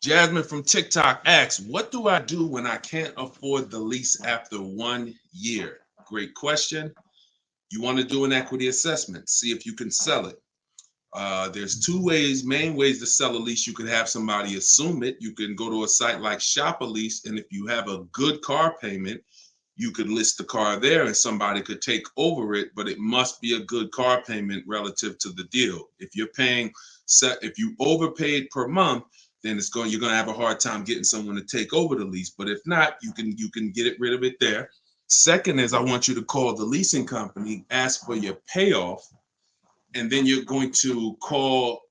Jasmine from TikTok asks, what do I do when I can't afford the lease after 1 year? Great question. You want to do an equity assessment, see if you can sell it. There's two ways, main ways to sell a lease. You could have somebody assume it. You can go to a site like Shop a Lease, and if you have a good car payment, you could list the car there and somebody could take over it, but it must be a good car payment relative to the deal. If you're paying, if you overpaid per month, then you're going to have a hard time getting someone to take over the lease. But if not, you can get it rid of it there. Second is I want you to call the leasing company, ask for your payoff, and then you're going to call,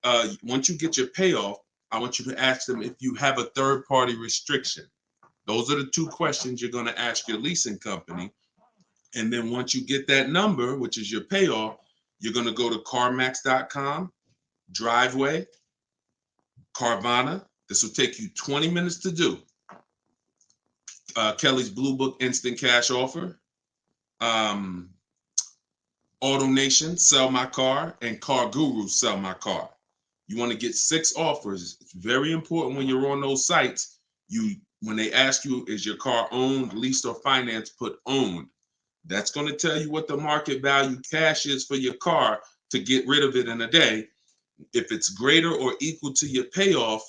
once you get your payoff, I want you to ask them if you have a third party restriction. Those are the two questions you're going to ask your leasing company. And then once you get that number, which is your payoff, you're going to go to CarMax.com, Driveway, Carvana. This will take you 20 minutes to do. Kelly's Blue Book Instant Cash Offer, Auto Nation, Sell My Car, and Car Guru, Sell My Car. You want to get 6 offers. It's very important when you're on those sites. When they ask you, is your car owned, leased, or financed, put owned. That's going to tell you what the market value cash is for your car to get rid of it in a day. If it's greater or equal to your payoff,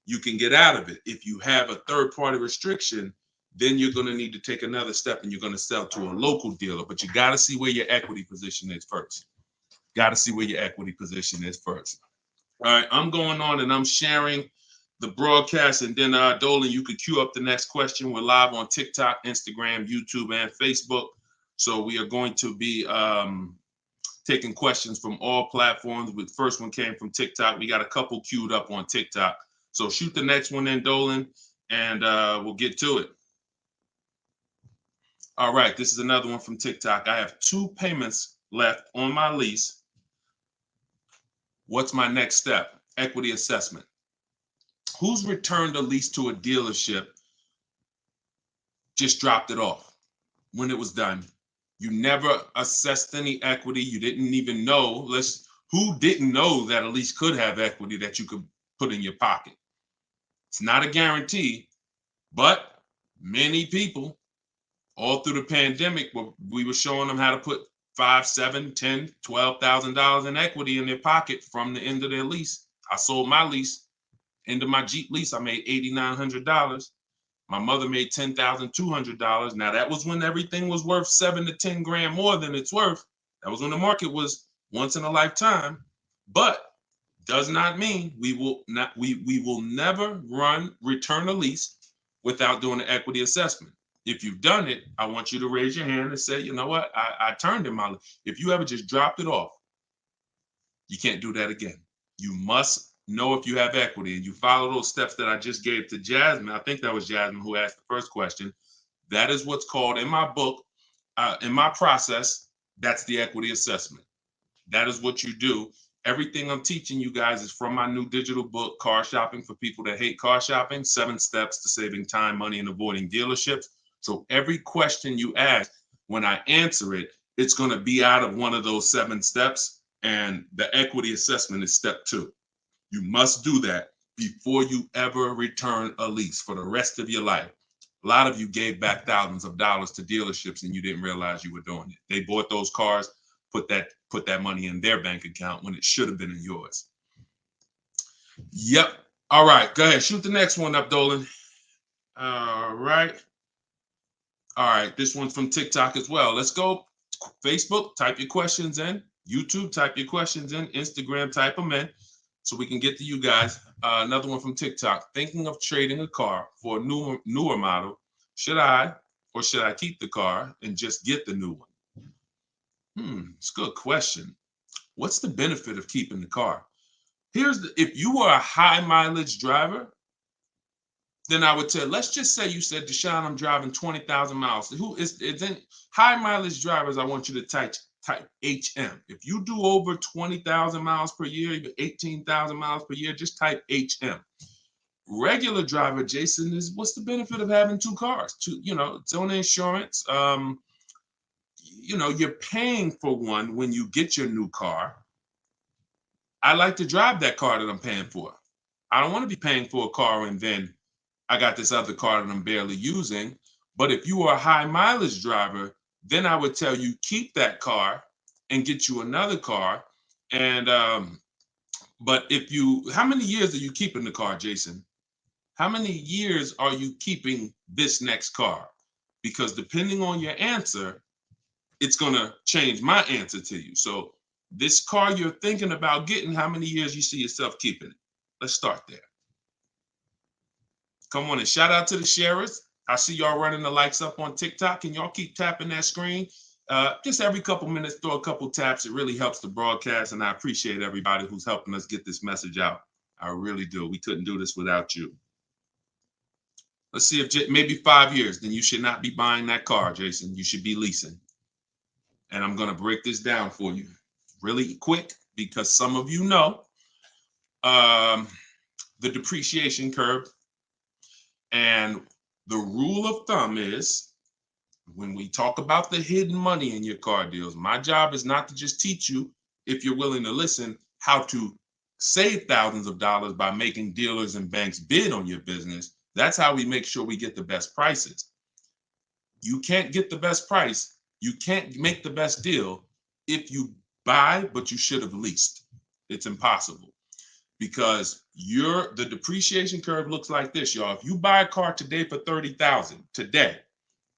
you can get out of it. If you have a third-party restriction, then you're going to need to take another step and you're going to sell to a local dealer. But you got to see where your equity position is first. Got to see where your equity position is first. All right, I'm going on and I'm sharing the broadcast, and then Dolan, you could queue up the next question. We're live on TikTok, Instagram, YouTube, and Facebook. So we are going to be taking questions from all platforms. The first one came from TikTok. We got a couple queued up on TikTok. So shoot the next one in, Dolan, and we'll get to it. All right, this is another one from TikTok. I have 2 payments left on my lease. What's my next step? Equity assessment. Who's returned a lease to a dealership, just dropped it off when it was done? You never assessed any equity. You didn't even know. Who didn't know that a lease could have equity that you could put in your pocket? It's not a guarantee, but many people all through the pandemic, we were showing them how to put $5,000, $7,000, $10,000, $12,000 in equity in their pocket from the end of their lease. I sold my lease. End of my Jeep lease, I made $8,900. My mother made $10,200. Now that was when everything was worth 7 to 10 grand more than it's worth. That was when the market was once in a lifetime. But does not mean we will never return a lease without doing an equity assessment. If you've done it, I want you to raise your hand and say, you know what, I turned in my lease. If you ever just dropped it off, you can't do that again. You must know if you have equity, and you follow those steps that I just gave to Jasmine. I think that was Jasmine who asked the first question. That is what's called in my book, in my process, that's the equity assessment. That is what you do. Everything I'm teaching you guys is from my new digital book, Car Shopping for People That Hate Car Shopping, 7 Steps to Saving Time, Money, and Avoiding Dealerships. So every question you ask, when I answer it, it's going to be out of one of those 7 steps. And the equity assessment is step 2. You must do that before you ever return a lease for the rest of your life. A lot of you gave back thousands of dollars to dealerships and you didn't realize you were doing it. They bought those cars, put that money in their bank account when it should have been in yours. Yep. All right. Go ahead. Shoot the next one up, Dolan. All right. All right. This one's from TikTok as well. Let's go. Facebook, type your questions in. YouTube, type your questions in. Instagram, type them in so we can get to you guys. Another one from TikTok. Thinking of trading a car for a newer model. Should I keep the car and just get the new one? It's a good question. What's the benefit of keeping the car? If you were a high mileage driver, then I would tell, let's just say you said, Deshone, I'm driving 20,000 miles. It's in high mileage drivers, I want you to type HM. If you do over 20,000 miles per year, even 18,000 miles per year, just type HM. Regular driver, Jason, what's the benefit of having 2 cars? It's on insurance. You're paying for one when you get your new car. I like to drive that car that I'm paying for. I don't want to be paying for a car and then I got this other car that I'm barely using. But if you are a high mileage driver, then I would tell you keep that car and get you another car. And but if you, how many years are you keeping the car, Jason? How many years are you keeping this next car? Because depending on your answer, it's going to change my answer to you. So this car you're thinking about getting, how many years you see yourself keeping it? Let's start there. Come on, and shout out to the sharers. I see y'all running the likes up on TikTok, and y'all keep tapping that screen. Just every couple minutes, throw a couple taps. It really helps the broadcast, and I appreciate everybody who's helping us get this message out. I really do. We couldn't do this without you. Let's see if maybe 5 years, then you should not be buying that car, Jason. You should be leasing. And I'm going to break this down for you really quick because some of you know the depreciation curve. And the rule of thumb is when we talk about the hidden money in your car deals, my job is not to just teach you, if you're willing to listen, how to save thousands of dollars by making dealers and banks bid on your business. That's how we make sure we get the best prices. You can't get the best price. You can't make the best deal if you buy, but you should have leased. It's impossible because the depreciation curve looks like this, y'all. If you buy a car today for $30,000 today,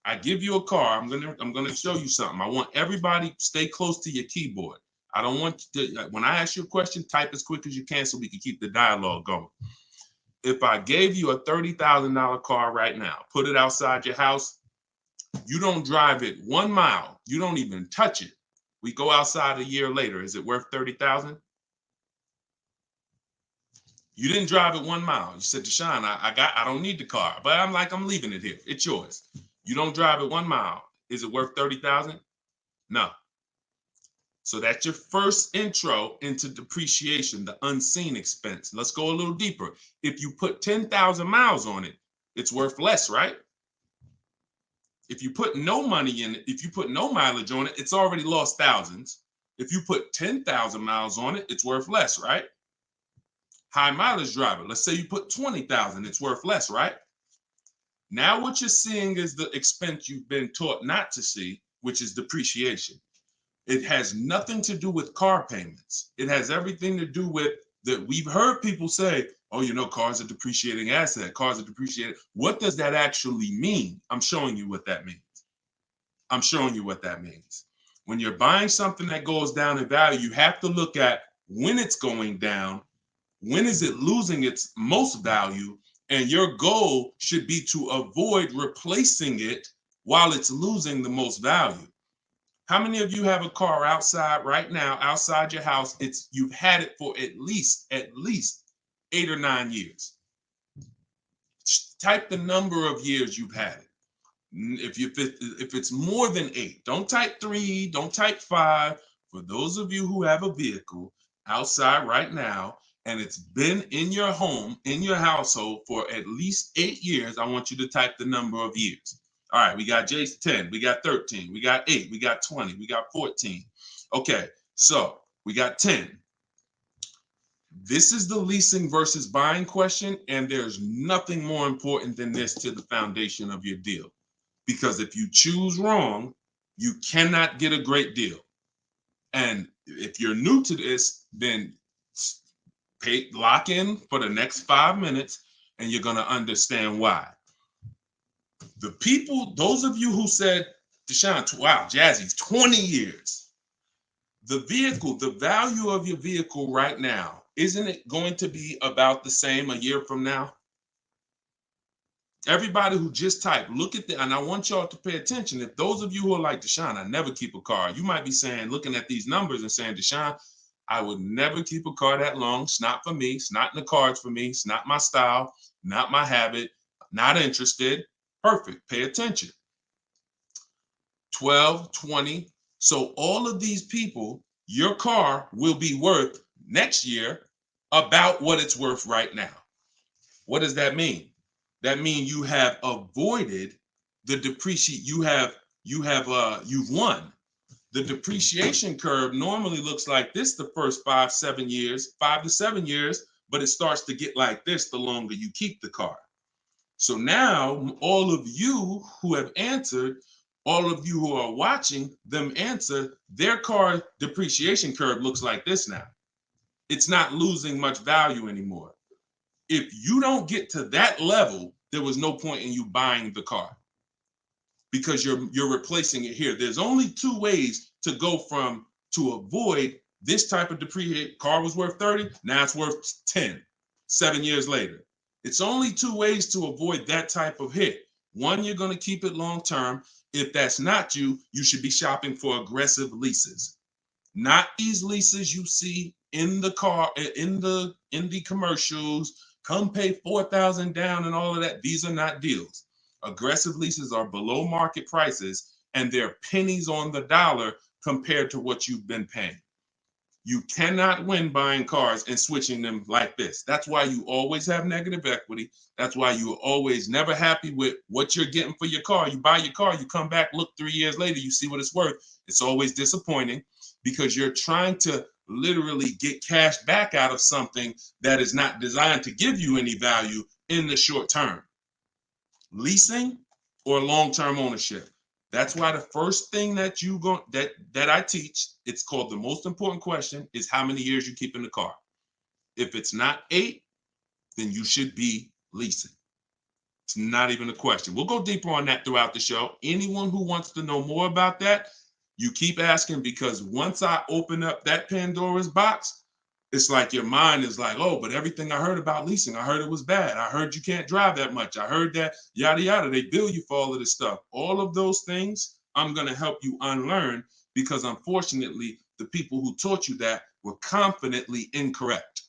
I give you a car. I'm gonna show you something. I want everybody stay close to your keyboard. I don't want you to, when I ask you a question, type as quick as you can so we can keep the dialogue going. If I gave you a $30,000 car right now, put it outside your house, you don't drive it 1 mile, you don't even touch it. We go outside a year later, is it worth $30,000? You didn't drive it 1 mile. You said, Deshone, I don't need the car, but I'm leaving it here. It's yours. You don't drive it 1 mile. Is it worth $30,000? No. So that's your first intro into depreciation, the unseen expense. Let's go a little deeper. If you put 10,000 miles on it, it's worth less, right? If you put no money in it, if you put no mileage on it, it's already lost thousands. If you put 10,000 miles on it, it's worth less, right? High mileage driver, let's say you put 20,000, it's worth less, right? Now what you're seeing is the expense you've been taught not to see, which is depreciation. It has nothing to do with car payments. It has everything to do with that. We've heard people say, oh, you know, cars are depreciating asset, cars are depreciating. What does that actually mean? I'm showing you what that means. I'm showing you what that means. When you're buying something that goes down in value, you have to look at when it's going down, when is it losing its most value, and your goal should be to avoid replacing it while it's losing the most value. How many of you have a car outside right now, outside your house? You've had it for at least 8 or 9 years. Type the number of years you've had it. If it's more than 8, don't type 3, don't type 5. For those of you who have a vehicle outside right now, and it's been in your home, in your household for at least 8 years, I want you to type the number of years. All right, we got Jason 10, we got 13, we got 8, we got 20, we got 14. Okay, so we got 10. This is the leasing versus buying question, and there's nothing more important than this to the foundation of your deal. Because if you choose wrong, you cannot get a great deal. And if you're new to this, then lock in for the next 5 minutes, and you're going to understand why. The people, those of you who said, Deshone, wow, Jazzy's 20 years. The vehicle, the value of your vehicle right now, isn't it going to be about the same a year from now? Everybody who just typed, look at and I want y'all to pay attention. If those of you who are like, Deshone, I never keep a car, you might be saying, looking at these numbers and saying, Deshone, I would never keep a car that long. It's not for me. It's not in the cards for me. It's not my style, not my habit, not interested. Perfect. Pay attention. 12, 20. So all of these people, your car will be worth next year about what it's worth right now. What does that mean? That means you have avoided the depreciation. You've won. The depreciation curve normally looks like this the first 5 to 7 years. but it starts to get like this the longer you keep the car. So now all of you who have answered, all of you who are watching them answer, their car depreciation curve looks like this now. It's not losing much value anymore. If you don't get to that level, there was no point in you buying the car because you're replacing it here. There's only two ways to go from to avoid this type of depreciation. Car was worth 30, now it's worth 10, 7 years later. It's only two ways to avoid that type of hit. One, you're going to keep it long term. If that's not you, you should be shopping for aggressive leases. Not these leases you see in the car, in the commercials, come pay $4,000 down and all of that. These are not deals. Aggressive leases are below market prices and they're pennies on the dollar compared to what you've been paying. You cannot win buying cars and switching them like this. That's why you always have negative equity. That's why you're always never happy with what you're getting for your car. You buy your car, you come back, look 3 years later, you see what it's worth. It's always disappointing because you're trying to literally get cash back out of something that is not designed to give you any value in the short term. Leasing or long-term ownership. That's why the first thing that that I teach, it's called the most important question, is how many years you keep in the car. If it's not 8, then you should be leasing. It's not even a question. We'll go deeper on that throughout the show. Anyone who wants to know more about that, you keep asking, because once I open up that Pandora's box, it's like your mind is like, oh, but everything I heard about leasing, I heard it was bad. I heard you can't drive that much. I heard that yada, yada. They bill you for all of this stuff. All of those things, I'm going to help you unlearn because unfortunately, the people who taught you that were confidently incorrect,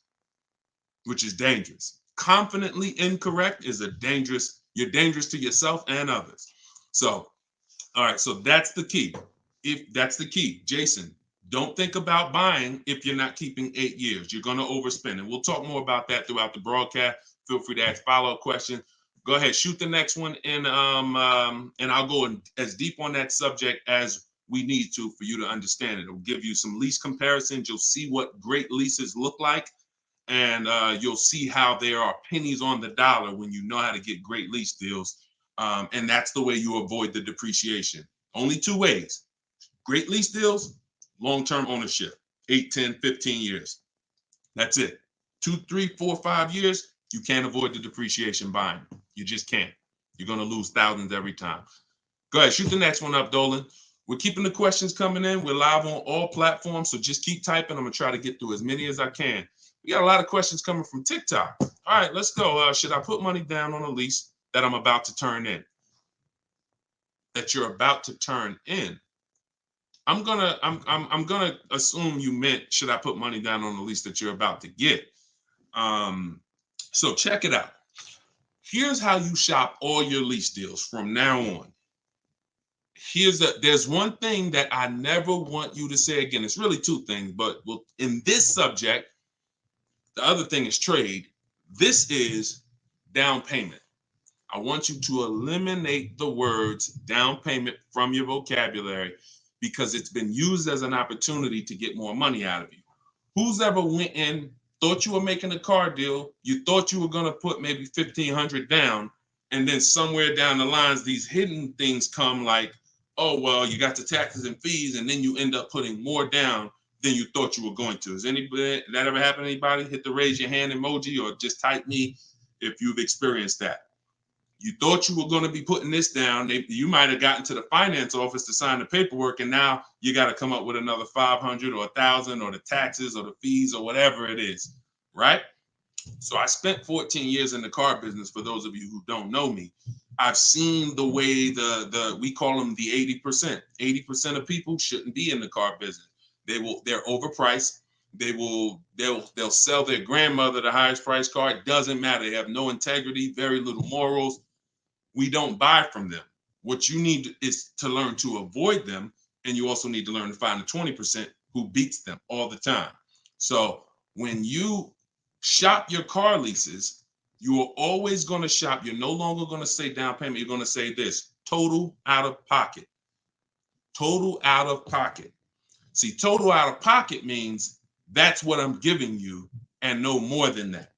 which is dangerous. Confidently incorrect is you're dangerous to yourself and others. So, all right, so that's the key. If that's the key, Jason, don't think about buying if you're not keeping 8 years. You're going to overspend. And we'll talk more about that throughout the broadcast. Feel free to ask follow-up questions. Go ahead, shoot the next one, and I'll go as deep on that subject as we need to for you to understand it. It'll give you some lease comparisons. You'll see what great leases look like, and you'll see how there are pennies on the dollar when you know how to get great lease deals. And that's the way you avoid the depreciation. Only 2 ways. Great lease deals, long-term ownership, 8, 10, 15 years. That's it. 2, 3, 4, 5 years, you can't avoid the depreciation buying. You just can't. You're going to lose thousands every time. Go ahead, shoot the next one up, Dolan. We're keeping the questions coming in. We're live on all platforms, so just keep typing. I'm going to try to get through as many as I can. We got a lot of questions coming from TikTok. All right, let's go. Should I put money down on a lease that I'm about to turn in? That you're about to turn in. I'm gonna assume you meant, should I put money down on the lease that you're about to get? So check it out. Here's how you shop all your lease deals from now on. There's one thing that I never want you to say again. It's really 2 things, but in this subject, the other thing is trade. This is down payment. I want you to eliminate the words down payment from your vocabulary because it's been used as an opportunity to get more money out of you. Who's ever went in, thought you were making a car deal, you thought you were going to put maybe $1,500 down, and then somewhere down the lines, these hidden things come like, oh, well, you got the taxes and fees, and then you end up putting more down than you thought you were going to. Has anybody, that ever happened to anybody? Hit the raise your hand emoji or just type me if you've experienced that. You thought you were going to be putting this down. You might have gotten to the finance office to sign the paperwork, and now you got to come up with another 500 or 1,000 or the taxes or the fees or whatever it is, right? So I spent 14 years in the car business. For those of you who don't know me, I've seen the way we call them the 80%. 80% of people shouldn't be in the car business. They're overpriced. They'll sell their grandmother the highest price car. It doesn't matter. They have no integrity, very little morals. We don't buy from them. What you need is to learn to avoid them, and you also need to learn to find the 20% who beats them all the time. So when you shop your car leases, you are always going to shop. You're no longer going to say down payment. You're going to say this: total out of pocket. Total out of pocket. See, total out of pocket means that's what I'm giving you and no more than that.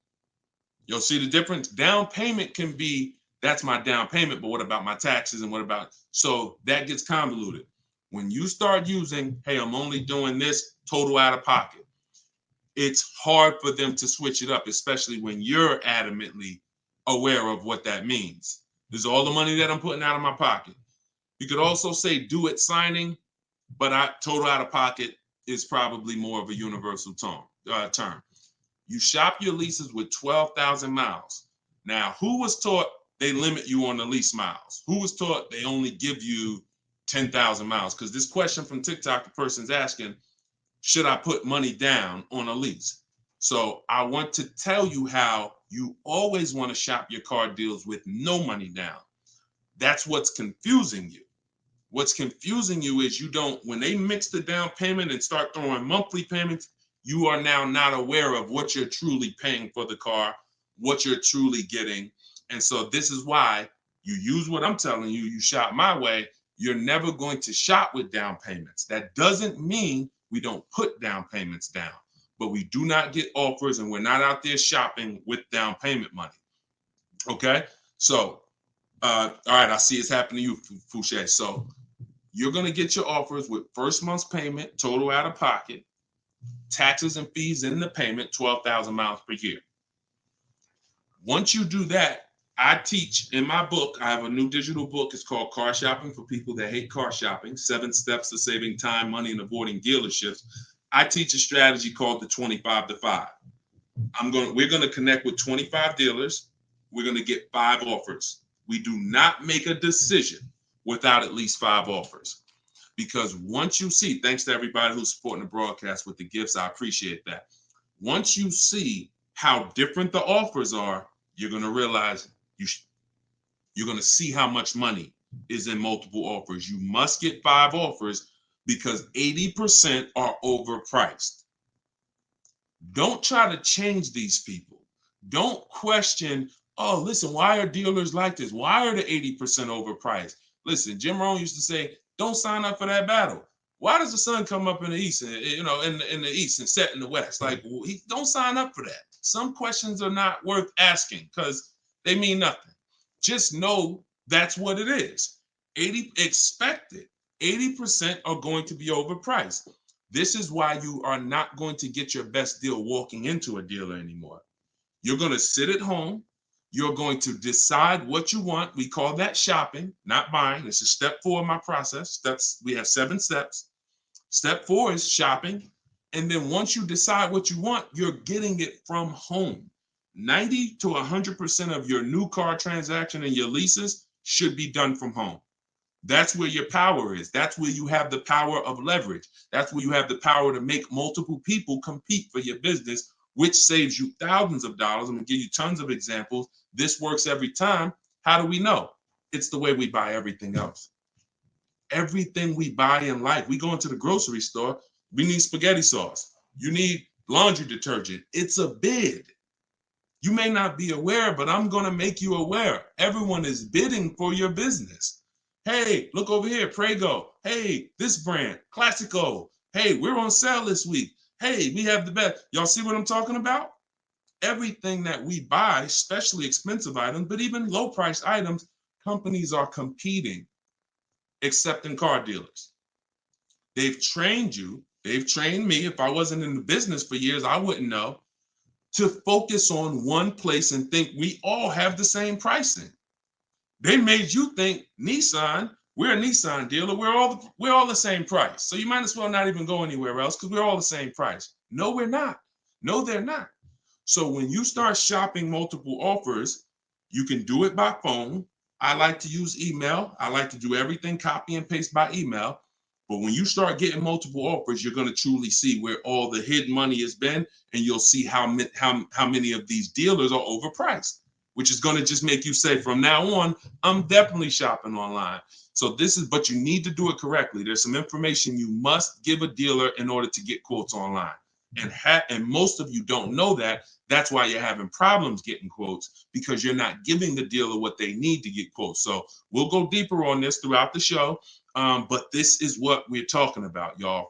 You'll see the difference. Down payment can be, that's my down payment, but what about my taxes and what about, so that gets convoluted. When you start using, hey, I'm only doing this total out of pocket, it's hard for them to switch it up, especially when you're adamantly aware of what that means. This is all the money that I'm putting out of my pocket. You could also say do it signing, but total out of pocket is probably more of a universal term. You shop your leases with 12,000 miles. Now, who was taught they limit you on the lease miles? Who was taught they only give you 10,000 miles? Because this question from TikTok, the person's asking, should I put money down on a lease? So I want to tell you how you always want to shop your car deals with no money down. That's what's confusing you. What's confusing you is you don't, when they mix the down payment and start throwing monthly payments, you are now not aware of what you're truly paying for the car, what you're truly getting. And so this is why you use what I'm telling you, you shop my way. You're never going to shop with down payments. That doesn't mean we don't put down payments down, but we do not get offers and we're not out there shopping with down payment money. Okay? So, all right, I see it's happening to you, Fouché. So you're going to get your offers with first month's payment, total out of pocket, taxes and fees in the payment, 12,000 miles per year. Once you do that, I teach in my book, I have a new digital book. It's called Car Shopping for People That Hate Car Shopping, 7 Steps to Saving Time, Money, and Avoiding Dealerships. I teach a strategy called the 25 to 5. We're going to connect with 25 dealers. We're going to get 5 offers. We do not make a decision without at least 5 offers. Because once you see, thanks to everybody who's supporting the broadcast with the gifts, I appreciate that. Once you see how different the offers are, you're going to realize you're going to see how much money is in multiple offers. You must get 5 offers because 80% are overpriced. Don't try to change these people. Don't question, oh, listen, why are dealers like this? Why are the 80% overpriced? Listen, Jim Rohn used to say, don't sign up for that battle. Why does the sun come up in the east, and, in the east and set in the west? Like, don't sign up for that. Some questions are not worth asking because they mean nothing. Just know that's what it is. Expected. 80% are going to be overpriced. This is why you are not going to get your best deal walking into a dealer anymore. You're going to sit at home. You're going to decide what you want. We call that shopping, not buying. This is step 4 of my process. We have 7 steps. Step 4 is shopping. And then once you decide what you want, you're getting it from home. 90 to 100% of your new car transaction and your leases should be done from home. That's where your power is. That's where you have the power of leverage. That's where you have the power to make multiple people compete for your business, which saves you thousands of dollars. I'm going to give you tons of examples. This works every time. How do we know? It's the way we buy everything else. Everything we buy in life. We go into the grocery store. We need spaghetti sauce. You need laundry detergent. It's a bid. You may not be aware, but I'm going to make you aware. Everyone is bidding for your business. Hey, look over here, Prego. Hey, this brand, Classico. Hey, we're on sale this week. Hey, we have the best. Y'all see what I'm talking about? Everything that we buy, especially expensive items, but even low-priced items, companies are competing, except in car dealers. They've trained you. They've trained me. If I wasn't in the business for years, I wouldn't know, to focus on one place and think we all have the same pricing. They made you think Nissan, we're a Nissan dealer, we're all the same price. So you might as well not even go anywhere else because we're all the same price. No, we're not. No, they're not. So when you start shopping multiple offers, you can do it by phone. I like to use email. I like to do everything copy and paste by email. But when you start getting multiple offers, you're going to truly see where all the hidden money has been, and you'll see how many of these dealers are overpriced, which is going to just make you say, from now on, I'm definitely shopping online. So but you need to do it correctly. There's some information you must give a dealer in order to get quotes online. And most of you don't know that. That's why you're having problems getting quotes, because you're not giving the dealer what they need to get quotes. So we'll go deeper on this throughout the show. But this is what we're talking about, y'all.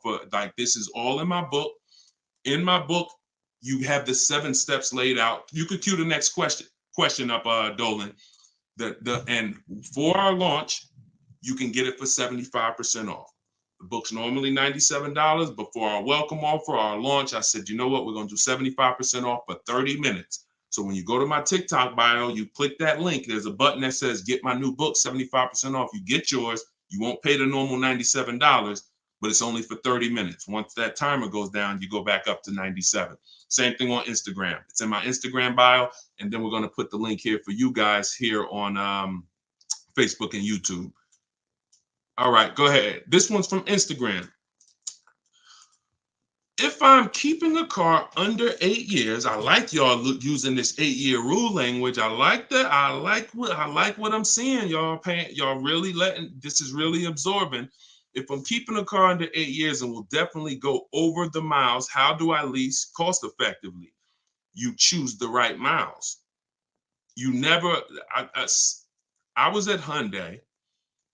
This is all in my book. In my book, You have the 7 steps laid out. You could cue the next question up, Dolan. And for our launch, you can get it for 75% off. The book's normally $97, but for our welcome offer, our launch, I said, you know what? We're going to do 75% off for 30 minutes. So when you go to my TikTok bio, you click that link. There's a button that says, get my new book, 75% off. You get yours. You won't pay the normal $97, but it's only for 30 minutes. Once that timer goes down, you go back up to 97. Same thing on Instagram. It's in my Instagram bio. And then we're going to put the link here for you guys here on Facebook and YouTube. All right, go ahead. This one's from Instagram. If I'm keeping a car under 8 years, I like y'all using this 8-year rule language. I like that. I like what I'm seeing. Y'all really letting, this is really absorbing. If I'm keeping a car under 8 years and will definitely go over the miles, how do I lease cost effectively? You choose the right miles. You never, I was at Hyundai.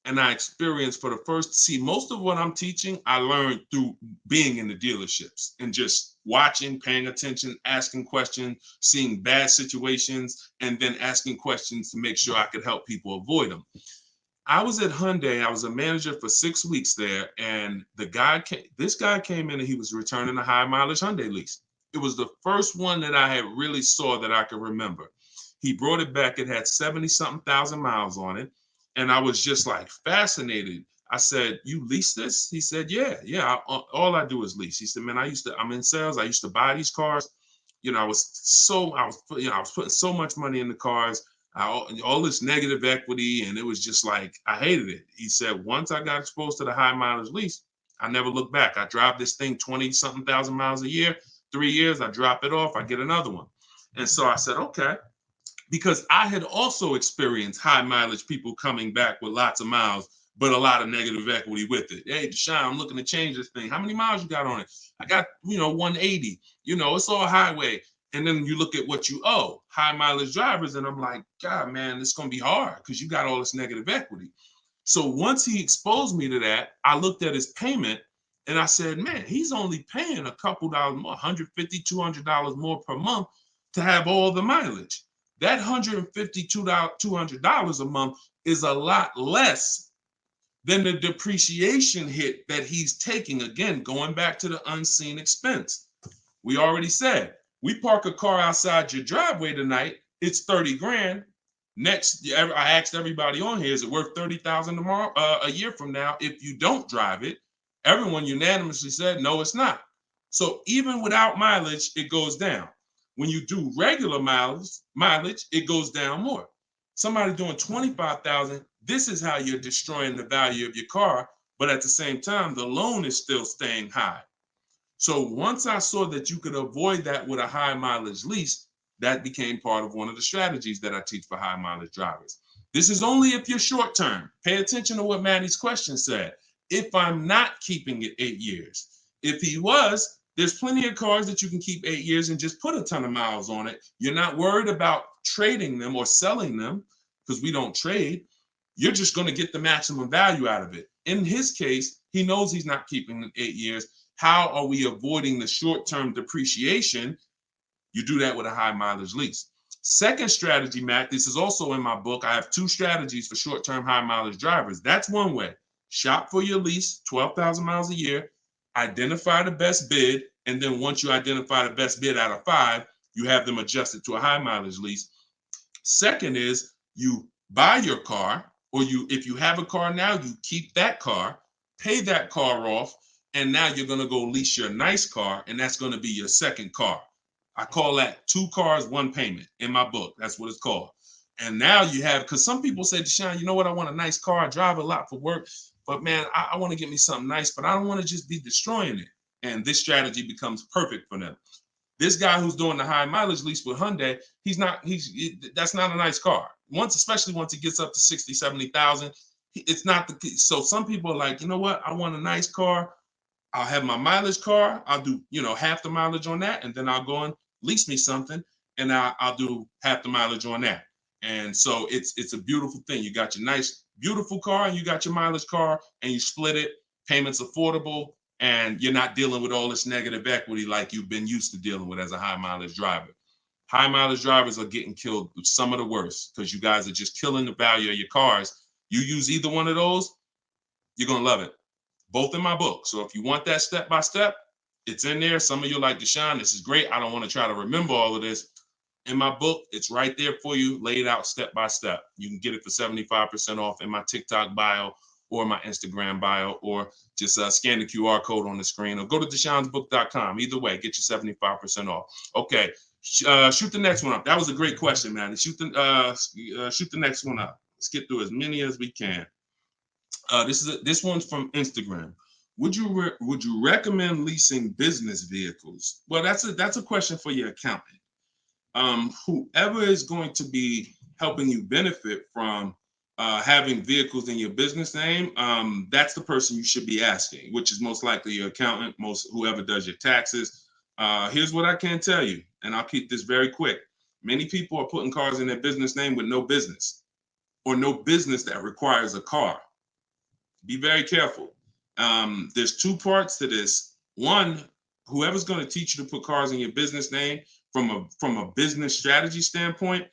And I experienced for the first, see, most of what I'm teaching, I learned through being in the dealerships and just watching, paying attention, asking questions, seeing bad situations, and then asking questions to make sure I could help people avoid them. I was at Hyundai. I was a manager for 6 weeks there. And this guy came in and he was returning a high mileage Hyundai lease. It was the first one that I had really saw that I could remember. He brought it back. It had 70-something thousand miles on it. And I was just like fascinated. I said, you lease this? He said, yeah. All I do is lease. He said, man, I'm in sales. I used to buy these cars. You know, I was putting so much money in the cars, all this negative equity. And it was just like, I hated it. He said, once I got exposed to the high mileage lease, I never looked back. I drive this thing 20-something thousand miles a year, 3 years, I drop it off, I get another one. And so I said, okay. Because I had also experienced high mileage people coming back with lots of miles, but a lot of negative equity with it. Hey, Deshone, I'm looking to change this thing. How many miles you got on it? I got, 180. It's all highway. And then you look at what you owe, high mileage drivers. And I'm like, God, man, it's going to be hard because you got all this negative equity. So once he exposed me to that, I looked at his payment and I said, man, he's only paying a couple dollars more, $150, $200 more per month to have all the mileage. That $150, $200 a month is a lot less than the depreciation hit that he's taking. Again, going back to the unseen expense. We already said, we park a car outside your driveway tonight, it's 30 grand. Next, I asked everybody on here, is it worth 30,000 tomorrow, a year from now? If you don't drive it, everyone unanimously said, no, it's not. So even without mileage, it goes down. When you do regular mileage, it goes down more. Somebody doing 25,000, this is how you're destroying the value of your car, but at the same time, the loan is still staying high. So once I saw that you could avoid that with a high mileage lease, that became part of one of the strategies that I teach for high mileage drivers. This is only if you're short term. Pay attention to what Maddie's question said. If I'm not keeping it 8 years, if he was, there's plenty of cars that you can keep 8 years and just put a ton of miles on it. You're not worried about trading them or selling them because we don't trade. You're just going to get the maximum value out of it. In his case, he knows he's not keeping it 8 years. How are we avoiding the short-term depreciation? You do that with a high mileage lease. Second strategy, Matt, this is also in my book. I have 2 strategies for short-term high mileage drivers. That's one way. Shop for your lease, 12,000 miles a year. Identify the best bid, and then once you identify the best bid out of 5, you have them adjusted to a high mileage lease. Second is you buy your car, or if you have a car now, you keep that car, pay that car off, and now you're going to go lease your nice car, and that's going to be your second car. I call that 2 cars, 1 payment in my book. That's what it's called. And now you have, because some people say, Deshone, you know what? I want a nice car. I drive a lot for work. But man, I want to get me something nice, but I don't want to just be destroying it. And this strategy becomes perfect for them. This guy who's doing the high mileage lease with Hyundai, that's not a nice car. Especially once it gets up to 60, 70,000, it's not the, so some people are like, you know what? I want a nice car. I'll have my mileage car. I'll do, half the mileage on that. And then I'll go and lease me something and I'll do half the mileage on that. And so it's a beautiful thing. You got your nice, beautiful car and you got your mileage car and you split it. Payments affordable. and you're not dealing with all this negative equity like you've been used to dealing with as a high mileage driver. High mileage drivers are getting killed with some of the worst because you guys are just killing the value of your cars. You use either one of those, you're going to love it. Both in my book. So if you want that step by step, it's in there. Some of you are like, Deshone, this is great. I don't want to try to remember all of this. In my book, it's right there for you, laid out step by step. You can get it for 75% off in my TikTok bio or my Instagram bio, or just scan the QR code on the screen, or go to deshonesbook.com. Either way, get your 75% off. Okay, shoot the next one up. That was a great question, man. Shoot the next one up. Let's get through as many as we can. This one's from Instagram. Would you recommend leasing business vehicles? Well, that's a question for your accountant. Whoever is going to be helping you benefit from having vehicles in your business name, that's the person you should be asking, which is most likely your accountant, whoever does your taxes. Here's what I can tell you, and I'll keep this very quick. Many people are putting cars in their business name with no business, or no business that requires a car. Be very careful. There's two parts to this. One, whoever's going to teach you to put cars in your business name from a business strategy standpoint,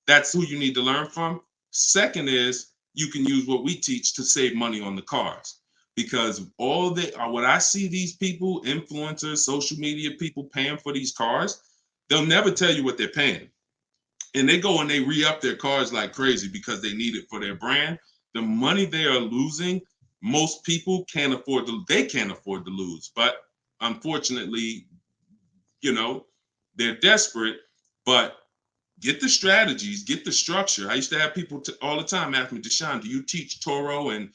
that's who you need to learn from. Second is, you can use what we teach to save money on the cars, because what I see these people, influencers, social media people paying for these cars, they'll never tell you what they're paying. And they go and they re-up their cars like crazy because they need it for their brand. The money they are losing, most people can't afford to lose. But unfortunately, they're desperate. But get the strategies, get the structure. I used to have people all the time ask me, Deshone, do you teach Toro and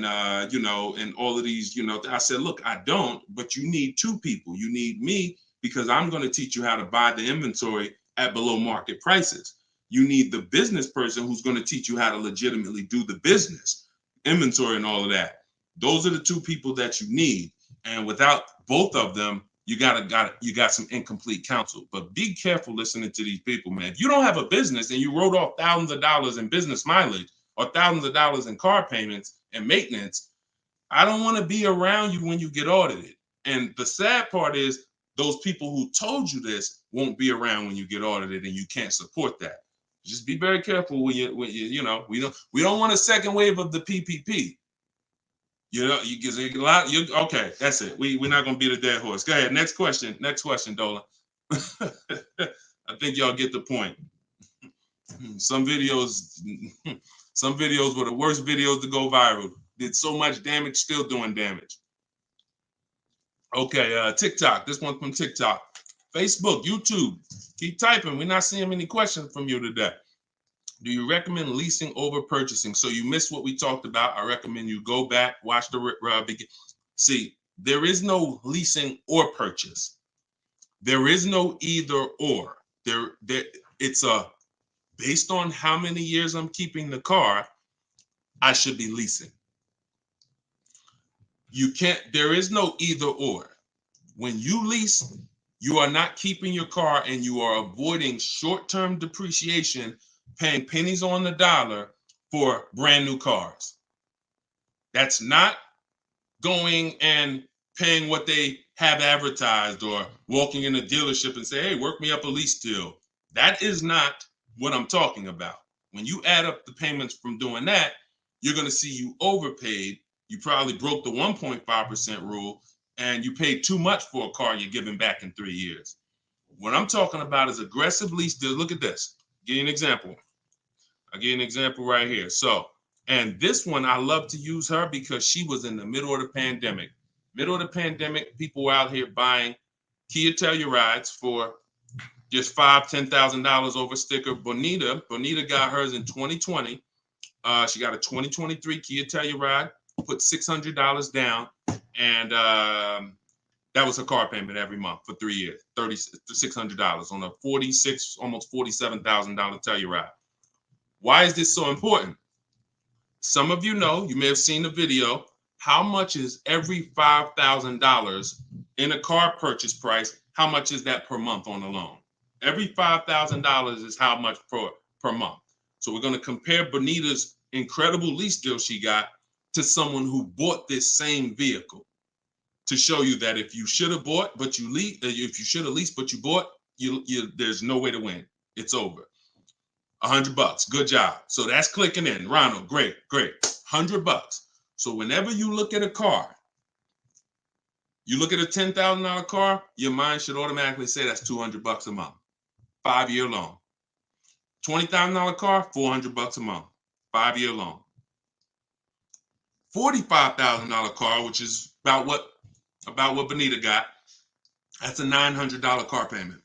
all of these, I said, look, I don't, but you need two people. You need me, because I'm going to teach you how to buy the inventory at below market prices. You need the business person who's going to teach you how to legitimately do the business, inventory and all of that. Those are the two people that you need. And without both of them, you got some incomplete counsel. But be careful listening to these people, man. If you don't have a business and you wrote off thousands of dollars in business mileage or thousands of dollars in car payments and maintenance, I don't want to be around you when you get audited. And the sad part is, those people who told you this won't be around when you get audited, and you can't support that. Just be very careful when you we don't want a second wave of the PPP. You get a lot. Okay, that's it. We're not gonna beat a dead horse. Go ahead. Next question, Dolan. I think y'all get the point. Some videos were the worst videos to go viral. Did so much damage, still doing damage. Okay, TikTok. This one's from TikTok. Facebook, YouTube. Keep typing. We're not seeing many questions from you today. Do you recommend leasing over purchasing? So you missed what we talked about. I recommend you go back, watch the begin. See, there is no leasing or purchase. There is no either or. It's based on how many years I'm keeping the car, I should be leasing. There is no either or. When you lease, you are not keeping your car, and you are avoiding short-term depreciation, paying pennies on the dollar for brand new cars. That's not going and paying what they have advertised, or walking in a dealership and say, hey, work me up a lease deal. That is not what I'm talking about. When you add up the payments from doing that, you're going to see you overpaid. You probably broke the 1.5% rule, and you paid too much for a car you're giving back in 3 years. What I'm talking about is aggressive lease deals. Look at this. Give you an example. I'll give you an example right here. So, and this one, I love to use her because she was in the middle of the pandemic. Middle of the pandemic, people were out here buying Kia Tellurides for just $5,000, $10,000 over sticker. Bonita got hers in 2020. She got a 2023 Kia Telluride, put $600 down, and that was her car payment every month for 3 years, $600 on a almost $47,000 Telluride. Why is this so important? Some of you know, you may have seen the video, how much is every $5,000 in a car purchase price? How much is that per month on a loan? Every $5,000 is how much per month. So we're going to compare Bonita's incredible lease deal she got to someone who bought this same vehicle. to show you that if you should have bought, but you if you should have leased, but you bought, there's no way to win. It's over. $100. Good job. So that's clicking in. Ronald, great. $100. So whenever you look at a car, you look at a $10,000 car, your mind should automatically say that's $200 a month, 5-year loan. $20,000 car, $400 a month, 5-year loan. $45,000 car, which is about what Benita got, that's a $900 car payment.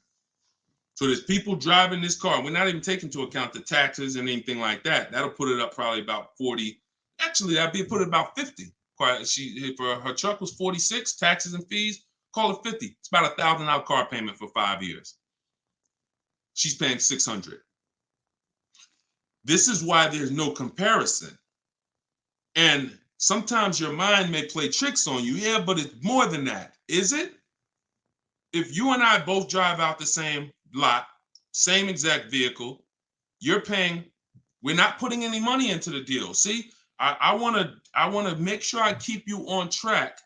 So there's people driving this car. We're not even taking into account the taxes and anything like that. That'll put it up probably about 40. Actually, put it about 50. For her truck was 46, taxes and fees, call it 50. It's about $1,000 car payment for 5 years. She's paying $600. This is why there's no comparison. And sometimes your mind may play tricks on you. Yeah, but it's more than that. Is it? If you and I both drive out the same lot, same exact vehicle, we're not putting any money into the deal. See, I want to make sure I keep you on track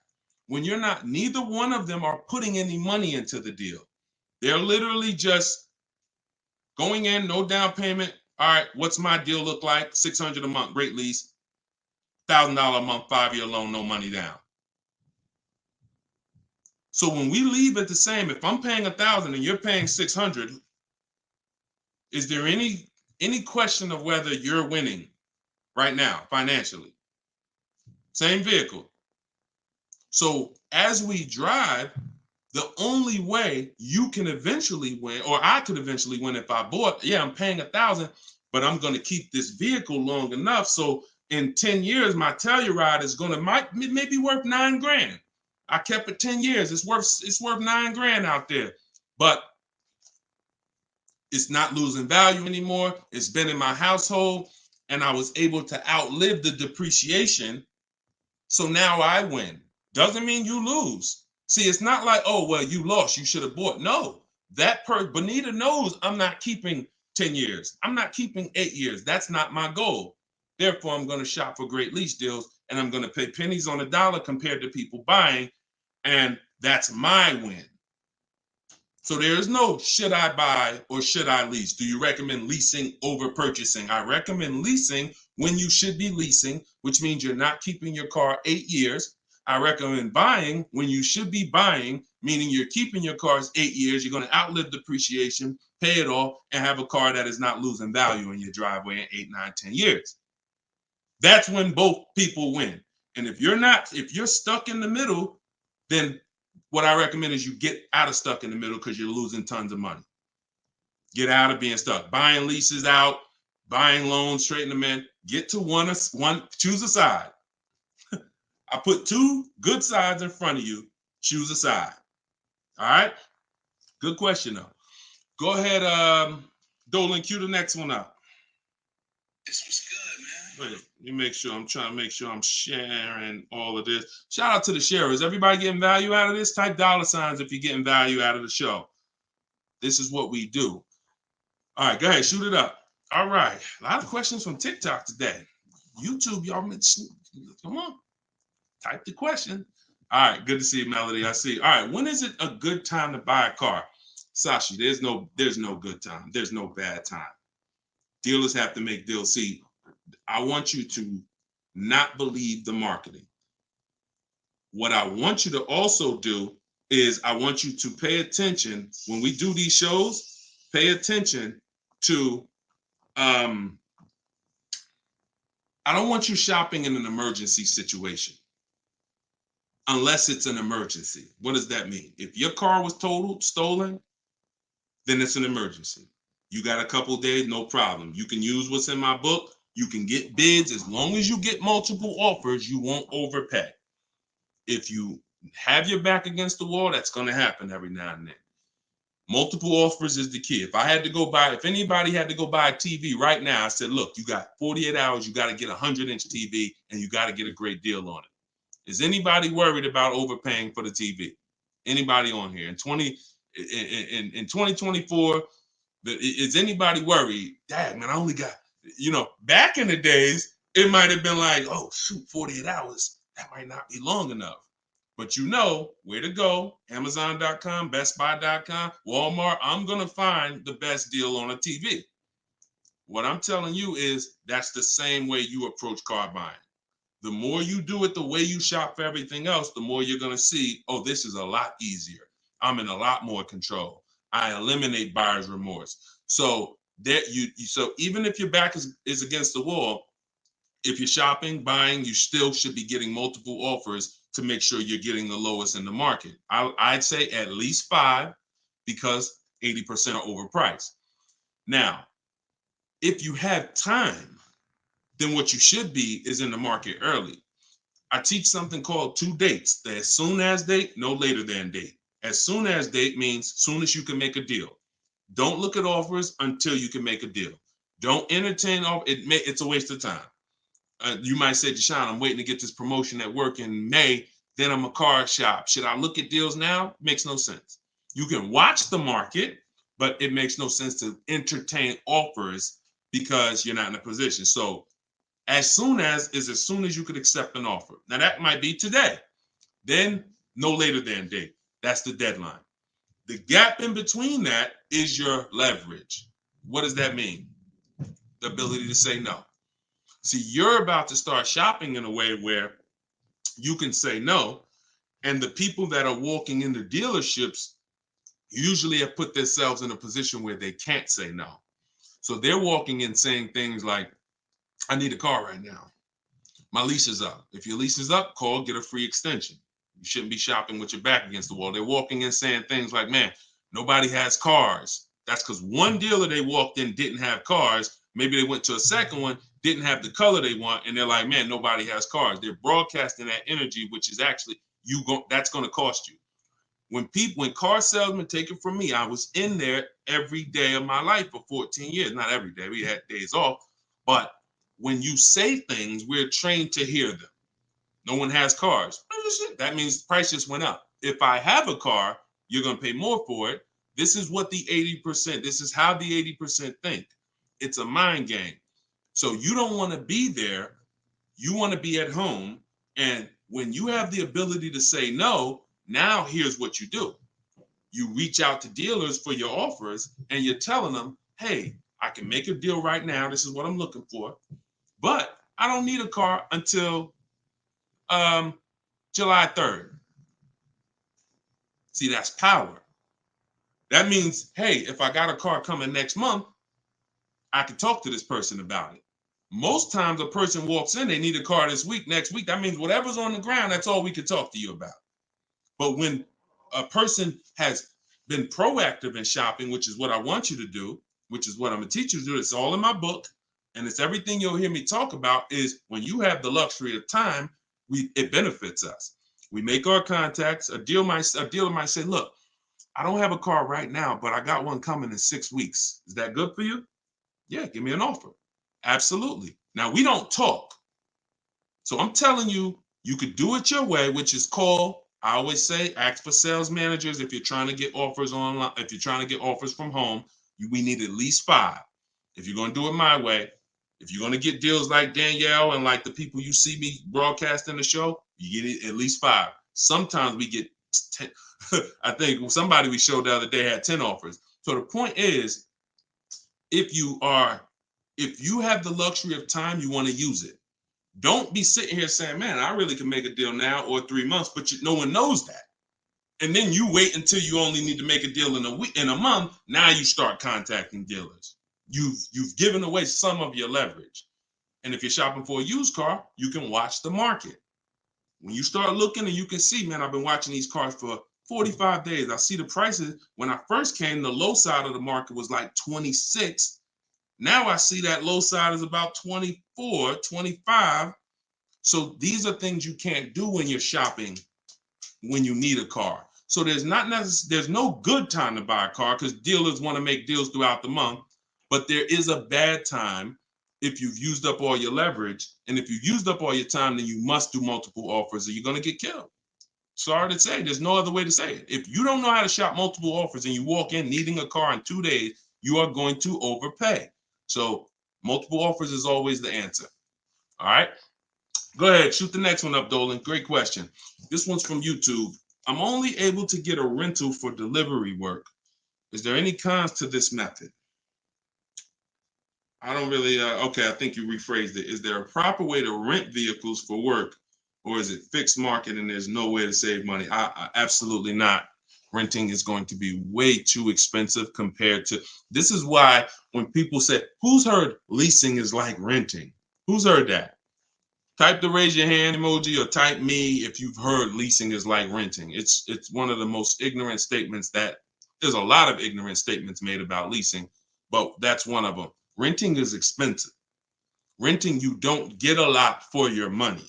when neither one of them are putting any money into the deal. They're literally just going in, no down payment. All right, what's my deal look like? $600 a month, great lease. $1,000 a month, 5-year loan, no money down. So when we leave it the same, if I'm paying $1,000 and you're paying $600, is there any question of whether you're winning right now financially? Same vehicle. So as we drive, the only way you can eventually win, or I could eventually win if I bought, I'm paying $1,000, but I'm going to keep this vehicle long enough so in 10 years my Telluride is going to maybe worth $9,000. I kept it 10 years. It's worth $9,000 out there, but it's not losing value anymore. It's been in my household, and I was able to outlive the depreciation. So now I win. Doesn't mean you lose. See, it's not like, oh, well, you lost, you should have bought. No, Benita knows I'm not keeping 10 years. I'm not keeping 8 years. That's not my goal. Therefore, I'm going to shop for great lease deals, and I'm going to pay pennies on the dollar compared to people buying, and that's my win. So there is no should I buy or should I lease. Do you recommend leasing over purchasing? I recommend leasing when you should be leasing, which means you're not keeping your car 8 years. I recommend buying when you should be buying, meaning you're keeping your cars 8 years. You're going to outlive depreciation, pay it off, and have a car that is not losing value in your driveway in 8, 9, 10 years. That's when both people win. And if you're stuck in the middle, then what I recommend is you get out of stuck in the middle because you're losing tons of money. Get out of being stuck. Buying leases out, buying loans, trading them in. Get to one, choose a side. I put 2 good sides in front of you. Choose a side. All right? Good question, though. Go ahead, Dolan, cue the next one up. This was good, man. Wait, let me make sure. I'm trying to make sure I'm sharing all of this. Shout out to the sharers. Everybody getting value out of this? Type $ if you're getting value out of the show. This is what we do. All right, go ahead. Shoot it up. All right. A lot of questions from TikTok today. YouTube, y'all, come on. Type the question. All right. Good to see you, Melody. I see. All right. When is it a good time to buy a car? Sashi, there's no good time. There's no bad time. Dealers have to make deals. See, I want you to not believe the marketing. What I want you to also do is I want you to pay attention when we do these shows. Pay attention to I don't want you shopping in an emergency situation unless it's an emergency. What does that mean? If your car was stolen, then it's an emergency. You got a couple days, no problem. You can use what's in my book. You can get bids. As long as you get multiple offers, you won't overpay. If you have your back against the wall, that's going to happen every now and then. Multiple offers is the key. If anybody had to go buy a TV right now, I said, look, you got 48 hours. You got to get a 100-inch TV, and you got to get a great deal on it. Is anybody worried about overpaying for the TV? Anybody on here? In 2024, is anybody worried? Dang, man, I only got, back in the days, it might have been like, oh, shoot, 48 hours. That might not be long enough. but you know where to go. Amazon.com, BestBuy.com, Walmart. I'm going to find the best deal on a TV. What I'm telling you is that's the same way you approach car buying. The more you do it the way you shop for everything else, the more you're going to see, oh, this is a lot easier. I'm in a lot more control. I eliminate buyer's remorse. So so even if your back is against the wall, if you're shopping, buying, you still should be getting multiple offers to make sure you're getting the lowest in the market. I'd say at least 5 because 80% are overpriced. Now, if you have time, then what you should be is in the market early. I teach something called 2 dates. The as soon as date, no later than date. As soon as date means soon as you can make a deal. Don't look at offers until you can make a deal. Don't entertain it's a waste of time. You might say, Deshone, I'm waiting to get this promotion at work in May. Then I'm a car shop. Should I look at deals now? Makes no sense. You can watch the market, but it makes no sense to entertain offers because you're not in a position. So as soon as you could accept an offer. Now that might be today. Then no later than date. That's the deadline. The gap in between that is your leverage. What does that mean? The ability to say no. See, you're about to start shopping in a way where you can say no, and the people that are walking into dealerships usually have put themselves in a position where they can't say no. So they're walking in saying things like, I need a car right now. My lease is up. If your lease is up, call, get a free extension. You shouldn't be shopping with your back against the wall. They're walking in saying things like, man, nobody has cars. That's because one dealer they walked in didn't have cars. Maybe they went to a second one, didn't have the color they want, and they're like, man, nobody has cars. They're broadcasting that energy, which is actually that's going to cost you. When car salesmen take it from me, I was in there every day of my life for 14 years. Not every day, we had days off, but when you say things, we're trained to hear them. No one has cars. That means the price just went up. If I have a car, you're going to pay more for it. This is what the 80%, this is how the 80% think. It's a mind game. So you don't want to be there. You want to be at home. And when you have the ability to say no, now here's what you do. You reach out to dealers for your offers and you're telling them, hey, I can make a deal right now. This is what I'm looking for. But I don't need a car until July 3rd. See, that's power. That means, hey, if I got a car coming next month, I can talk to this person about it. Most times a person walks in, they need a car this week, next week. That means whatever's on the ground, that's all we can talk to you about. But when a person has been proactive in shopping, which is what I want you to do, which is what I'm going to teach you to do, it's all in my book, and it's everything you'll hear me talk about, is when you have the luxury of time, it benefits us. We make our contacts. A dealer might say, look, I don't have a car right now, but I got one coming in 6 weeks. Is that good for you? Yeah, give me an offer. Absolutely. Now, we don't talk. So I'm telling you, you could do it your way, which is call. I always say, ask for sales managers if you're trying to get offers online. If you're trying to get offers from home, we need at least 5. If you're going to do it my way, if you're going to get deals like Danielle and like the people you see me broadcasting the show, you get at least 5. Sometimes we get 10. I think somebody we showed the other day had 10 offers. So the point is, if you have the luxury of time, you want to use it. Don't be sitting here saying, man, I really can make a deal now or 3 months, but no one knows that. And then you wait until you only need to make a deal in a month. Now you start contacting dealers. You've given away some of your leverage. And if you're shopping for a used car, you can watch the market. When you start looking and you can see, man, I've been watching these cars for 45 days. I see the prices. When I first came, the low side of the market was like 26. Now I see that low side is about 24, 25. So these are things you can't do when you're shopping when you need a car. So there's no good time to buy a car because dealers want to make deals throughout the month. But there is a bad time if you've used up all your leverage. And if you've used up all your time, then you must do multiple offers or you're going to get killed. Sorry to say, there's no other way to say it. If you don't know how to shop multiple offers and you walk in needing a car in 2 days, you are going to overpay. So multiple offers is always the answer. All right. Go ahead, shoot the next one up, Dolan. Great question. This one's from YouTube. I'm only able to get a rental for delivery work. Is there any cons to this method? I don't really, okay, I think you rephrased it. Is there a proper way to rent vehicles for work, or is it fixed market and there's no way to save money? Absolutely not. Renting is going to be way too expensive compared to, this is why when people say, who's heard leasing is like renting? Who's heard that? Type the raise your hand emoji or type me if you've heard leasing is like renting. It's one of the most ignorant statements that, there's a lot of ignorant statements made about leasing, but that's one of them. Renting is expensive. Renting, you don't get a lot for your money.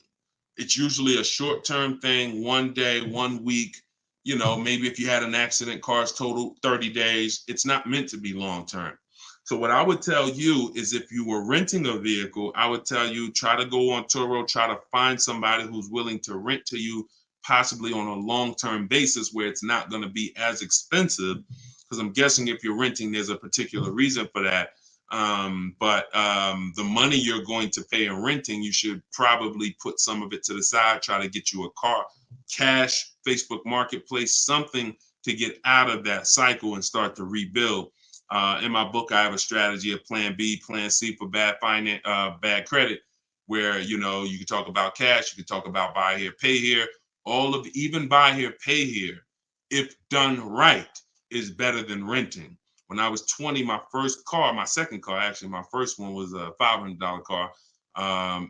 It's usually a short-term thing, 1 day, 1 week. You know, maybe if you had an accident, cars total 30 days. It's not meant to be long-term. So what I would tell you is if you were renting a vehicle, I would tell you try to go on Turo, try to find somebody who's willing to rent to you, possibly on a long-term basis where it's not going to be as expensive. Because I'm guessing if you're renting, there's a particular reason for that. But the money you're going to pay in renting, you should probably put some of it to the side, try to get you a car, cash, Facebook Marketplace, something to get out of that cycle and start to rebuild. In my book, I have a strategy of plan B, plan C for bad credit, where, you know, you can talk about cash, you can talk about buy here, pay here, even buy here, pay here, if done right, is better than renting. When I was 20, my first car, my second car, actually, my first one was a $500 car.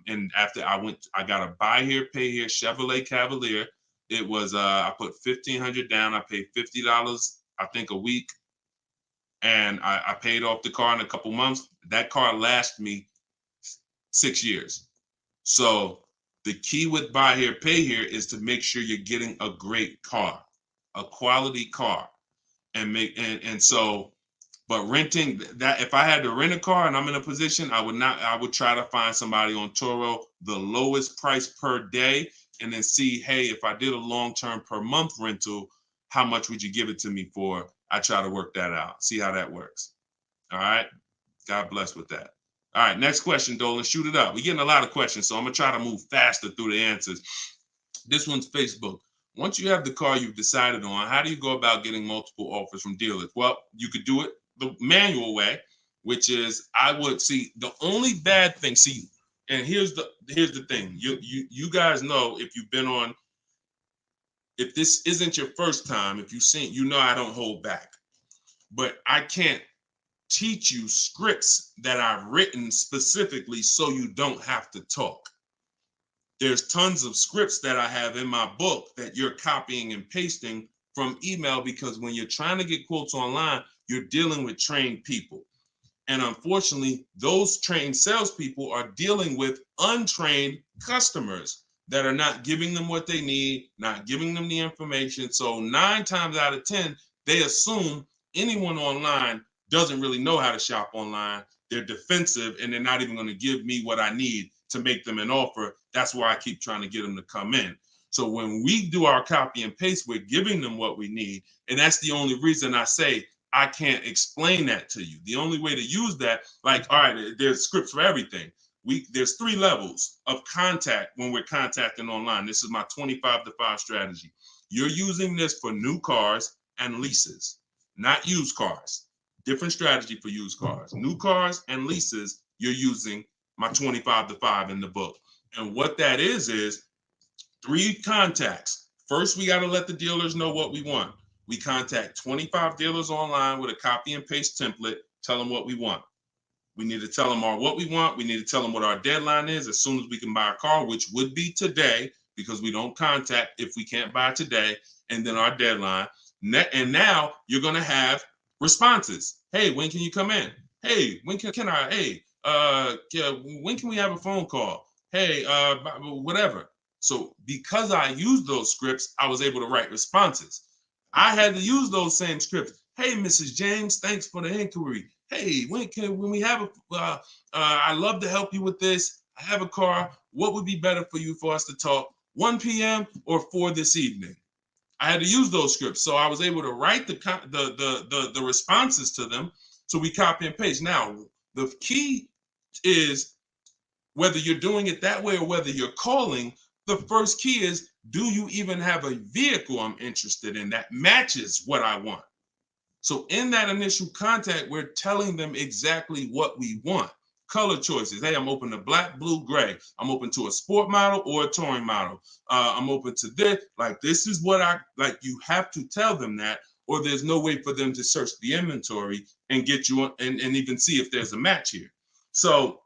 And after I got a buy here, pay here Chevrolet Cavalier. It was, I put $1,500 down. I paid $50, I think, a week. And I paid off the car in a couple months. That car lasted me 6 years. So the key with buy here, pay here is to make sure you're getting a great car, a quality car. And so, but renting, that if I had to rent a car and I'm in a position, I would try to find somebody on Turo, the lowest price per day, and then see, hey, if I did a long-term per month rental, how much would you give it to me for? I try to work that out, see how that works. All right. God bless with that. All right, next question, Dolan, shoot it up. We're getting a lot of questions, so I'm gonna try to move faster through the answers. This one's Facebook. Once you have the car you've decided on, how do you go about getting multiple offers from dealers? Well, you could do it the manual way, which is I would see the only bad thing. See, and here's the thing. You guys know, if you've been on, if this isn't your first time, if you've seen, you know I don't hold back. But I can't teach you scripts that I've written specifically so you don't have to talk. There's tons of scripts that I have in my book that you're copying and pasting from email, because when you're trying to get quotes online, you're dealing with trained people. And unfortunately, those trained salespeople are dealing with untrained customers that are not giving them what they need, not giving them the information. So 9 times out of 10, they assume anyone online doesn't really know how to shop online. They're defensive and they're not even going to give me what I need to make them an offer. That's why I keep trying to get them to come in. So when we do our copy and paste, we're giving them what we need. And that's the only reason I say I can't explain that to you. The only way to use that, like, all right, there's scripts for everything. There's 3 levels of contact when we're contacting online. This is my 25 to 5 strategy. You're using this for new cars and leases, not used cars. Different strategy for used cars. New cars and leases, you're using my 25 to 5 in the book. And what that is 3 contacts. First, we got to let the dealers know what we want. We contact 25 dealers online with a copy and paste template, tell them what we want. We need to tell them what we want. We need to tell them what our deadline is as soon as we can buy a car, which would be today, because we don't contact if we can't buy today, and then our deadline. And now you're going to have responses. Hey, when can you come in? Hey, when can I? Hey, when can we have a phone call? Hey, whatever. So because I used those scripts, I was able to write responses. I had to use those same scripts. Hey, Mrs. James, thanks for the inquiry. Hey, when we have I'd love to help you with this. I have a car. What would be better for you for us to talk? 1 p.m. or 4 this evening? I had to use those scripts, so I was able to write the responses to them. So we copy and paste. Now, the key is Whether you're doing it that way or whether you're calling, the first key is, do you even have a vehicle I'm interested in that matches what I want? So in that initial contact, we're telling them exactly what we want. Color choices. Hey, I'm open to black, blue, gray. I'm open to a sport model or a touring model. I'm open to this. Like, this is what I like. You have to tell them that, or there's no way for them to search the inventory and get you and even see if there's a match here. So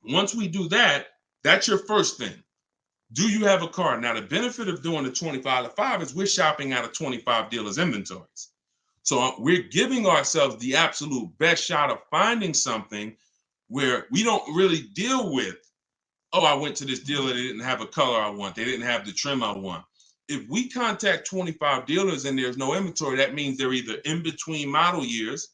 once we do that, that's your first thing. Do you have a car? Now, the benefit of doing the 25 to 5 is we're shopping out of 25 dealers' inventories. So we're giving ourselves the absolute best shot of finding something where we don't really deal with, oh, I went to this dealer, they didn't have a color I want, they didn't have the trim I want. If we contact 25 dealers and there's no inventory, that means they're either in between model years,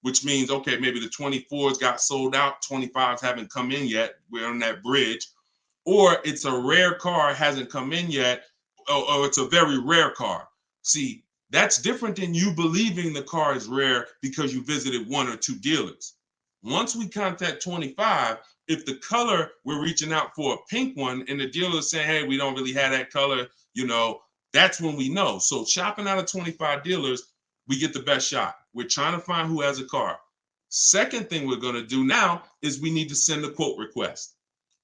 which means, okay, maybe the 24s got sold out, 25s haven't come in yet, we're on that bridge, or it's a rare car, hasn't come in yet, or it's a very rare car. See, that's different than you believing the car is rare because you visited one or two dealers. Once we contact 25, if the color, we're reaching out for a pink one and the dealer is saying, hey, we don't really have that color, that's when we know. So shopping out of 25 dealers, we get the best shot. We're trying to find who has a car. Second thing we're going to do now is we need to send a quote request.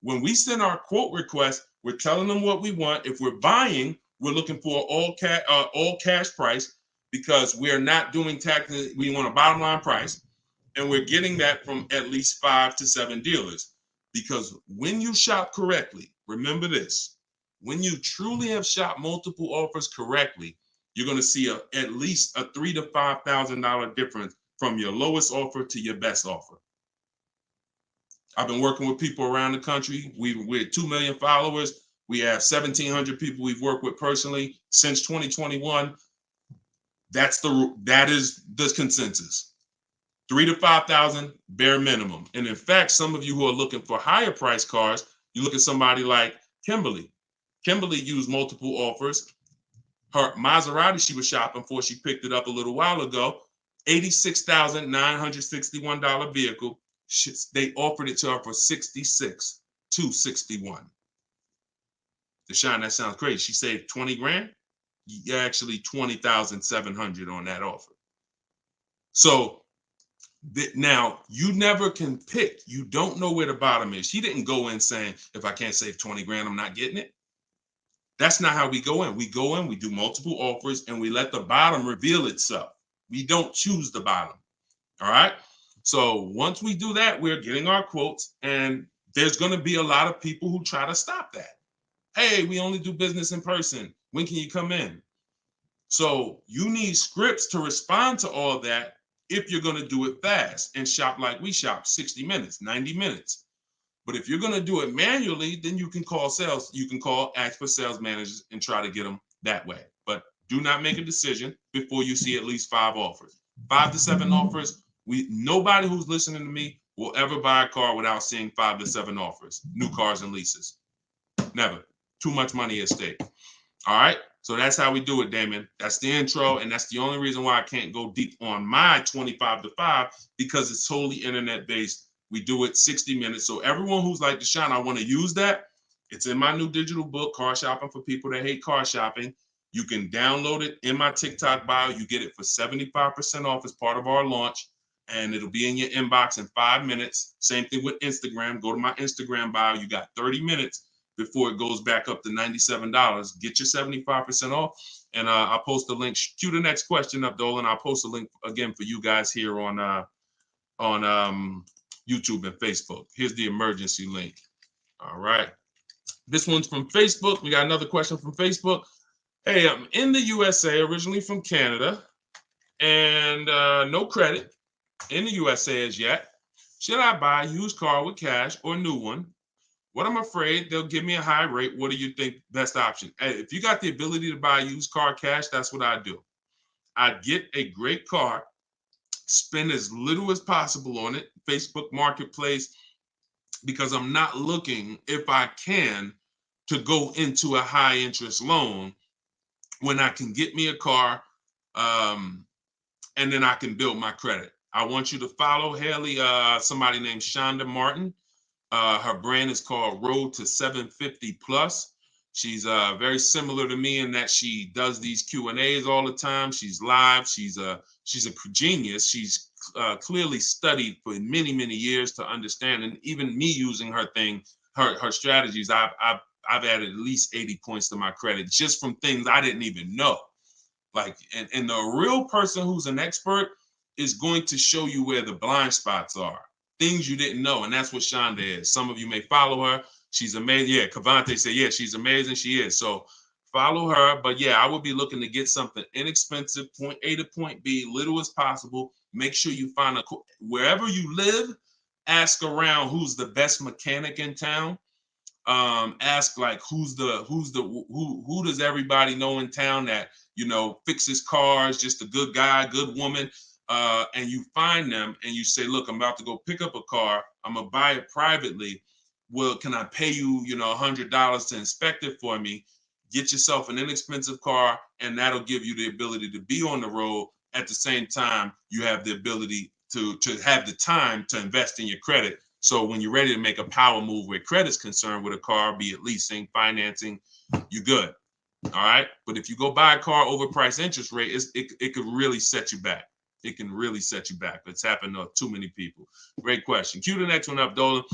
When we send our quote request, we're telling them what we want. If we're buying, we're looking for all cash price because we're not doing taxes. We want a bottom line price, and we're getting that from at least 5 to 7 dealers. Because when you shop correctly, remember this: when you truly have shopped multiple offers correctly, you're going to see at least a $3,000 to $5,000 difference from your lowest offer to your best offer. I've been working with people around the country. We're 2 million followers. We have 1,700 people we've worked with personally since 2021. That is the consensus. 3,000 to 5,000 bare minimum. And in fact, some of you who are looking for higher price cars, you look at somebody like Kimberly. Kimberly used multiple offers. Her Maserati she was shopping for, she picked it up a little while ago, $86,961 vehicle. They offered it to her for $66,261. Deshone, that sounds crazy. She saved 20 grand. Actually, 20,700 on that offer. So now you never can pick. You don't know where the bottom is. She didn't go in saying, if I can't save 20 grand, I'm not getting it. That's not how we go in. We go in, we do multiple offers, and we let the bottom reveal itself. We don't choose the bottom. All right. So once we do that, we're getting our quotes, and there's going to be a lot of people who try to stop that. Hey, we only do business in person. When can you come in? So you need scripts to respond to all that if you're going to do it fast and shop like we shop, 60 minutes, 90 minutes. But if you're going to do it manually, then you can call sales. You can ask for sales managers and try to get them that way. But do not make a decision before you see at least 5 offers. 5 to 7 offers. Nobody who's listening to me will ever buy a car without seeing 5 to 7 offers, new cars and leases. Never. Too much money at stake. All right. So that's how we do it, Damon. That's the intro. And that's the only reason why I can't go deep on my 25 to 5, because it's totally internet based. We do it 60 minutes. So everyone who's like, Deshone, I want to use that. It's in my new digital book, Car Shopping for People That Hate Car Shopping. You can download it in my TikTok bio. You get it for 75% off as part of our launch. And it'll be in your inbox in 5 minutes. Same thing with Instagram. Go to my Instagram bio. You got 30 minutes before it goes back up to $97. Get your 75% off. And I'll post a link. Cue the next question up, Dolan. I'll post a link again for you guys here on YouTube and Facebook. Here's the emergency link. All right. This one's from Facebook. We got another question from Facebook. Hey, I'm in the USA, originally from Canada, and no credit in the USA as yet. Should I buy a used car with cash or a new one? What I'm afraid they'll give me a high rate. What do you think best option? Hey, if you got the ability to buy a used car cash, that's what I do. I'd get a great car, spend as little as possible on it, Facebook Marketplace, because I'm not looking, if I can, to go into a high interest loan when I can get me a car and then I can build my credit. I want you to follow Haley, somebody named Shonda Martin. Her brand is called Road to 750 Plus. She's very similar to me in that she does these Q&As all the time. She's live. She's a genius. She's clearly studied for many, many years to understand. And even me using her thing, her strategies, I've added at least 80 points to my credit just from things I didn't even know. Like, and the real person who's an expert is going to show you where the blind spots are, things you didn't know. And that's what Shonda is. Some of you may follow her. She's amazing. Yeah, Cavante said, yeah, she's amazing. She is. So follow her. But yeah, I would be looking to get something inexpensive, point A to point B, little as possible. Make sure you find wherever you live, ask around who's the best mechanic in town. Ask like who does everybody know in town that fixes cars, just a good guy, good woman, and you find them and you say, look, I'm about to go pick up a car, I'm gonna buy it privately. Well, can I pay you $100 to inspect it for me? Get yourself an inexpensive car, and that'll give you the ability to be on the road. At the same time, you have the ability to have the time to invest in your credit. So when you're ready to make a power move where credit's concerned with a car, be it leasing, financing, you're good. All right. But if you go buy a car overpriced interest rate, it could really set you back. It can really set you back. It's happened to too many people. Great question. Cue the next one up, Dolan.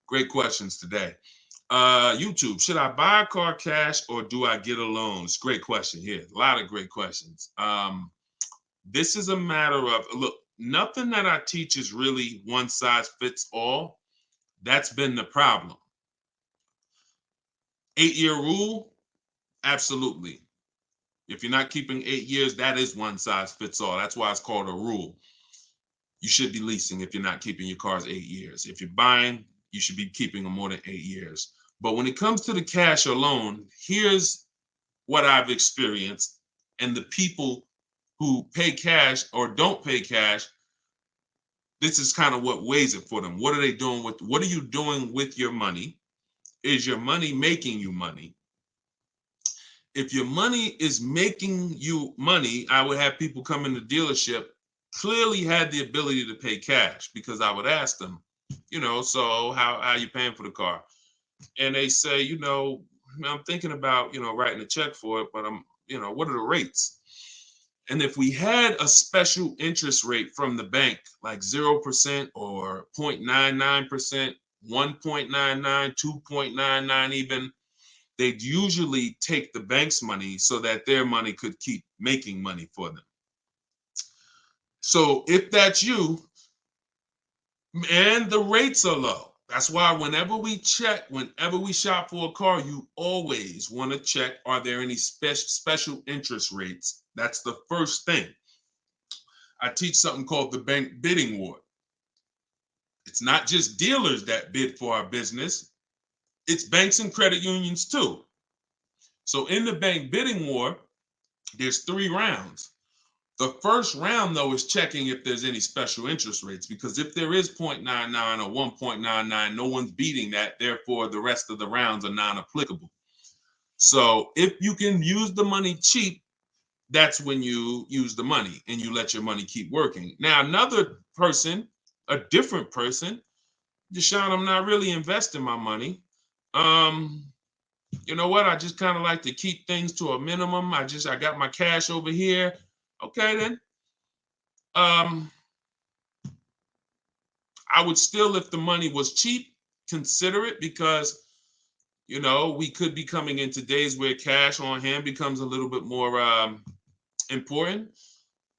Great questions today. YouTube, should I buy a car cash or do I get a loan? It's a great question here. A lot of great questions. This is a matter of, look, nothing that I teach is really one size fits all. That's been the problem. 8-year rule, absolutely. If you're not keeping 8 years, that is one size fits all. That's why it's called a rule. You should be leasing if you're not keeping your cars 8 years. If you're buying, you should be keeping them more than 8 years. But when it comes to the cash or loan, here's what I've experienced, and the people who pay cash or don't pay cash, this is kind of what weighs it for them. What are they doing with, what are you doing with your money? Is your money making you money? If your money is making you money, I would have people come in the dealership, clearly had the ability to pay cash, because I would ask them, so how are you paying for the car? And they say, I'm thinking about, writing a check for it, but what are the rates? And if we had a special interest rate from the bank, like 0% or 0.99%, 1.99, 2.99 even, they'd usually take the bank's money so that their money could keep making money for them. So if that's you, and the rates are low, that's why whenever we shop for a car, you always want to check, are there any special interest rates? That's the first thing. I teach something called the bank bidding war. It's not just dealers that bid for our business, it's banks and credit unions too. So in the bank bidding war, there's 3 rounds. The first round, though, is checking if there's any special interest rates, because if there is 0.99 or 1.99, no one's beating that. Therefore, the rest of the rounds are non-applicable. So if you can use the money cheap, that's when you use the money and you let your money keep working. Now, another person, a different person, Deshone, I'm not really investing my money. You know what? I just kind of like to keep things to a minimum. I got my cash over here. Okay, then. I would still, if the money was cheap, consider it, because, we could be coming into days where cash on hand becomes a little bit more important.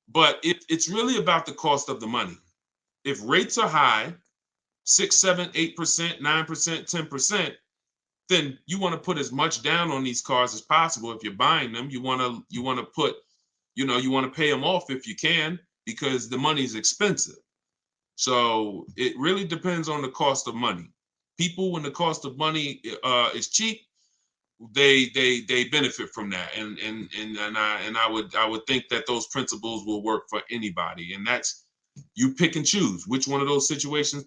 But it's really about the cost of the money. If rates are high, 6, 7, 8%, 9%, 10%, then you want to put as much down on these cars as possible. If you're buying them, you want to put, you want to pay them off if you can, because the money is expensive. So it really depends on the cost of money. People, when the cost of money is cheap, they benefit from that, and I would think that those principles will work for anybody, and that's, you pick and choose which one of those situations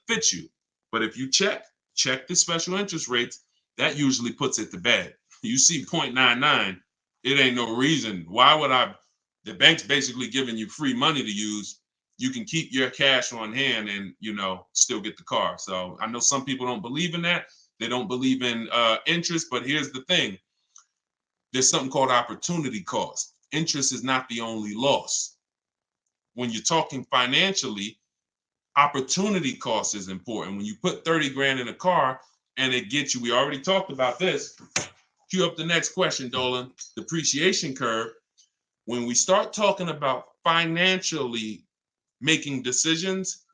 fits you. But if you check the special interest rates, that usually puts it to bed. You see 0.99, it ain't no reason. Why would the bank's basically giving you free money to use. you can keep your cash on hand and, still get the car. So I know some people don't believe in that. They don't believe in interest, but here's the thing. There's something called opportunity cost. Interest is not the only loss. When you're talking financially, opportunity cost is important. When you put 30 grand in a car and it gets you, we already talked about this. Cue up the next question, Dolan. Depreciation curve. When we start talking about financially making decisions,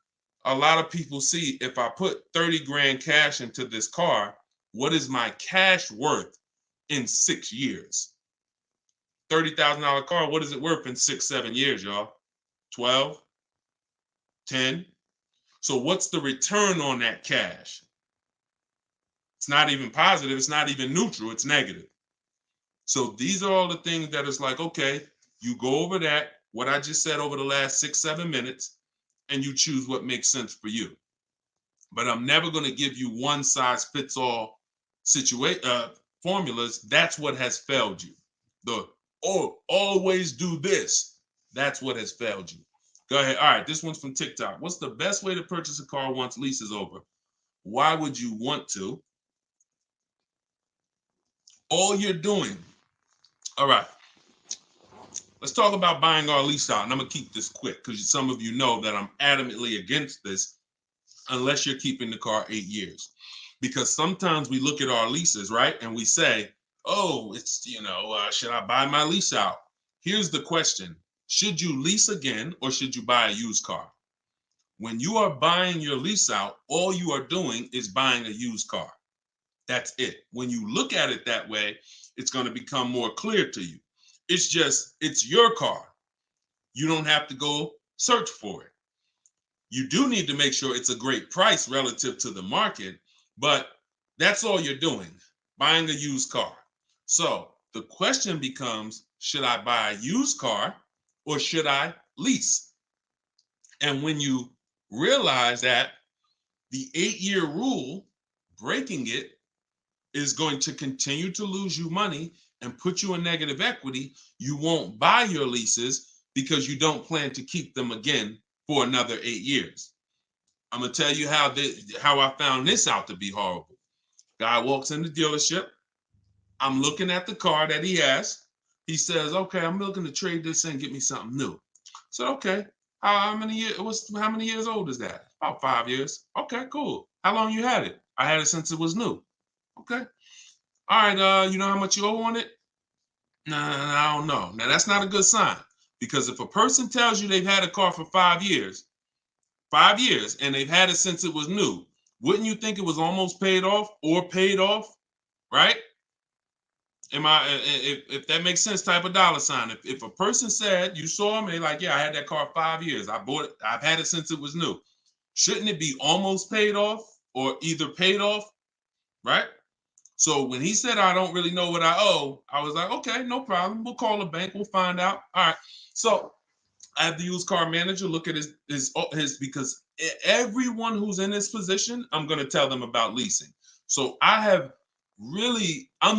a lot of people see, if I put 30 grand cash into this car, what is my cash worth in 6 years? $30,000 car, what is it worth in 6, 7 years, y'all? 12, 10. So what's the return on that cash? It's not even positive. It's not even neutral. It's negative. So these are all the things that it's like, okay, you go over that, what I just said over the last 6, 7 minutes, and you choose what makes sense for you. But I'm never going to give you one size fits all formulas. That's what has failed you. Always do this. That's what has failed you. Go ahead. All right, this one's from TikTok. What's the best way to purchase a car once lease is over? Why would you want to? All you're doing. All right. Let's talk about buying our lease out. And I'm going to keep this quick because some of you know that I'm adamantly against this unless you're keeping the car 8 years. Because sometimes we look at our leases, right? And we say, oh, it's, should I buy my lease out? Here's the question. Should you lease again or should you buy a used car? When you are buying your lease out, all you are doing is buying a used car. That's it. When you look at it that way, it's going to become more clear to you. It's your car. You don't have to go search for it. You do need to make sure it's a great price relative to the market, but that's all you're doing, buying a used car. So the question becomes, should I buy a used car or should I lease? And when you realize that the 8-year rule, breaking it, is going to continue to lose you money and put you in negative equity, you won't buy your leases because you don't plan to keep them again for another 8 years. I'm going to tell you how I found this out to be horrible. Guy walks in the dealership. I'm looking at the car that he has. He says, okay, I'm looking to trade this in and get me something new. So, okay, how many years old is that? About 5 years. Okay, cool. How long you had it? I had it since it was new. Okay. All right, you know how much you owe on it? No, I don't know. Now, that's not a good sign because if a person tells you they've had a car for 5 years, and they've had it since it was new, wouldn't you think it was almost paid off or paid off, right? If that makes sense, type of dollar sign. If a person said, you saw them, they're like, yeah, I had that car 5 years. I bought it. I've had it since it was new. Shouldn't it be almost paid off or either paid off, right? So when he said, I don't really know what I owe, I was like, okay, no problem. We'll call the bank. We'll find out. All right. So I have the used car manager look at his because everyone who's in this position, I'm going to tell them about leasing. So I'm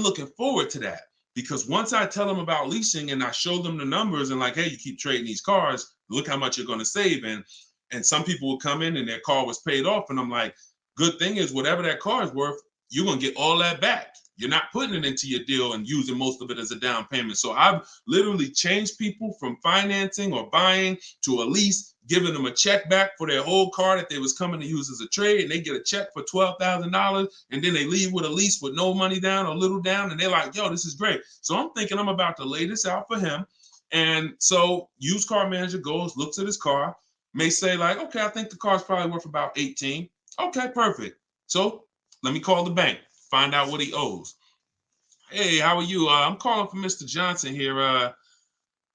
looking forward to that because once I tell them about leasing and I show them the numbers and like, hey, you keep trading these cars, look how much you're going to save. And some people will come in and their car was paid off. And I'm like, good thing is whatever that car is worth, you're going to get all that back. You're not putting it into your deal and using most of it as a down payment. So I've literally changed people from financing or buying to a lease, giving them a check back for their whole car that they was coming to use as a trade. And they get a check for $12,000. And then they leave with a lease with no money down or little down. And they're like, yo, this is great. So I'm thinking I'm about to lay this out for him. And so used car manager goes, looks at his car, may say like, okay, I think the car's probably worth about 18. Okay, perfect. So let me call the bank, find out what he owes. Hey, how are you? I'm calling for Mr. Johnson here.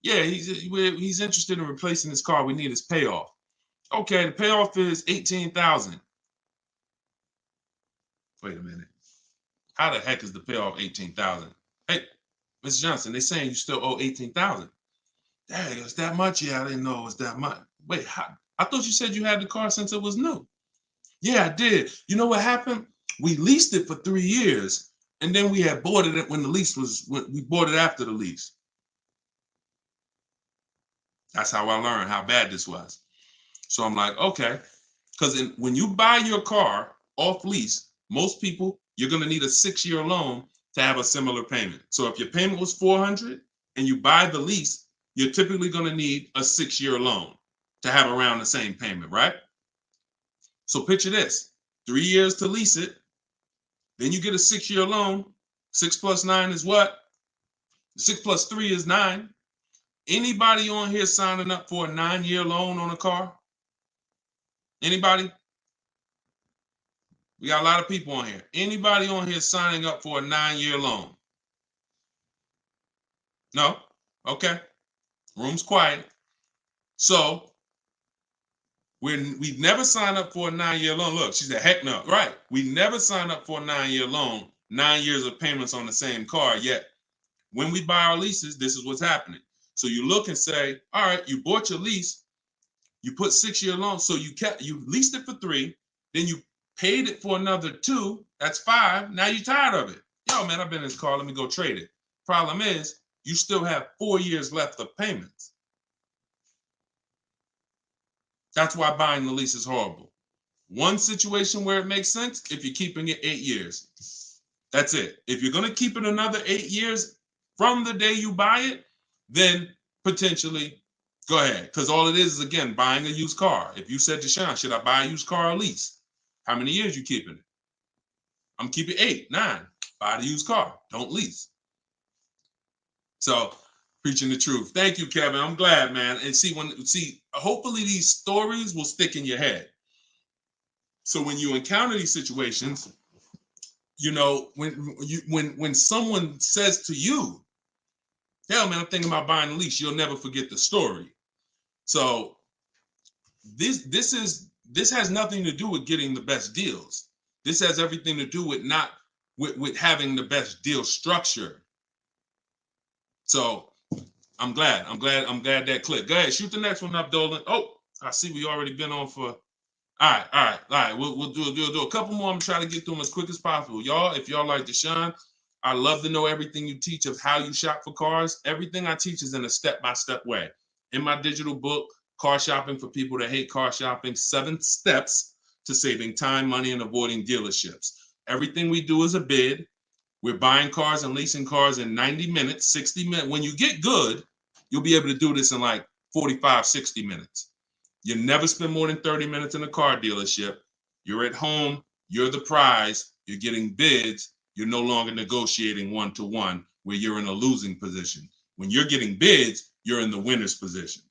Yeah, he's interested in replacing his car. We need his payoff. Okay, the payoff is $18,000. Wait a minute. How the heck is the payoff $18,000? Hey, Mr. Johnson, they're saying you still owe $18,000. Dang, it's that much? Yeah, I didn't know it was that much. Wait, I thought you said you had the car since it was new. Yeah, I did. You know what happened? We leased it for 3 years, and then we had bought it when we bought it after the lease. That's how I learned how bad this was. So I'm like, okay, because when you buy your car off lease, most people, you're going to need a 6-year loan to have a similar payment. So if your payment was $400 and you buy the lease, you're typically going to need a 6-year loan to have around the same payment, right? So picture this, 3 years to lease it, then you get a 6-year loan. 6 plus 9 is what? 6 plus 3 is 9. Anybody on here signing up for a 9-year loan on a car? Anybody? We got a lot of people on here. Anybody on here signing up for a 9-year loan? No? Okay. Room's quiet. So we never signed up for a 9-year loan. Look, she said, heck no. Right. We never signed up for a 9-year loan, 9 years of payments on the same car. Yet when we buy our leases, this is what's happening. So you look and say, all right, you bought your lease, you put 6-year loan, so you leased it for 3, then you paid it for another 2, that's 5. Now you're tired of it. Yo, man, I've been in this car, let me go trade it. Problem is, you still have 4 years left of payments. That's why buying the lease is horrible. One situation where it makes sense, if you're keeping it 8 years. That's it. If you're going to keep it another 8 years from the day you buy it, then potentially go ahead. Because all it is again, buying a used car. If you said to Sean, should I buy a used car or lease? How many years you keeping it? I'm keeping 8, 9. Buy the used car. Don't lease. So preaching the truth. Thank you, Kevin. I'm glad, man. And hopefully these stories will stick in your head. So when you encounter these situations, you know, when someone says to you, hell, man, I'm thinking about buying a lease, you'll never forget the story. So this has nothing to do with getting the best deals. This has everything to do with with having the best deal structure. So I'm glad that clicked. Go ahead, shoot the next one up, Dolan. Oh, I see we already been on for. All right. We'll do a couple more. I'm trying to get through them as quick as possible. Y'all, if y'all like Deshone, I love to know everything you teach of how you shop for cars. Everything I teach is in a step-by-step way. In my digital book, Car Shopping for People That Hate Car Shopping, 7 Steps to Saving Time, Money, and Avoiding Dealerships. Everything we do is a bid. We're buying cars and leasing cars in 90 minutes, 60 minutes. When you get good, you'll be able to do this in like 45, 60 minutes. You never spend more than 30 minutes in a car dealership. You're at home. You're the prize. You're getting bids. You're no longer negotiating one-to-one where you're in a losing position. When you're getting bids, you're in the winner's position.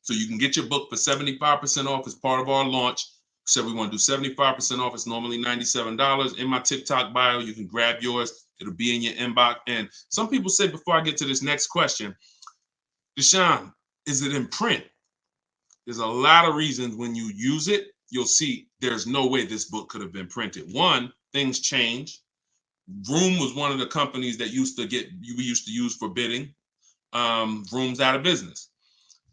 So you can get your book for 75% off as part of our launch. So we want to do 75% off. It's normally $97. In my TikTok bio, you can grab yours. It'll be in your inbox. And some people say, before I get to this next question, Deshone, is it in print? There's a lot of reasons when you use it, you'll see there's no way this book could have been printed. One, things change. Vroom was one of the companies that we used to use for bidding. Vroom's out of business.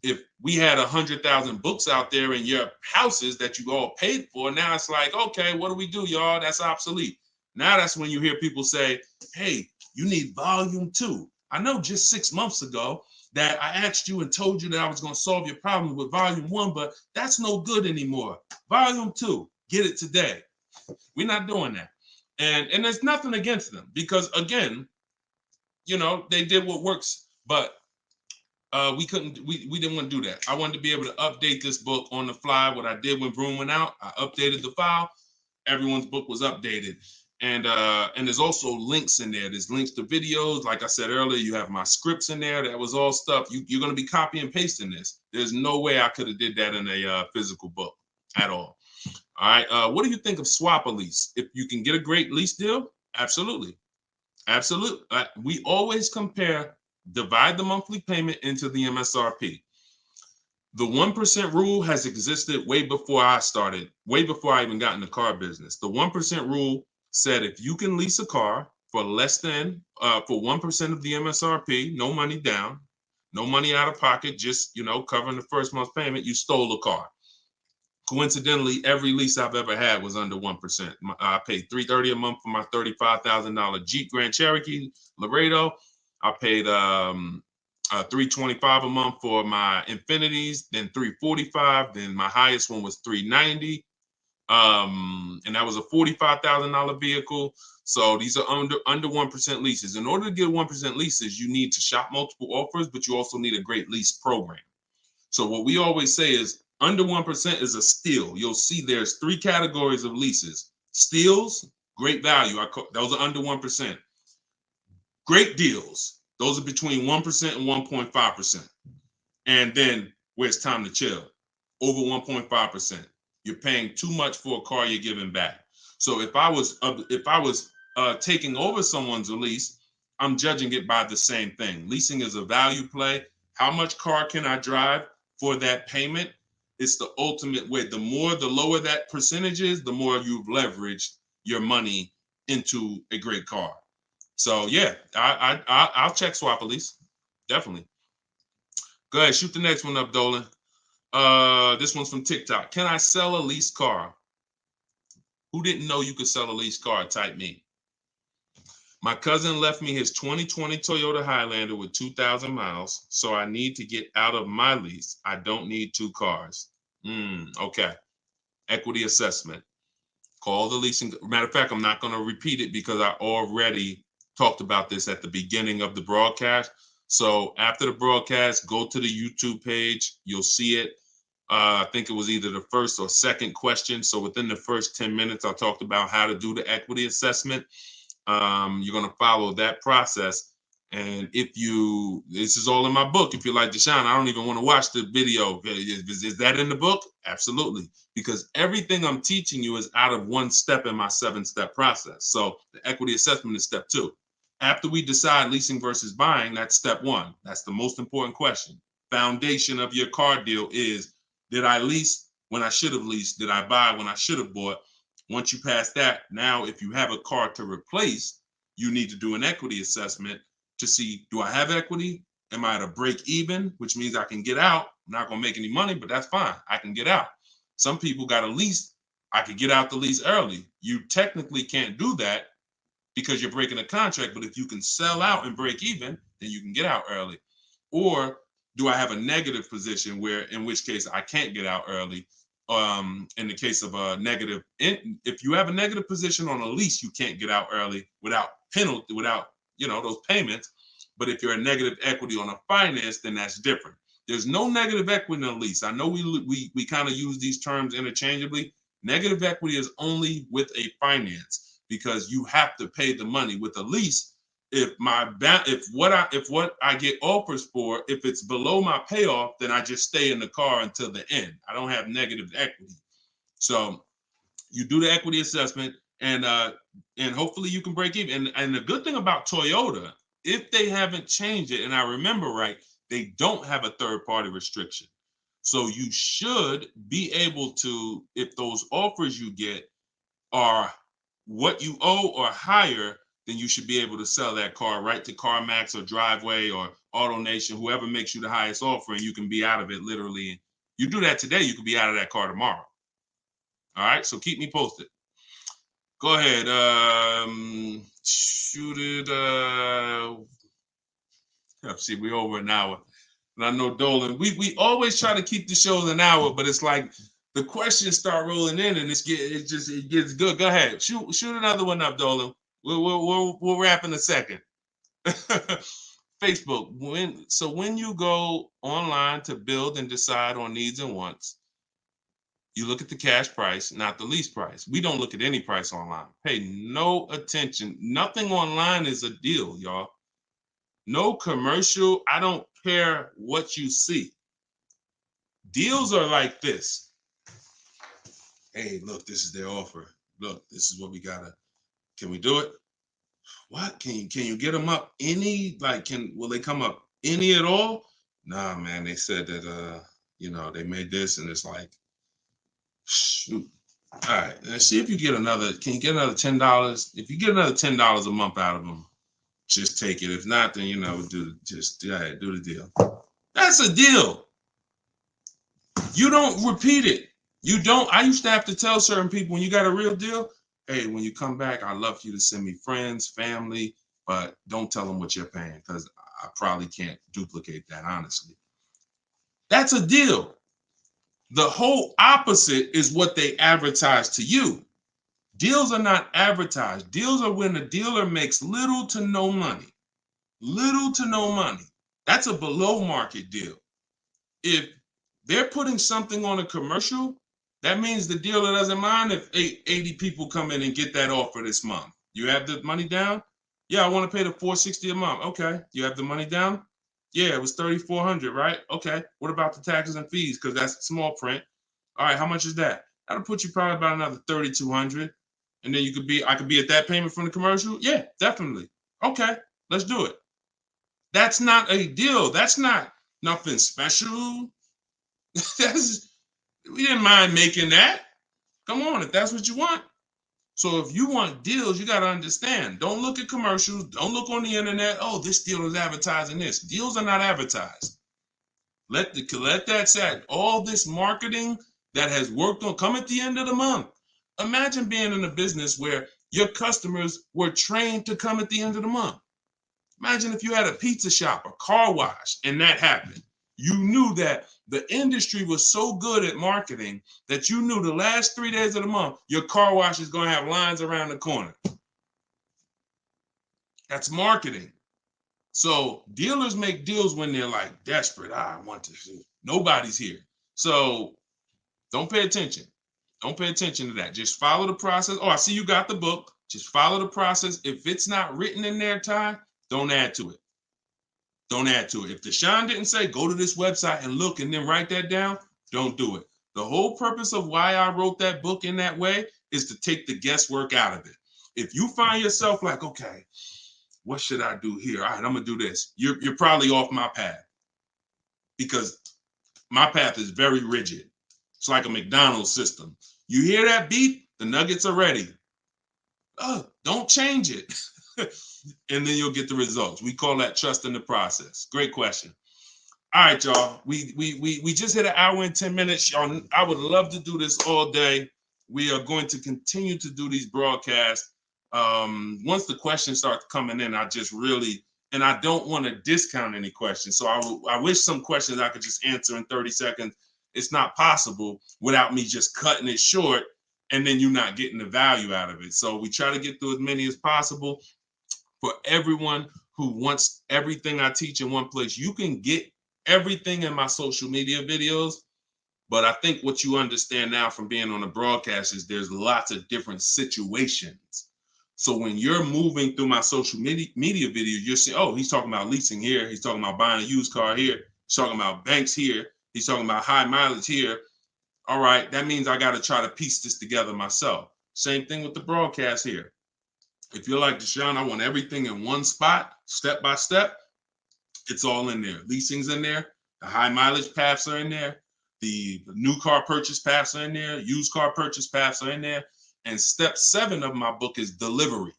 If we had 100,000 books out there in your houses that you all paid for, now it's like, okay, what do we do, y'all? That's obsolete. Now that's when you hear people say, hey, you need volume 2. I know just 6 months ago that I asked you and told you that I was going to solve your problem with volume 1, but that's no good anymore. Volume 2, get it today. We're not doing that. And there's nothing against them because, again, you know, they did what works, but we didn't want to do that. I wanted to be able to update this book on the fly. What I did when Vroom went out, I updated the file. Everyone's book was updated. And there's also links in there. There's links to videos. Like I said earlier, you have my scripts in there. That was all stuff. You're going to be copy and pasting this. There's no way I could have did that in a physical book at all. All right. What do you think of swap a lease? If you can get a great lease deal, absolutely. Absolutely. We always compare, divide the monthly payment into the MSRP. The 1% rule has existed way before I started, way before I even got in the car business. The 1% rule said if you can lease a car for less than, for 1% of the MSRP, no money down, no money out of pocket, just, covering the first month's payment, you stole the car. Coincidentally, every lease I've ever had was under 1%. I paid $330 a month for my $35,000 Jeep Grand Cherokee Laredo. I paid $325 a month for my Infinities, then $345, then my highest one was $390. And that was a $45,000 vehicle. So these are under 1% leases. In order to get 1% leases, you need to shop multiple offers, but you also need a great lease program. So what we always say is under 1% is a steal. You'll see there's 3 categories of leases. Steals, great value. Those are under 1%. Great deals, those are between 1% and 1.5%. And then where it's time to chill, over 1.5%. You're paying too much for a car you're giving back. So if I was taking over someone's lease, I'm judging it by the same thing. Leasing is a value play. How much car can I drive for that payment? It's the ultimate way. The lower that percentage is, the more you've leveraged your money into a great car. So yeah, I'll check swap a lease, definitely. Go ahead, shoot the next one up, Dolan. This one's from TikTok. Can I sell a leased car? Who didn't know you could sell a leased car? Type me. My cousin left me his 2020 Toyota Highlander with 2,000 miles, so I need to get out of my lease. I don't need 2 cars. Okay. Equity assessment. Call the leasing. Matter of fact, I'm not going to repeat it because I already talked about this at the beginning of the broadcast. So after the broadcast, go to the YouTube page. You'll see it. I think it was either the first or second question. So within the first 10 minutes, I talked about how to do the equity assessment. You're going to follow that process. And this is all in my book. If you're like, Deshone, I don't even want to watch the video. Is that in the book? Absolutely. Because everything I'm teaching you is out of 1 step in my 7-step process. So the equity assessment is step 2. After we decide leasing versus buying, that's step 1. That's the most important question. Foundation of your car deal is, did I lease when I should have leased? Did I buy when I should have bought? Once you pass that, now if you have a car to replace, you need to do an equity assessment to see, do I have equity? Am I at a break even, which means I can get out? I'm not going to make any money, but that's fine. I can get out. Some people got a lease. I could get out the lease early. You technically can't do that because you're breaking a contract, but if you can sell out and break even, then you can get out early. Or do I have a negative position in which case I can't get out early? In the case of a negative, if you have a negative position on a lease, you can't get out early without penalty, without those payments. But if you're a negative equity on a finance, then that's different. There's no negative equity in a lease. I know we kind of use these terms interchangeably. Negative equity is only with a finance because you have to pay the money. With a lease, if what I get offers for, if it's below my payoff, then I just stay in the car until the end. I don't have negative equity. So you do the equity assessment, and hopefully you can break even. And the good thing about Toyota, if they haven't changed it, and I remember right, they don't have a third-party restriction. So you should be able to, if those offers you get are what you owe or higher, then you should be able to sell that car right to CarMax or Driveway or AutoNation, whoever makes you the highest offer, and you can be out of it literally. You do that today, you could be out of that car tomorrow. All right, so keep me posted. Go ahead, shoot it. See, we're over an hour. And I know Dolan, we always try to keep the shows an hour, but it's like the questions start rolling in and it gets good. Go ahead, shoot another one up, Dolan. We'll wrap in a second. Facebook. When you go online to build and decide on needs and wants, you look at the cash price, not the lease price. We don't look at any price online. Pay no attention. Nothing online is a deal, y'all. No commercial. I don't care what you see. Deals are like this. Hey, look, this is their offer. Look, this is what we gotta. Can we do it? What? Can you get them up any? Will they come up any at all? Nah, man. They said that they made this, and it's like, shoot. All right, let's see if you get another. Can you get another $10? If you get another $10 a month out of them, just take it. If not, then do the deal. That's a deal. You don't repeat it. You don't. I used to have to tell certain people, when you got a real deal, hey, when you come back, I'd love for you to send me friends, family, but don't tell them what you're paying, because I probably can't duplicate that, honestly. That's a deal. The whole opposite is what they advertise to you. Deals are not advertised. Deals are when a dealer makes little to no money. Little to no money. That's a below market deal. If they're putting something on a commercial, that means the dealer doesn't mind if 80 people come in and get that offer this month. You have the money down? Yeah, I want to pay the $460 a month. Okay. You have the money down? Yeah, it was $3,400, right? Okay. What about the taxes and fees? Because that's small print. All right, how much is that? That'll put you probably about another $3,200. And then I could be at that payment from the commercial? Yeah, definitely. Okay, let's do it. That's not a deal. That's not nothing special. We didn't mind making that. Come on, if that's what you want. So if you want deals, you got to understand. Don't look at commercials. Don't look on the internet. Oh, this deal is advertising this. Deals are not advertised. Let that set. All this marketing that has worked on come at the end of the month. Imagine being in a business where your customers were trained to come at the end of the month. Imagine if you had a pizza shop, a car wash, and that happened. You knew that the industry was so good at marketing that you knew the last 3 days of the month, your car wash is going to have lines around the corner. That's marketing. So dealers make deals when they're like desperate. I want to see. Nobody's here. So don't pay attention. Don't pay attention to that. Just follow the process. Oh, I see you got the book. Just follow the process. If it's not written in there, Ty, don't add to it. Don't add to it. If Deshone didn't say, go to this website and look and then write that down, don't do it. The whole purpose of why I wrote that book in that way is to take the guesswork out of it. If you find yourself like, okay, what should I do here? All right, I'm going to do this. You're probably off my path because my path is very rigid. It's like a McDonald's system. You hear that beep, the nuggets are ready. Oh, don't change it. And then you'll get the results. We call that trust in the process. Great question. All right, y'all. We just hit an hour and 10 minutes. Y'all, I would love to do this all day. We are going to continue to do these broadcasts. Once the questions start coming in, I just really, and I don't want to discount any questions. So I wish some questions I could just answer in 30 seconds. It's not possible without me just cutting it short and then you not getting the value out of it. So we try to get through as many as possible. For everyone who wants everything I teach in one place, you can get everything in my social media videos. But I think what you understand now from being on the broadcast is there's lots of different situations. So when you're moving through my social media video, you're saying, oh, he's talking about leasing here. He's talking about buying a used car here. He's talking about banks here. He's talking about high mileage here. All right, that means I got to try to piece this together myself. Same thing with the broadcast here. If you're like Deshone, I want everything in one spot, step by step. It's all in there. Leasing's in there. The high mileage paths are in there. The new car purchase paths are in there. Used car purchase paths are in there. And step 7 of my book is delivery.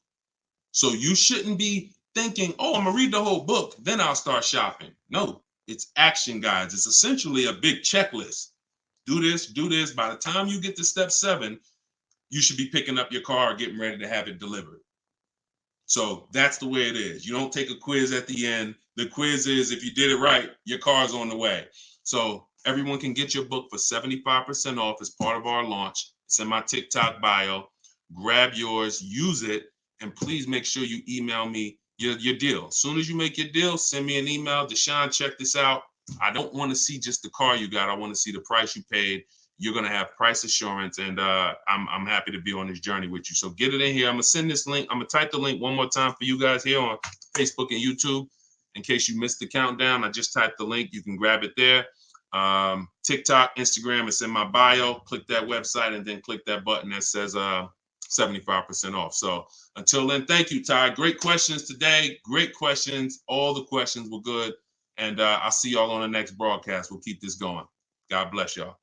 So you shouldn't be thinking, oh, I'm going to read the whole book, then I'll start shopping. No, it's action guides. It's essentially a big checklist. Do this, do this. By the time you get to step 7, you should be picking up your car or getting ready to have it delivered. So that's the way it is. You don't take a quiz at the end. The quiz is if you did it right, your car's on the way. So everyone can get your book for 75% off as part of our launch. It's in my TikTok bio. Grab yours, use it, and please make sure you email me your deal. As soon as you make your deal, send me an email. Deshone, check this out. I don't want to see just the car you got. I want to see the price you paid. You're going to have price assurance, and I'm happy to be on this journey with you. So get it in here. I'm going to send this link. I'm going to type the link one more time for you guys here on Facebook and YouTube. In case you missed the countdown, I just typed the link. You can grab it there. TikTok, Instagram, it's in my bio. Click that website and then click that button that says 75% off. So until then, thank you, Ty. Great questions today. Great questions. All the questions were good. And I'll see y'all on the next broadcast. We'll keep this going. God bless y'all.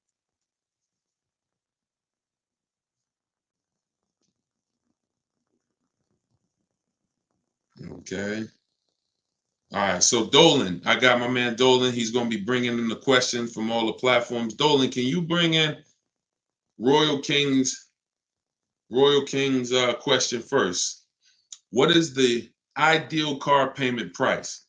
Okay. All right. So Dolan, I got my man Dolan. He's going to be bringing in the questions from all the platforms. Dolan, can you bring in Royal King's question first? What is the ideal car payment price?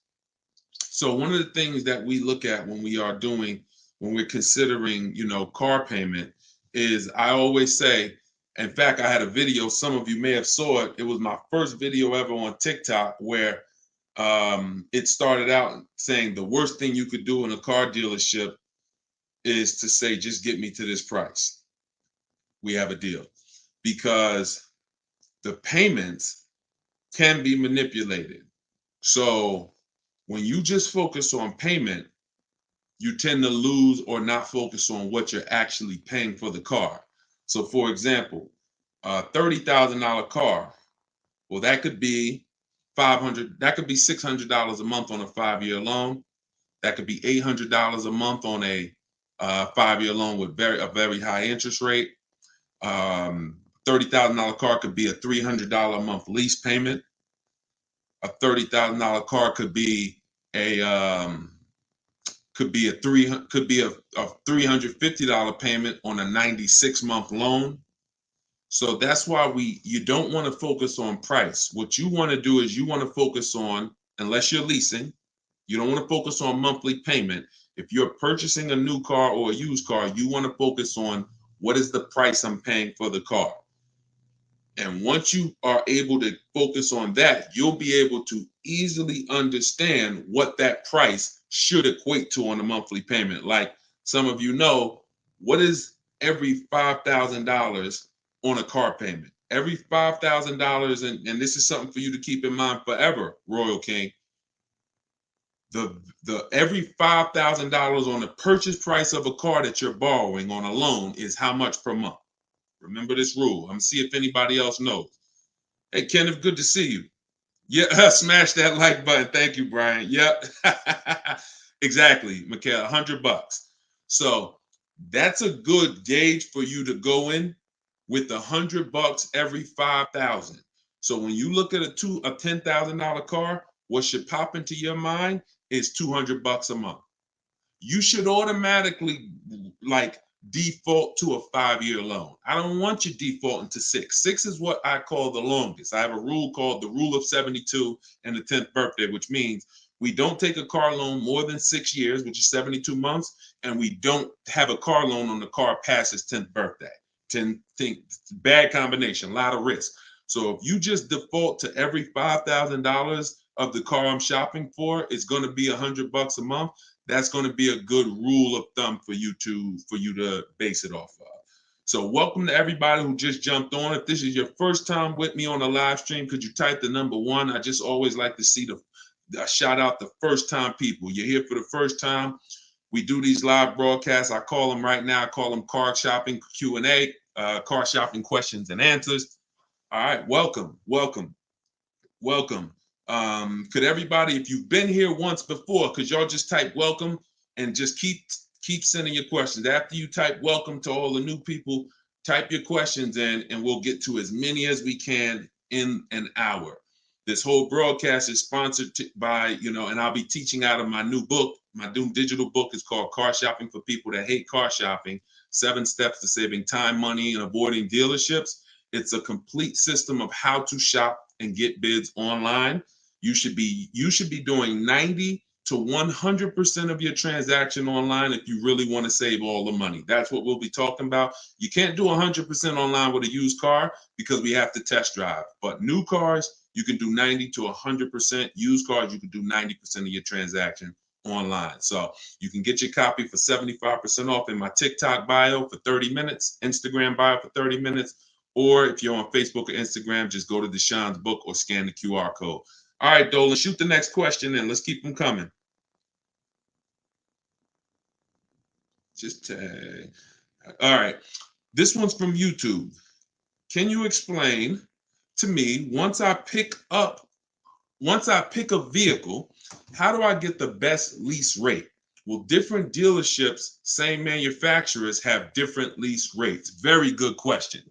So one of the things that we look at when we're considering, car payment is, I always say, in fact, I had a video, some of you may have saw it. It was my first video ever on TikTok where it started out saying the worst thing you could do in a car dealership is to say, just get me to this price. We have a deal. Because the payments can be manipulated. So when you just focus on payment, you tend to lose or not focus on what you're actually paying for the car. So for example, a $30,000 car, well, that could be $600 a month on a 5-year loan. That could be $800 a month on a 5-year loan with a very high interest rate. $30,000 car could be a $300 a month lease payment. A $30,000 car could be a $350 payment on a 96-month loan. So that's why you don't want to focus on price. What you want to do is you want to focus on, unless you're leasing, you don't want to focus on monthly payment. If you're purchasing a new car or a used car, you want to focus on what is the price I'm paying for the car. And once you are able to focus on that, you'll be able to easily understand what that price should equate to on a monthly payment. Like some of you know, what is every $5,000 on a car payment? Every $5,000, and this is something for you to keep in mind forever, Royal King. The every $5,000 on the purchase price of a car that you're borrowing on a loan is how much per month? Remember this rule. I'm gonna see if anybody else knows. Hey, Kenneth, good to see you. Yeah, smash that like button. Thank you, Brian. Yep. Exactly, Mikhail, $100. So that's a good gauge for you to go in with $100 every 5,000. So when you look at a $10,000 car, what should pop into your mind is $200 a month. You should automatically default to a 5-year loan. I don't want you defaulting to 6. 6 is what I call the longest. I have a rule called the rule of 72 and the 10th birthday, which means we don't take a car loan more than 6 years, which is 72 months, and we don't have a car loan on the car past its 10th birthday. Bad combination, a lot of risk. So if you just default to every $5,000 of the car I'm shopping for, it's going to be $100 a month. That's going to be a good rule of thumb for you to base it off of. So welcome to everybody who just jumped on. If this is your first time with me on a live stream, could you type the number 1? I just always like to see the shout out the first time people. You're here for the first time. We do these live broadcasts. I call them right now. I call them car shopping Q&A, car shopping questions and answers. All right, welcome. Could everybody, if you've been here once before, could y'all just type welcome and just keep sending your questions. After you type welcome to all the new people, type your questions in and we'll get to as many as we can in an hour. This whole broadcast is sponsored by, and I'll be teaching out of my new book. My new digital book is called Car Shopping for People That Hate Car Shopping, 7 Steps to Saving Time, Money, and Avoiding Dealerships. It's a complete system of how to shop and get bids online. You should be doing 90 to 100% of your transaction online if you really want to save all the money. That's what we'll be talking about. You can't do 100% online with a used car because we have to test drive. But new cars, you can do 90 to 100%. Used cars, you can do 90% of your transaction online. So you can get your copy for 75% off in my TikTok bio for 30 minutes, Instagram bio for 30 minutes, or if you're on Facebook or Instagram, just go to Deshone's book or scan the QR code. All right, Dolan, shoot the next question and let's keep them coming. Just tag. All right, this one's from YouTube. Can you explain to me, once I pick a vehicle, how do I get the best lease rate? Well, different dealerships, same manufacturers, have different lease rates. Very good question.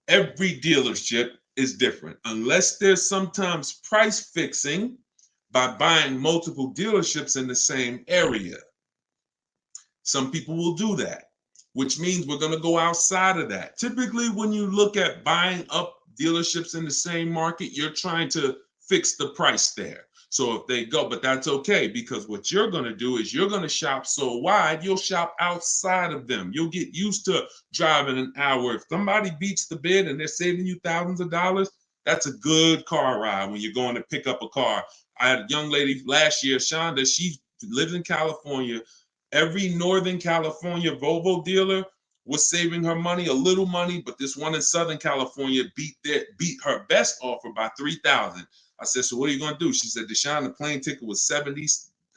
Every dealership is different, unless there's sometimes price fixing by buying multiple dealerships in the same area. Some people will do that, which means we're going to go outside of that. Typically, when you look at buying up dealerships in the same market, you're trying to fix the price there. So if they go, but that's okay, because what you're going to do is you're going to shop so wide, you'll shop outside of them. You'll get used to driving an hour. If somebody beats the bid and they're saving you thousands of dollars, that's a good car ride when you're going to pick up a car. I had a young lady last year, Shonda, she lives in California. Every Northern California Volvo dealer was saving her money, a little money, but this one in Southern California beat her best offer by $3,000. I said, so what are you going to do? She said, Deshone, the plane ticket was 70,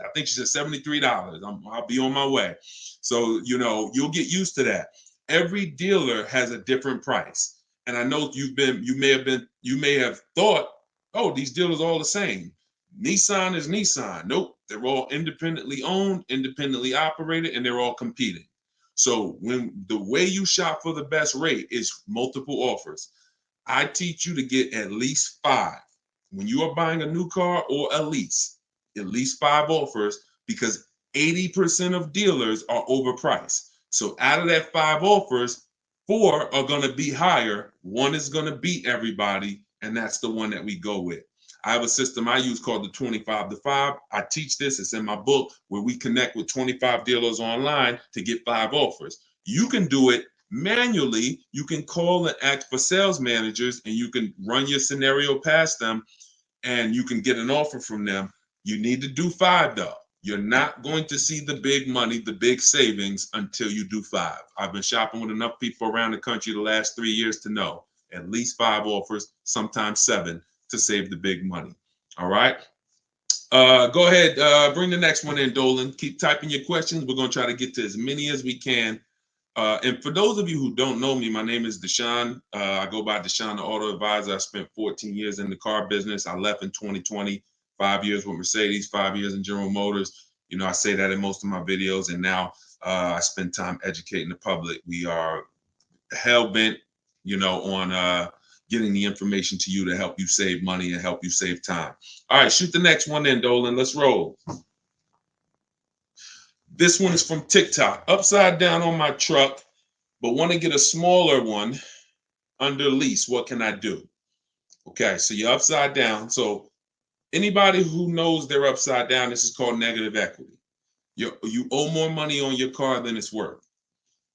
I think she said $73. I'll be on my way. So, you know, you'll get used to that. Every dealer has a different price. And I know you may have thought, oh, these dealers are all the same. Nissan is Nissan. Nope, they're all independently owned, independently operated, and they're all competing. So when the way you shop for the best rate is multiple offers, I teach you to get at least 5. When you are buying a new car or a lease, at least 5 offers, because 80% of dealers are overpriced. So out of that 5 offers, 4 are going to be higher. 1 is going to beat everybody, and that's the one that we go with. I have a system I use called the 25 to 5. I teach this. It's in my book, where we connect with 25 dealers online to get 5 offers. You can do it manually. You can call and ask for sales managers, and you can run your scenario past them, and you can get an offer from them. You need to do 5 though. You're not going to see the big money, the big savings, until you do 5. I've been shopping with enough people around the country the last 3 years to know at least 5 offers, sometimes 7, to save the big money. All right. Go ahead. Bring the next one in, Dolan. Keep typing your questions. We're going to try to get to as many as we can. And for those of you who don't know me, my name is Deshone. I go by Deshone the Auto Advisor. I spent 14 years in the car business. I left in 2020, 5 years with Mercedes, 5 years in General Motors. You know, I say that in most of my videos. And now I spend time educating the public. We are hell-bent, you know, on getting the information to you to help you save money and help you save time. All right, shoot the next one in, Dolan. Let's roll. This one is from TikTok. Upside down on my truck, but want to get a smaller one under lease. What can I do? Okay, so you're upside down. So anybody who knows they're upside down, this is called negative equity. You owe more money on your car than it's worth.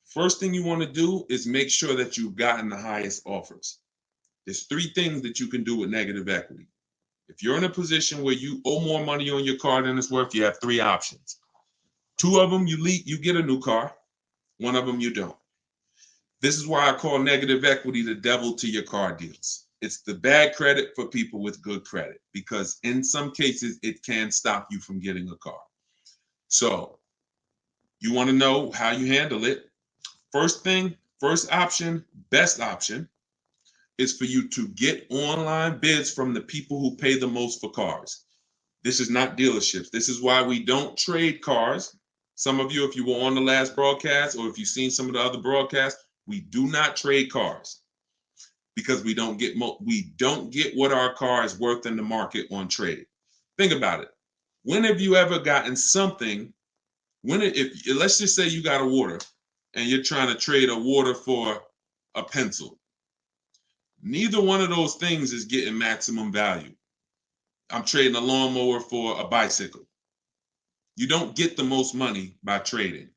First thing you want to do is make sure that you've gotten the highest offers. There's 3 things that you can do with negative equity. If you're in a position where you owe more money on your car than it's worth, you have 3 options. 2 of them, you get a new car. 1 of them, you don't. This is why I call negative equity the devil to your car deals. It's the bad credit for people with good credit, because in some cases, it can stop you from getting a car. So you want to know how you handle it. First option, best option, is for you to get online bids from the people who pay the most for cars. This is not dealerships. This is why we don't trade cars. Some of you, if you were on the last broadcast, or if you've seen some of the other broadcasts, we do not trade cars, because we don't get what our car is worth in the market on trade. Think about it. When have you ever gotten something? Let's just say you got a water and you're trying to trade a water for a pencil. Neither one of those things is getting maximum value. I'm trading a lawnmower for a bicycle. You don't get the most money by trading.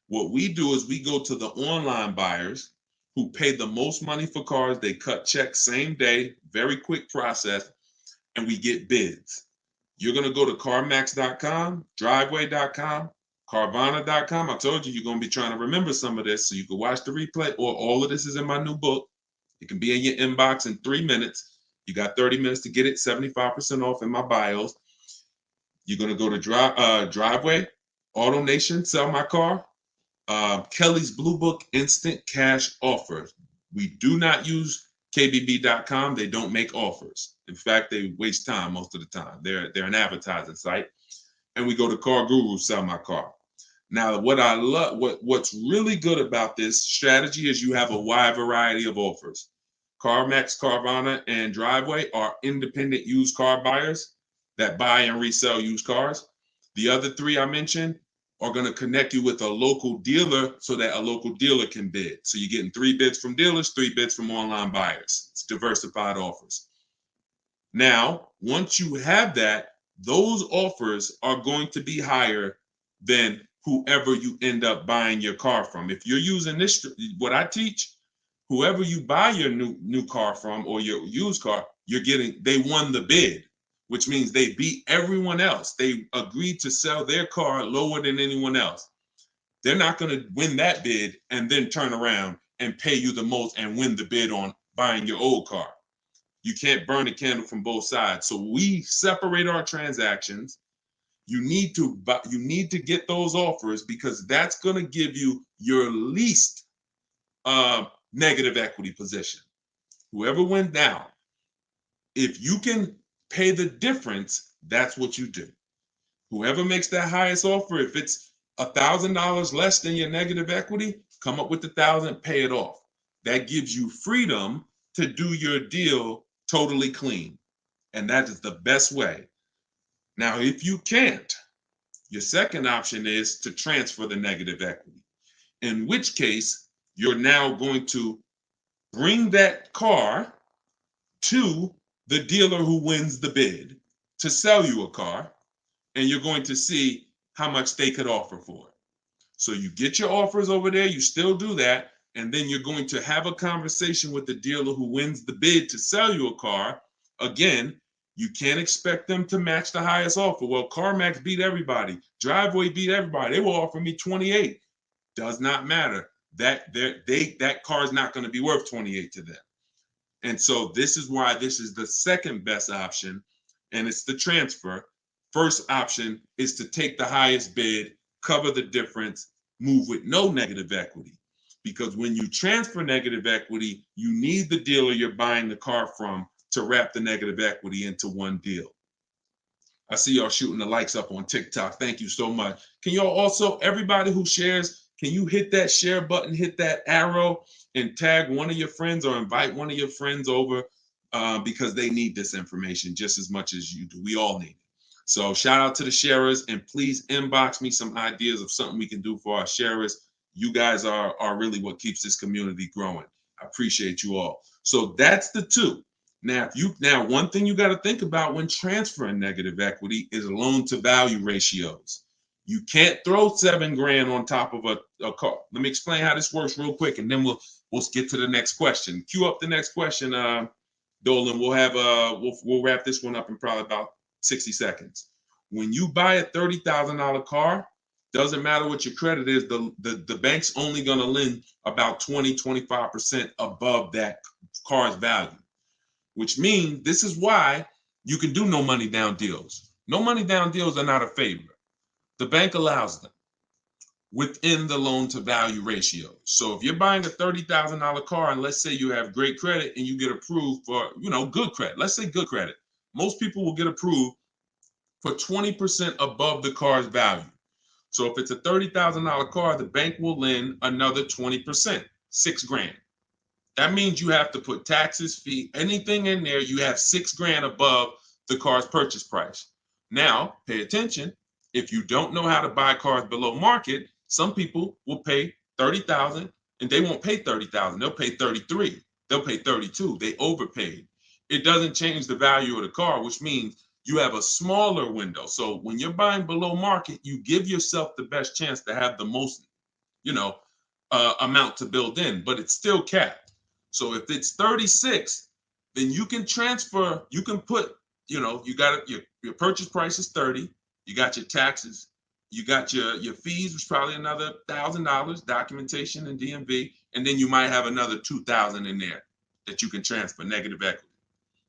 What we do is we go to the online buyers who pay the most money for cars. They cut checks same day, very quick process, and we get bids. You're going to go to CarMax.com, Driveway.com, Carvana.com. I told you you're going to be trying to remember some of this so you can watch the replay, or all of this is in my new book. It can be in your inbox in 3 minutes. You got 30 minutes to get it, 75% off in my bios. You're going to go to Driveway, Auto Nation, Sell My Car, Kelly's Blue Book Instant Cash Offer. We do not use KBB.com. They don't make offers. In fact, they waste time most of the time. They're an advertising site. And we go to Car Guru, Sell My Car. Now, what I love, what's really good about this strategy is you have a wide variety of offers. CarMax, Carvana, and Driveway are independent used car buyers that buy and resell used cars. The other 3 I mentioned are going to connect you with a local dealer so that a local dealer can bid. So you're getting 3 bids from dealers, 3 bids from online buyers. It's diversified offers. Now, once you have that, those offers are going to be higher than whoever you end up buying your car from. If you're using this, what I teach, whoever you buy your new car from or your used car, they won the bid, which means they beat everyone else. They agreed to sell their car lower than anyone else. They're not going to win that bid and then turn around and pay you the most and win the bid on buying your old car. You can't burn the candle from both sides. So we separate our transactions. You need to get those offers because that's going to give you your least negative equity position. Whoever went down, if you can pay the difference, that's what you do. Whoever makes that highest offer, if it's $1,000 less than your negative equity, come up with the 1,000, pay it off. That gives you freedom to do your deal totally clean. And that is the best way. Now, if you can't, your second option is to transfer the negative equity, in which case you're now going to bring that car to the dealer who wins the bid to sell you a car, and you're going to see how much they could offer for it. So you get your offers over there, you still do that, and then you're going to have a conversation with the dealer who wins the bid to sell you a car. Again, you can't expect them to match the highest offer. Well, CarMax beat everybody. Driveway beat everybody. They will offer me 28. Does not matter. That car is not going to be worth 28 to them. And so this is why this is the second best option, and it's the transfer. First option is to take the highest bid, cover the difference, move with no negative equity. Because when you transfer negative equity, you need the dealer you're buying the car from to wrap the negative equity into one deal. I see y'all shooting the likes up on TikTok. Thank you so much. Can y'all also, everybody who shares, can you hit that share button, hit that arrow, and tag one of your friends or invite one of your friends over because they need this information just as much as you do. We all need it. So shout out to the sharers, and please inbox me some ideas of something we can do for our sharers. You guys are really what keeps this community growing. I appreciate you all. So that's the two. Now, one thing you got to think about when transferring negative equity is loan to value ratios. You can't throw $7,000 on top of a car. Let me explain how this works real quick, and then we'll get to the next question. Cue up the next question, Dolan. We'll wrap this one up in probably about 60 seconds. When you buy a $30,000 car, doesn't matter what your credit is, the bank's only going to lend about 20-25% above that car's value, which means this is why you can do no money down deals. No money down deals are not a favor. The bank allows them within the loan to value ratio. So if you're buying a $30,000 car, and let's say you have great credit and you get approved for, good credit, let's say good credit, most people will get approved for 20% above the car's value. So if it's a $30,000 car, the bank will lend another 20%, $6,000. That means you have to put taxes, fee, anything in there. You have $6,000 above the car's purchase price. Now, pay attention. If you don't know how to buy cars below market, some people will pay $30,000 and they won't pay $30,000. They'll pay $33,000. They'll pay $32,000. They overpaid. It doesn't change the value of the car, which means you have a smaller window. So when you're buying below market, you give yourself the best chance to have the most, amount to build in, but it's still capped. So if it's 36, then you can transfer, you can put, you got your purchase price is 30, you got your taxes, you got your fees, which is probably another $1,000, documentation and DMV, and then you might have another $2,000 in there that you can transfer negative equity.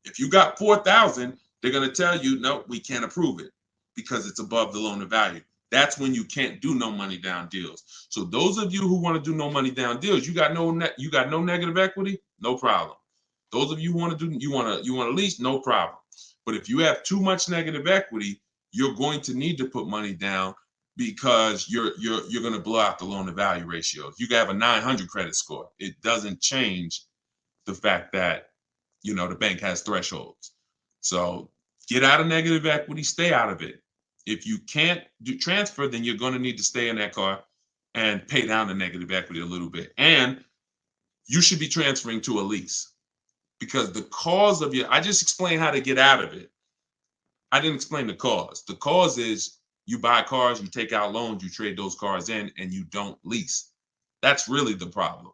If you got 4,000, they're going to tell you, no, we can't approve it because it's above the loan to value. That's when you can't do no money down deals. So those of you who want to do no money down deals, you got no negative equity, no problem. Those of you who want to do, you want to lease, no problem. But if you have too much negative equity, you're going to need to put money down because you're going to blow out the loan to value ratio. If you have a 900 credit score, it doesn't change the fact that the bank has thresholds. So get out of negative equity, stay out of it. If you can't do transfer, then you're going to need to stay in that car and pay down the negative equity a little bit. And you should be transferring to a lease because the cause of I just explained how to get out of it. I didn't explain the cause. The cause is you buy cars, you take out loans, you trade those cars in, and you don't lease. That's really the problem.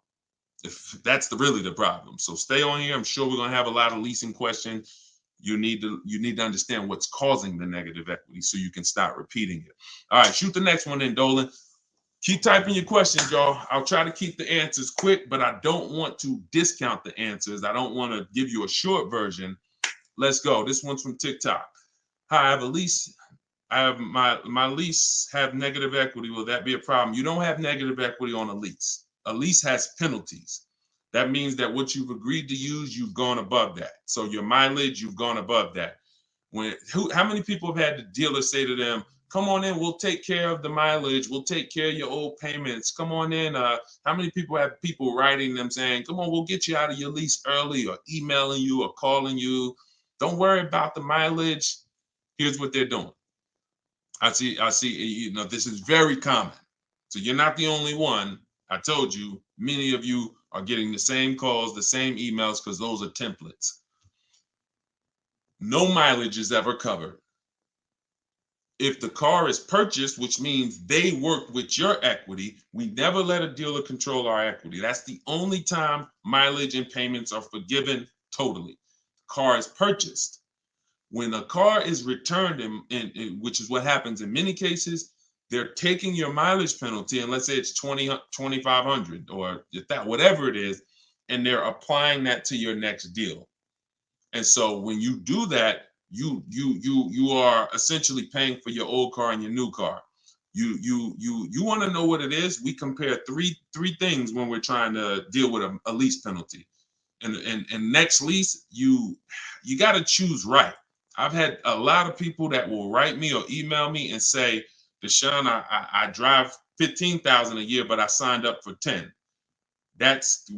If that's really the problem. So stay on here. I'm sure we're gonna have a lot of leasing questions. You need to understand what's causing the negative equity so you can start repeating it. All right, shoot the next one in, Dolan. Keep typing your questions, y'all. I'll try to keep the answers quick, but I don't want to discount the answers. I don't want to give you a short version. Let's go. This one's from TikTok. Hi, I have a lease. I have my lease have negative equity. Will that be a problem? You don't have negative equity on a lease. A lease has penalties. That means that what you've agreed to use, you've gone above that. So your mileage, you've gone above that. How many people have had the dealer say to them, come on in, we'll take care of the mileage, we'll take care of your old payments, come on in. How many people have people writing them saying, come on, we'll get you out of your lease early, or emailing you or calling you, don't worry about the mileage. Here's what they're doing. I see, this is very common. So you're not the only one. I told you, many of you are getting the same calls, the same emails, because those are templates. No mileage is ever covered. If the car is purchased, which means they worked with your equity, we never let a dealer control our equity. That's the only time mileage and payments are forgiven totally. Car is purchased. When a car is returned, which is what happens in many cases, they're taking your mileage penalty, and let's say it's 2,500 or that, whatever it is, and they're applying that to your next deal. And so when you do that, you are essentially paying for your old car and your new car. You want to know what it is? We compare three things when we're trying to deal with a lease penalty. And next lease, you got to choose right. I've had a lot of people that will write me or email me and say, Deshone, I drive 15,000 a year, but I signed up for 10. That's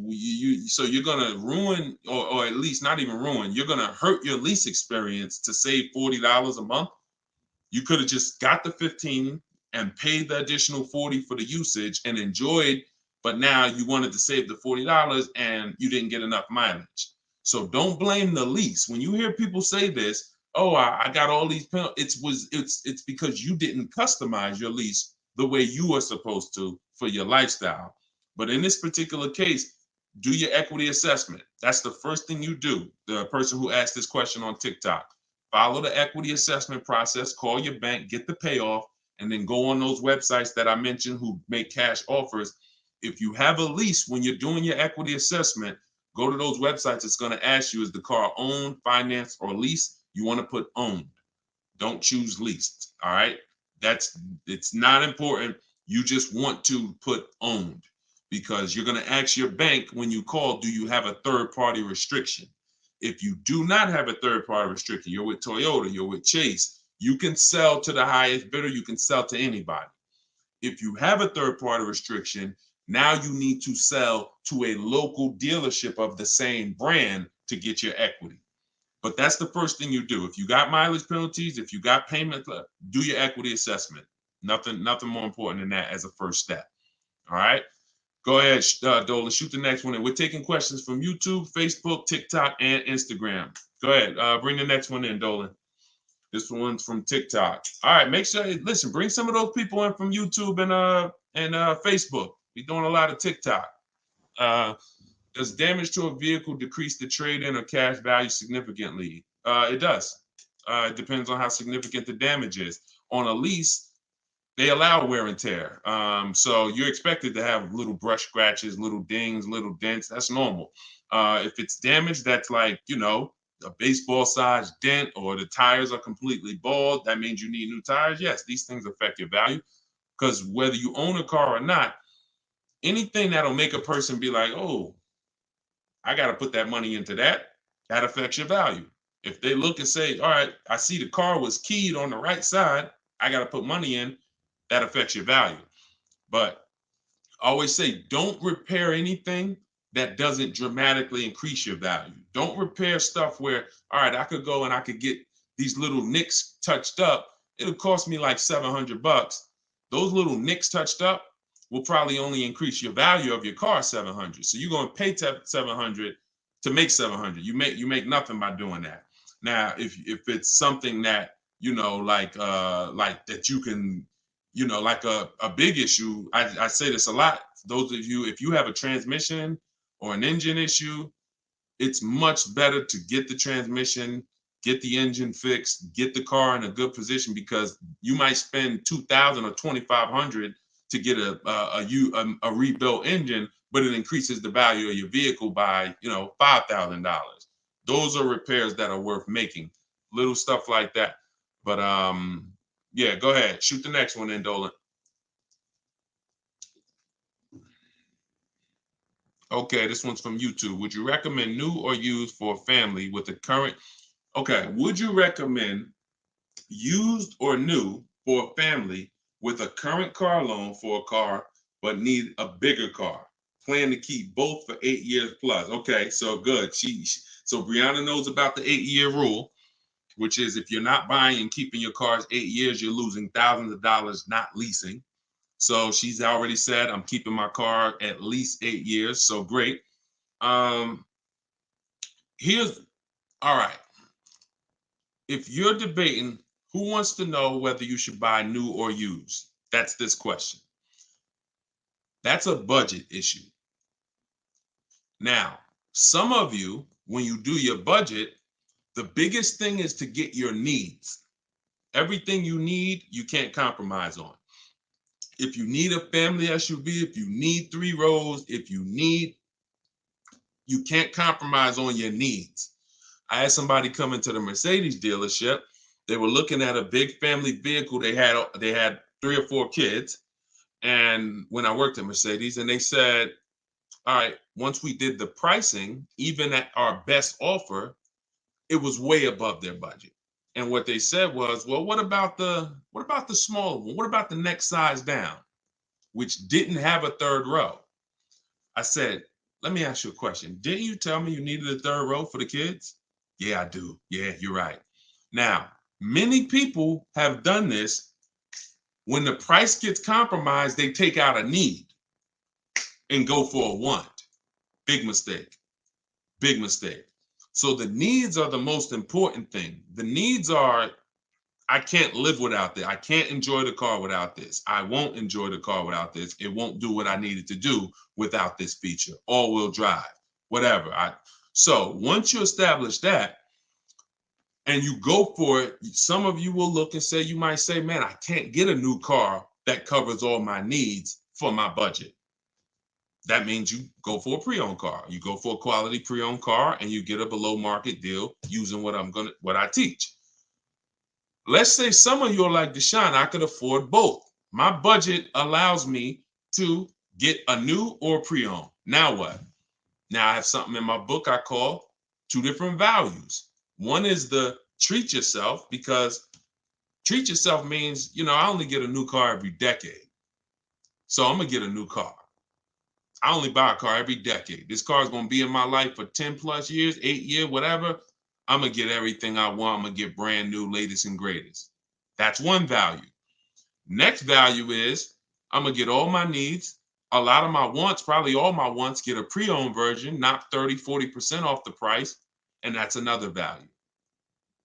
so you're gonna ruin, or at least not even ruin, you're gonna hurt your lease experience to save $40 a month. You could have just got the 15 and paid the additional 40 for the usage and enjoyed, but now you wanted to save the $40 and you didn't get enough mileage. So don't blame the lease. When you hear people say this, oh, I got all these penalties, it's because you didn't customize your lease the way you were supposed to for your lifestyle. But in this particular case, do your equity assessment. That's the first thing you do. The person who asked this question on TikTok, follow the equity assessment process, call your bank, get the payoff, and then go on those websites that I mentioned who make cash offers. If you have a lease, when you're doing your equity assessment, go to those websites. It's going to ask you, is the car owned, financed, or leased? You want to put owned. Don't choose leased. All right. It's not important. You just want to put owned, because you're going to ask your bank when you call, do you have a third party restriction? If you do not have a third party restriction, you're with Toyota, you're with Chase, you can sell to the highest bidder, you can sell to anybody. If you have a third party restriction, now you need to sell to a local dealership of the same brand to get your equity. But that's the first thing you do. If you got mileage penalties, if you got payment, do your equity assessment. Nothing more important than that as a first step. All right. Go ahead, Dolan, shoot the next one in. We're taking questions from YouTube, Facebook, TikTok, and Instagram. Go ahead, bring the next one in, Dolan. This one's from TikTok. All right, make sure, listen, bring some of those people in from YouTube and Facebook. We're doing a lot of TikTok. Does damage to a vehicle decrease the trade-in or cash value significantly? It does. It depends on how significant the damage is. On a lease, they allow wear and tear. So you're expected to have little brush scratches, little dings, little dents. That's normal. If it's damaged, that's like, a baseball size dent, or the tires are completely bald, that means you need new tires. Yes, these things affect your value, because whether you own a car or not, anything that'll make a person be like, oh, I got to put that money into that affects your value. If they look and say, all right, I see the car was keyed on the right side, I got to put money in, that affects your value. But I always say, don't repair anything that doesn't dramatically increase your value. Don't repair stuff where, all right, I could go and I could get these little nicks touched up. It'll cost me like $700. Those little nicks touched up will probably only increase your value of your car $700. So you're going to pay $700 to make $700. You make nothing by doing that. Now, if it's something that like that you can, like a big issue. I say this a lot. Those of you, if you have a transmission or an engine issue, it's much better to get the transmission, get the engine fixed, get the car in a good position, because you might spend $2,000 or $2,500 to get a rebuilt engine, but it increases the value of your vehicle by $5,000. Those are repairs that are worth making. Little stuff like that. But yeah, go ahead, shoot the next one in, Dolan. Okay, this one's from YouTube. Would you recommend new or used for a family with a current? Okay, would you recommend used or new for a family with a current car loan for a car but need a bigger car? Plan to keep both for 8 years plus. Okay, so good. So Brianna knows about the 8-year rule, which is if you're not buying and keeping your cars 8 years, you're losing thousands of dollars not leasing. So she's already said, I'm keeping my car at least 8 years. So great. Here's all right. If you're debating who wants to know whether you should buy new or used, that's this question. That's a budget issue. Now, some of you, when you do your budget, the biggest thing is to get your needs. Everything you need, you can't compromise on. If you need a family SUV, if you need 3 rows, you can't compromise on your needs. I had somebody come into the Mercedes dealership. They were looking at a big family vehicle. They had 3 or 4 kids. And when I worked at Mercedes, and they said, all right, once we did the pricing, even at our best offer, it was way above their budget. And what they said was, well, what about the smaller one? What about the next size down, which didn't have a 3rd row? I said, let me ask you a question. Didn't you tell me you needed a 3rd row for the kids? Yeah, I do. Yeah, you're right. Now, many people have done this. When the price gets compromised, they take out a need and go for a want. Big mistake. Big mistake. So the needs are the most important thing. The needs are, I can't live without this. I can't enjoy the car without this. I won't enjoy the car without this. It won't do what I needed to do without this feature. All-wheel drive, whatever. So once you establish that and you go for it, some of you will look and say, you might say, man, I can't get a new car that covers all my needs for my budget. That means you go for a pre-owned car. You go for a quality pre-owned car and you get a below market deal using what I teach. Let's say some of you are like, Deshone, I could afford both. My budget allows me to get a new or pre-owned. Now what? Now I have something in my book I call 2 different values. One is the treat yourself, because treat yourself means, I only get a new car every decade. So I'm going to get a new car. I only buy a car every decade. This car is going to be in my life for 10 plus years, 8 years, whatever. I'm going to get everything I want. I'm going to get brand new, latest and greatest. That's one value. Next value is I'm going to get all my needs. A lot of my wants, probably all my wants, get a pre-owned version, not 30, 40% off the price. And that's another value.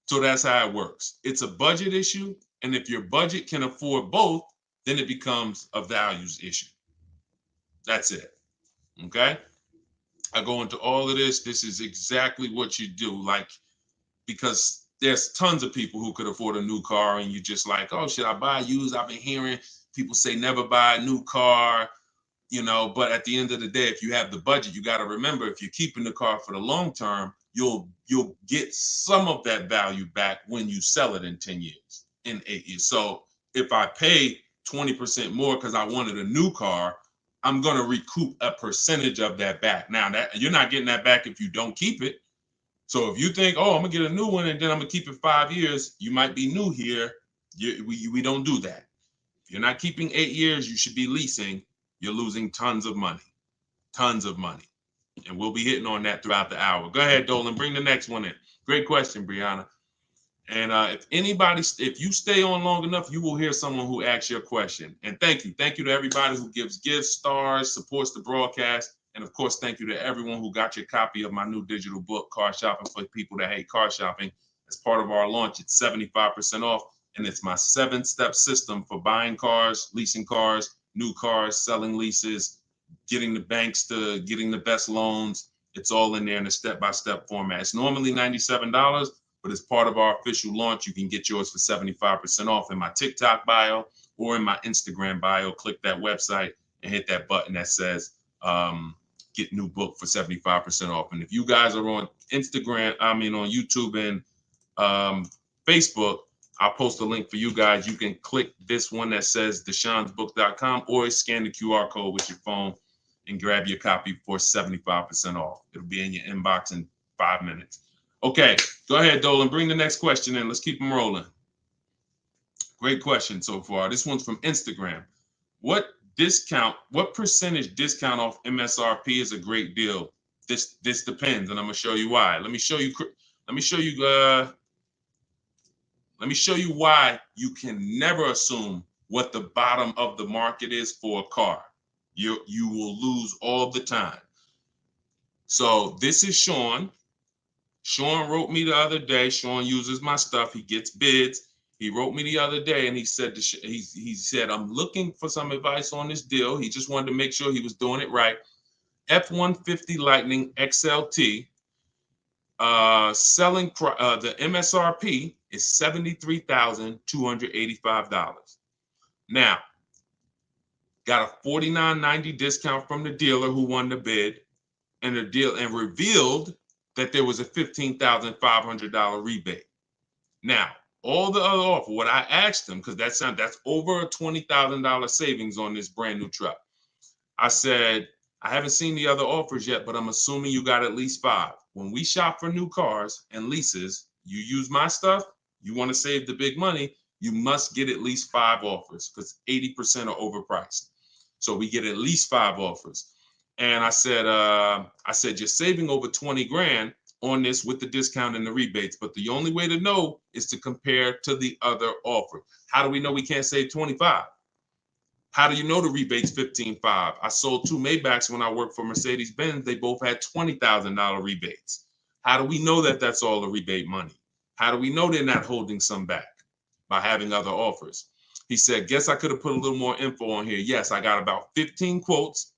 So that's how it works. It's a budget issue. And if your budget can afford both, then it becomes a values issue. That's it. Okay? I go into all of this. This is exactly what you do. Because there's tons of people who could afford a new car and you just like, oh, should I buy used? I've been hearing people say never buy a new car, but at the end of the day, if you have the budget, you got to remember, if you're keeping the car for the long term, you'll get some of that value back when you sell it in 10 years, in 8 years. So if I pay 20% more because I wanted a new car, I'm going to recoup a percentage of that back. Now, that you're not getting that back if you don't keep it. So if you think, oh, I'm going to get a new one and then I'm going to keep it 5 years, you might be new here. We don't do that. If you're not keeping 8 years, you should be leasing. You're losing tons of money. Tons of money. And we'll be hitting on that throughout the hour. Go ahead, Dolan. Bring the next one in. Great question, Brianna. And if you stay on long enough, you will hear someone who asks your question. And thank you. Thank you to everybody who gives gifts, stars, supports the broadcast. And of course, thank you to everyone who got your copy of my new digital book, Car Shopping for People That Hate Car Shopping. as part of our launch. It's 75% off, and it's my 7-step system for buying cars, leasing cars, new cars, selling leases, getting the banks to getting the best loans. It's all in there in a step-by-step format. It's normally $97, but as part of our official launch, you can get yours for 75% off in my TikTok bio or in my Instagram bio. Click that website and hit that button that says get new book for 75% off. And if you guys are on Instagram, on YouTube and Facebook, I'll post a link for you guys. You can click this one that says deshonsbook.com or scan the QR code with your phone and grab your copy for 75% off. It'll be in your inbox in 5 minutes. Okay, go ahead, Dolan. Bring the next question in. Let's keep them rolling. Great question so far. This one's from Instagram. What percentage discount off MSRP is a great deal? This depends, and I'm gonna show you why. Let me show you why you can never assume what the bottom of the market is for a car. You will lose all the time. So this is Sean. Sean wrote me the other day. Sean uses my stuff. He gets bids. He wrote me the other day and he said, I'm looking for some advice on this deal. He just wanted to make sure he was doing it right. F-150 Lightning XLT, the MSRP is $73,285. Now, got a $49.90 discount from the dealer who won the bid, and the deal and revealed that there was a $15,500 rebate. Now, all the other offer, what I asked him, because that's over a $20,000 savings on this brand new truck. I said, I haven't seen the other offers yet, but I'm assuming you got at least 5. When we shop for new cars and leases, you use my stuff, you want to save the big money, you must get at least 5 offers because 80% are overpriced. So we get at least 5 offers. And I said, you're saving over 20 grand on this with the discount and the rebates. But the only way to know is to compare to the other offer. How do we know we can't save 25? How do you know the rebate's 15.5? I sold 2 Maybachs when I worked for Mercedes-Benz. They both had $20,000 rebates. How do we know that that's all the rebate money? How do we know they're not holding some back? By having other offers. He said, guess I could have put a little more info on here. Yes, I got about 15 quotes.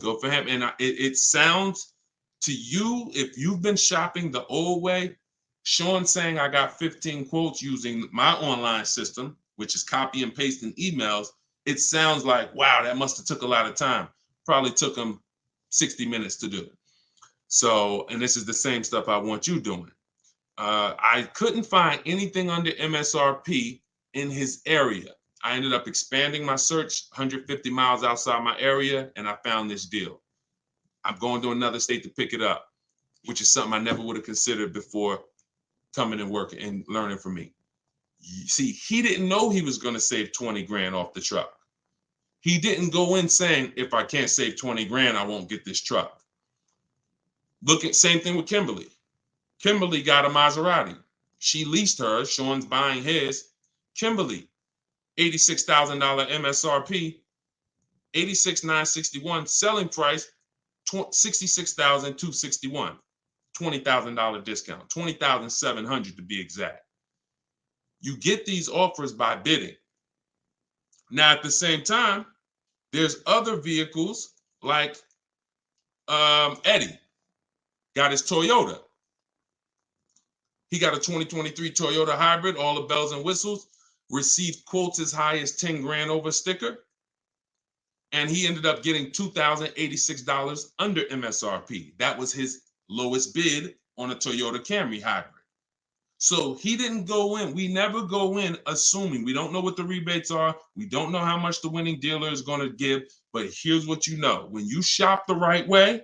Go for him. And it sounds to you, if you've been shopping the old way, Sean saying I got 15 quotes using my online system, which is copy and paste in emails, it sounds like, wow, that must have took a lot of time. Probably took him 60 minutes to do it. So, and this is the same stuff I want you doing. I couldn't find anything under MSRP in his area. I ended up expanding my search 150 miles outside my area, and I found this deal. I'm going to another state to pick it up, which is something I never would have considered before coming and working and learning from me. See, he didn't know he was going to save 20 grand off the truck. He didn't go in saying, if I can't save 20 grand, I won't get this truck. Look at same thing with Kimberly. Kimberly got a Maserati. She leased her. Sean's buying his. Kimberly, $86,000 MSRP, $86,961 selling price, $66,261, $20,000 discount, $20,700 to be exact. You get these offers by bidding. Now, at the same time, there's other vehicles like Eddie got his Toyota. He got a 2023 Toyota hybrid, all the bells and whistles, received quotes as high as 10 grand over sticker. And he ended up getting $2,086 under MSRP. That was his lowest bid on a Toyota Camry hybrid. So he didn't go in. We never go in assuming. We don't know what the rebates are. We don't know how much the winning dealer is going to give. But here's what you know. When you shop the right way,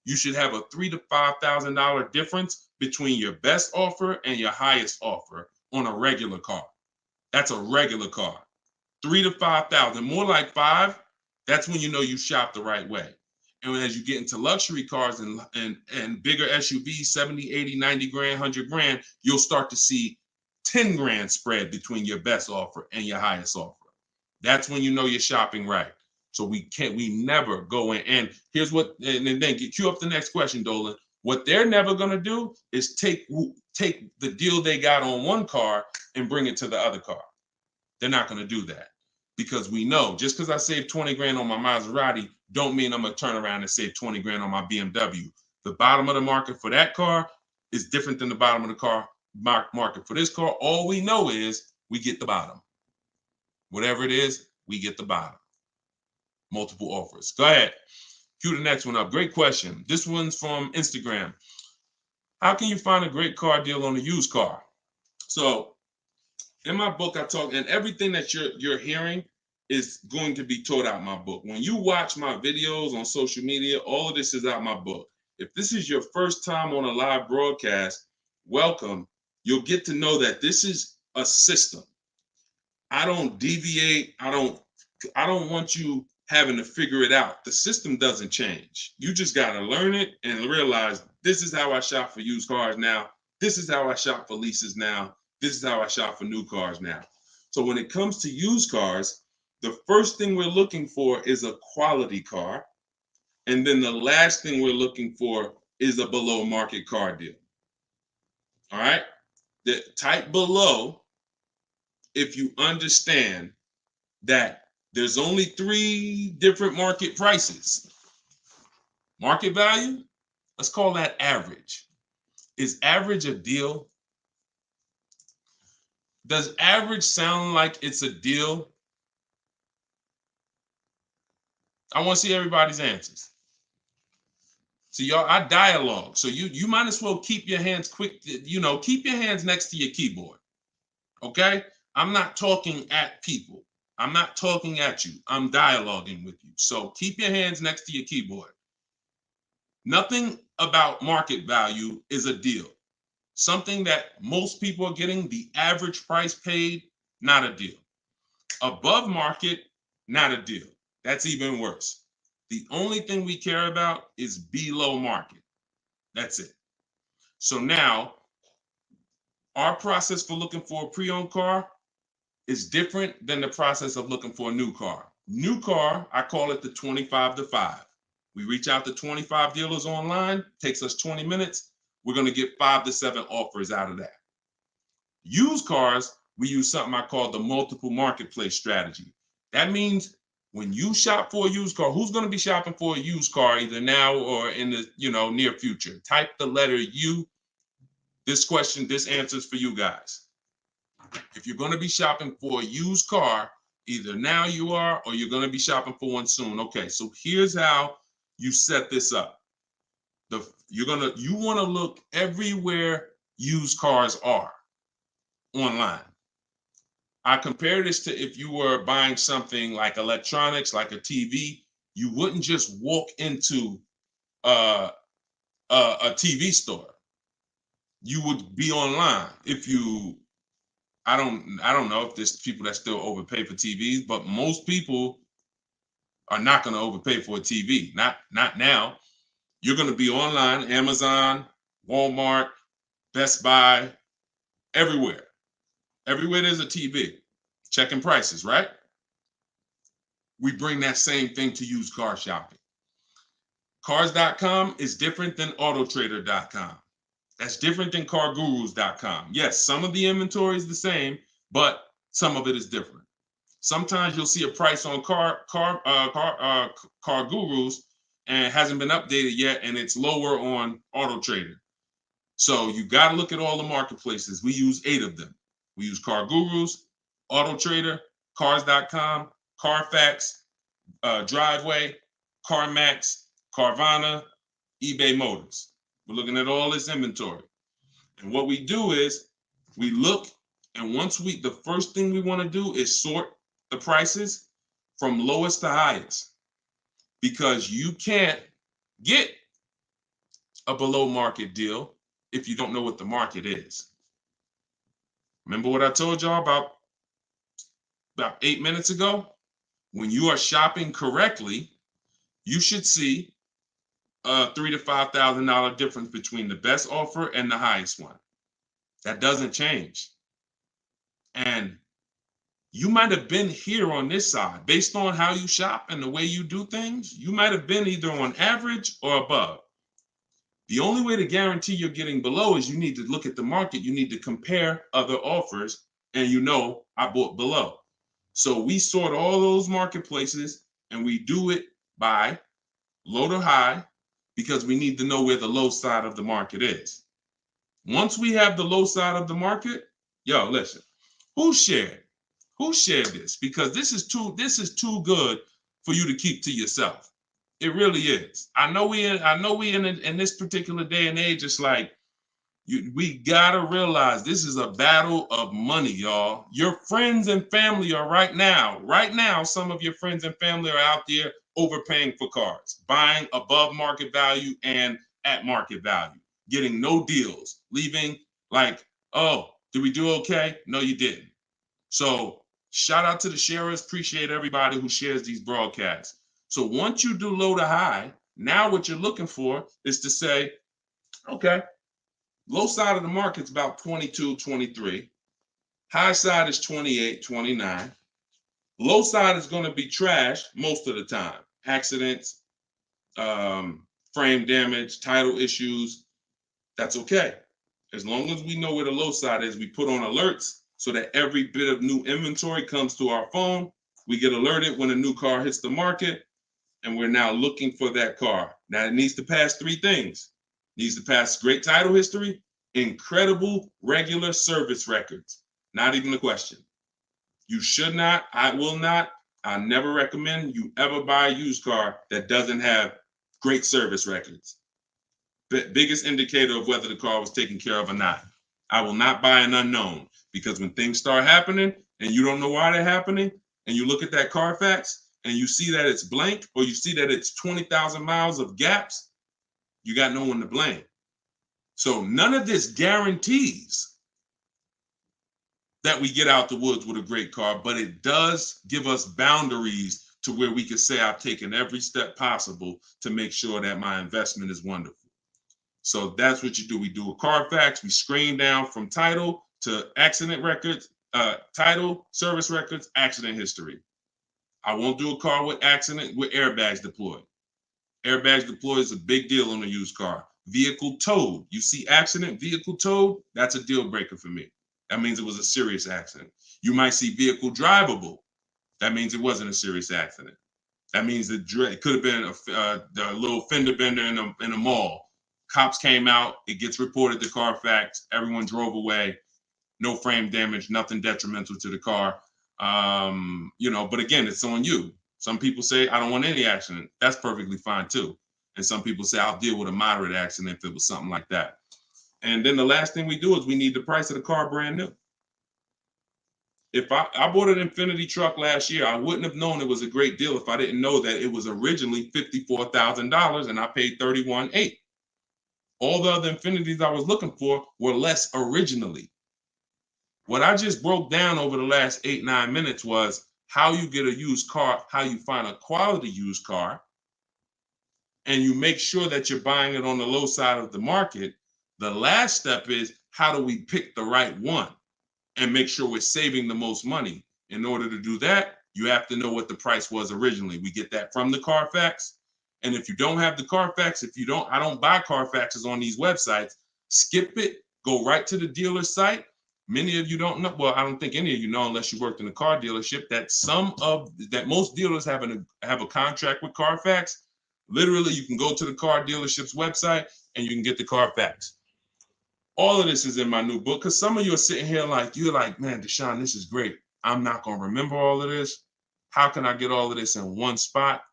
you should have a $3,000 to $5,000 difference between your best offer and your highest offer on a regular car. That's a regular car. 3 to 5,000, more like 5. That's when you know you shop the right way. And as you get into luxury cars and bigger SUVs, 70, 80, 90 grand, 100 grand, you'll start to see 10 grand spread between your best offer and your highest offer. That's when you know you're shopping right. So we never go in. And here's what, and then cue up the next question, Dolan. What they're never going to do is take take the deal they got on one car and bring it to the other car. They're not going to do that, because we know just because I saved 20 grand on my Maserati don't mean I'm going to turn around and save 20 grand on my BMW. The bottom of the market for that car is different than the bottom of the car market for this car. All we know is we get the bottom. Whatever it is, we get the bottom. Multiple offers. Go ahead. Cue the next one up. Great question. This one's from Instagram. How can you find a great car deal on a used car? So in my book, I talk, and everything that you're hearing is going to be taught out my book. When you watch my videos on social media, all of this is out my book. If this is your first time on a live broadcast, welcome. You'll get to know that this is a system. I don't deviate. I don't want you having to figure it out. The system doesn't change. You just got to learn it and realize this is how I shop for used cars now. This is how I shop for leases now. This is how I shop for new cars now. So when it comes to used cars, the first thing we're looking for is a quality car. And then the last thing we're looking for is a below market car deal. All right. The type below, if you understand that there's only 3 different market prices. Market value, let's call that average. Is average a deal? Does average sound like it's a deal? I want to see everybody's answers. So y'all, I dialogue. So you might as well keep your hands quick, keep your hands next to your keyboard. Okay? I'm not talking at people. I'm not talking at you. I'm dialoguing with you. So keep your hands next to your keyboard. Nothing about market value is a deal. Something that most people are getting, the average price paid, not a deal. Above market, not a deal. That's even worse. The only thing we care about is below market. That's it. So now, our process for looking for a pre-owned car is different than the process of looking for a new car. New car, I call it the 25 to 5. We reach out to 25 dealers online, takes us 20 minutes. We're going to get 5 to 7 offers out of that. Used cars, we use something I call the multiple marketplace strategy. That means when you shop for a used car, who's going to be shopping for a used car either now or in the near future? Type the letter U. This answer's for you guys. If you're going to be shopping for a used car, either now you are or you're going to be shopping for one soon. Okay, so here's how you set this up. You want to look everywhere used cars are online. I compare this to if you were buying something like electronics, like a TV. You wouldn't just walk into a TV store. You would be online. I don't know if there's people that still overpay for TVs, but most people are not going to overpay for a TV. Not now. You're going to be online, Amazon, Walmart, Best Buy, everywhere. Everywhere there's a TV, checking prices, right? We bring that same thing to used car shopping. Cars.com is different than autotrader.com. That's different than cargurus.com. Yes, some of the inventory is the same, but some of it is different. Sometimes you'll see a price on Car Gurus and it hasn't been updated yet, and it's lower on AutoTrader. So you got to look at all the marketplaces. We use 8 of them. We use Car Gurus, AutoTrader, Cars.com, Carfax, Driveway, CarMax, Carvana, eBay Motors. We're looking at all this inventory. And what we do is we look, and the first thing we want to do is sort the prices from lowest to highest, because you can't get a below market deal if you don't know what the market is. Remember what I told y'all about 8 minutes ago? When you are shopping correctly, you should see a $3,000 to $5,000 difference between the best offer and the highest one. That doesn't change. And you might have been here on this side based on how you shop and the way you do things. You might have been either on average or above. The only way to guarantee you're getting below is you need to look at the market. You need to compare other offers, and I bought below. So we sort all those marketplaces, and we do it by low to high, because we need to know where the low side of the market is. Once we have the low side of the market, listen, who shared this? Because this is too good for you to keep to yourself. It really is. I know we in this particular day and age, it's like we gotta realize this is a battle of money, y'all. Your friends and family are right now, some of your friends and family are out there overpaying for cars, buying above market value and at market value, getting no deals, leaving like, oh, did we do okay? No, you didn't. So shout out to the sharers. Appreciate everybody who shares these broadcasts. So once you do low to high, now what you're looking for is to say, okay, low side of the market's about 22, 23. High side is 28, 29. Low side is going to be trash most of the time. Accidents, frame damage, title issues. That's okay. As long as we know where the low side is, we put on alerts so that every bit of new inventory comes to our phone. We get alerted when a new car hits the market, and we're now looking for that car. Now it needs to pass three things. It needs to pass great title history, incredible regular service records. Not even a question. You should not, I will not, I never recommend you ever buy a used car that doesn't have great service records. Biggest indicator of whether the car was taken care of or not. I will not buy an unknown, because when things start happening and you don't know why they're happening, and you look at that Carfax and you see that it's blank, or you see that it's 20,000 miles of gaps, you got no one to blame. So none of this guarantees that we get out the woods with a great car, but it does give us boundaries to where we can say I've taken every step possible to make sure that my investment is wonderful. So that's what you do. We do a Carfax. We screen down from title to accident records, title, service records, accident history. I won't do a car with airbags deployed. Airbags deployed is a big deal on a used car. Vehicle towed. You see accident, vehicle towed, that's a deal breaker for me. That means it was a serious accident. You might see vehicle drivable. That means it wasn't a serious accident. That means it could have been a little fender bender in a mall. Cops came out, it gets reported to Carfax, everyone drove away, no frame damage, nothing detrimental to the car. But again, it's on you. Some people say, I don't want any accident. That's perfectly fine too. And some people say, I'll deal with a moderate accident if it was something like that. And then the last thing we do is we need the price of the car brand new. If I bought an Infinity truck last year, I wouldn't have known it was a great deal if I didn't know that it was originally $54,000 and I paid $31,800. All the other Infinities I was looking for were less originally. What I just broke down over the last 8-9 minutes was how you get a used car, how you find a quality used car, and you make sure that you're buying it on the low side of the market. The last step is, how do we pick the right one and make sure we're saving the most money? In order to do that, you have to know what the price was originally. We get that from the Carfax. And if you don't have the Carfax, I don't buy Carfaxes on these websites, skip it, go right to the dealer site. Many of you don't know, well, I don't think any of you know, unless you worked in a car dealership, that most dealers have a contract with Carfax. Literally, you can go to the car dealership's website and you can get the Carfax. All of this is in my new book, because some of you are sitting here you're like, man, Deshone, this is great. I'm not going to remember all of this. How can I get all of this in one spot?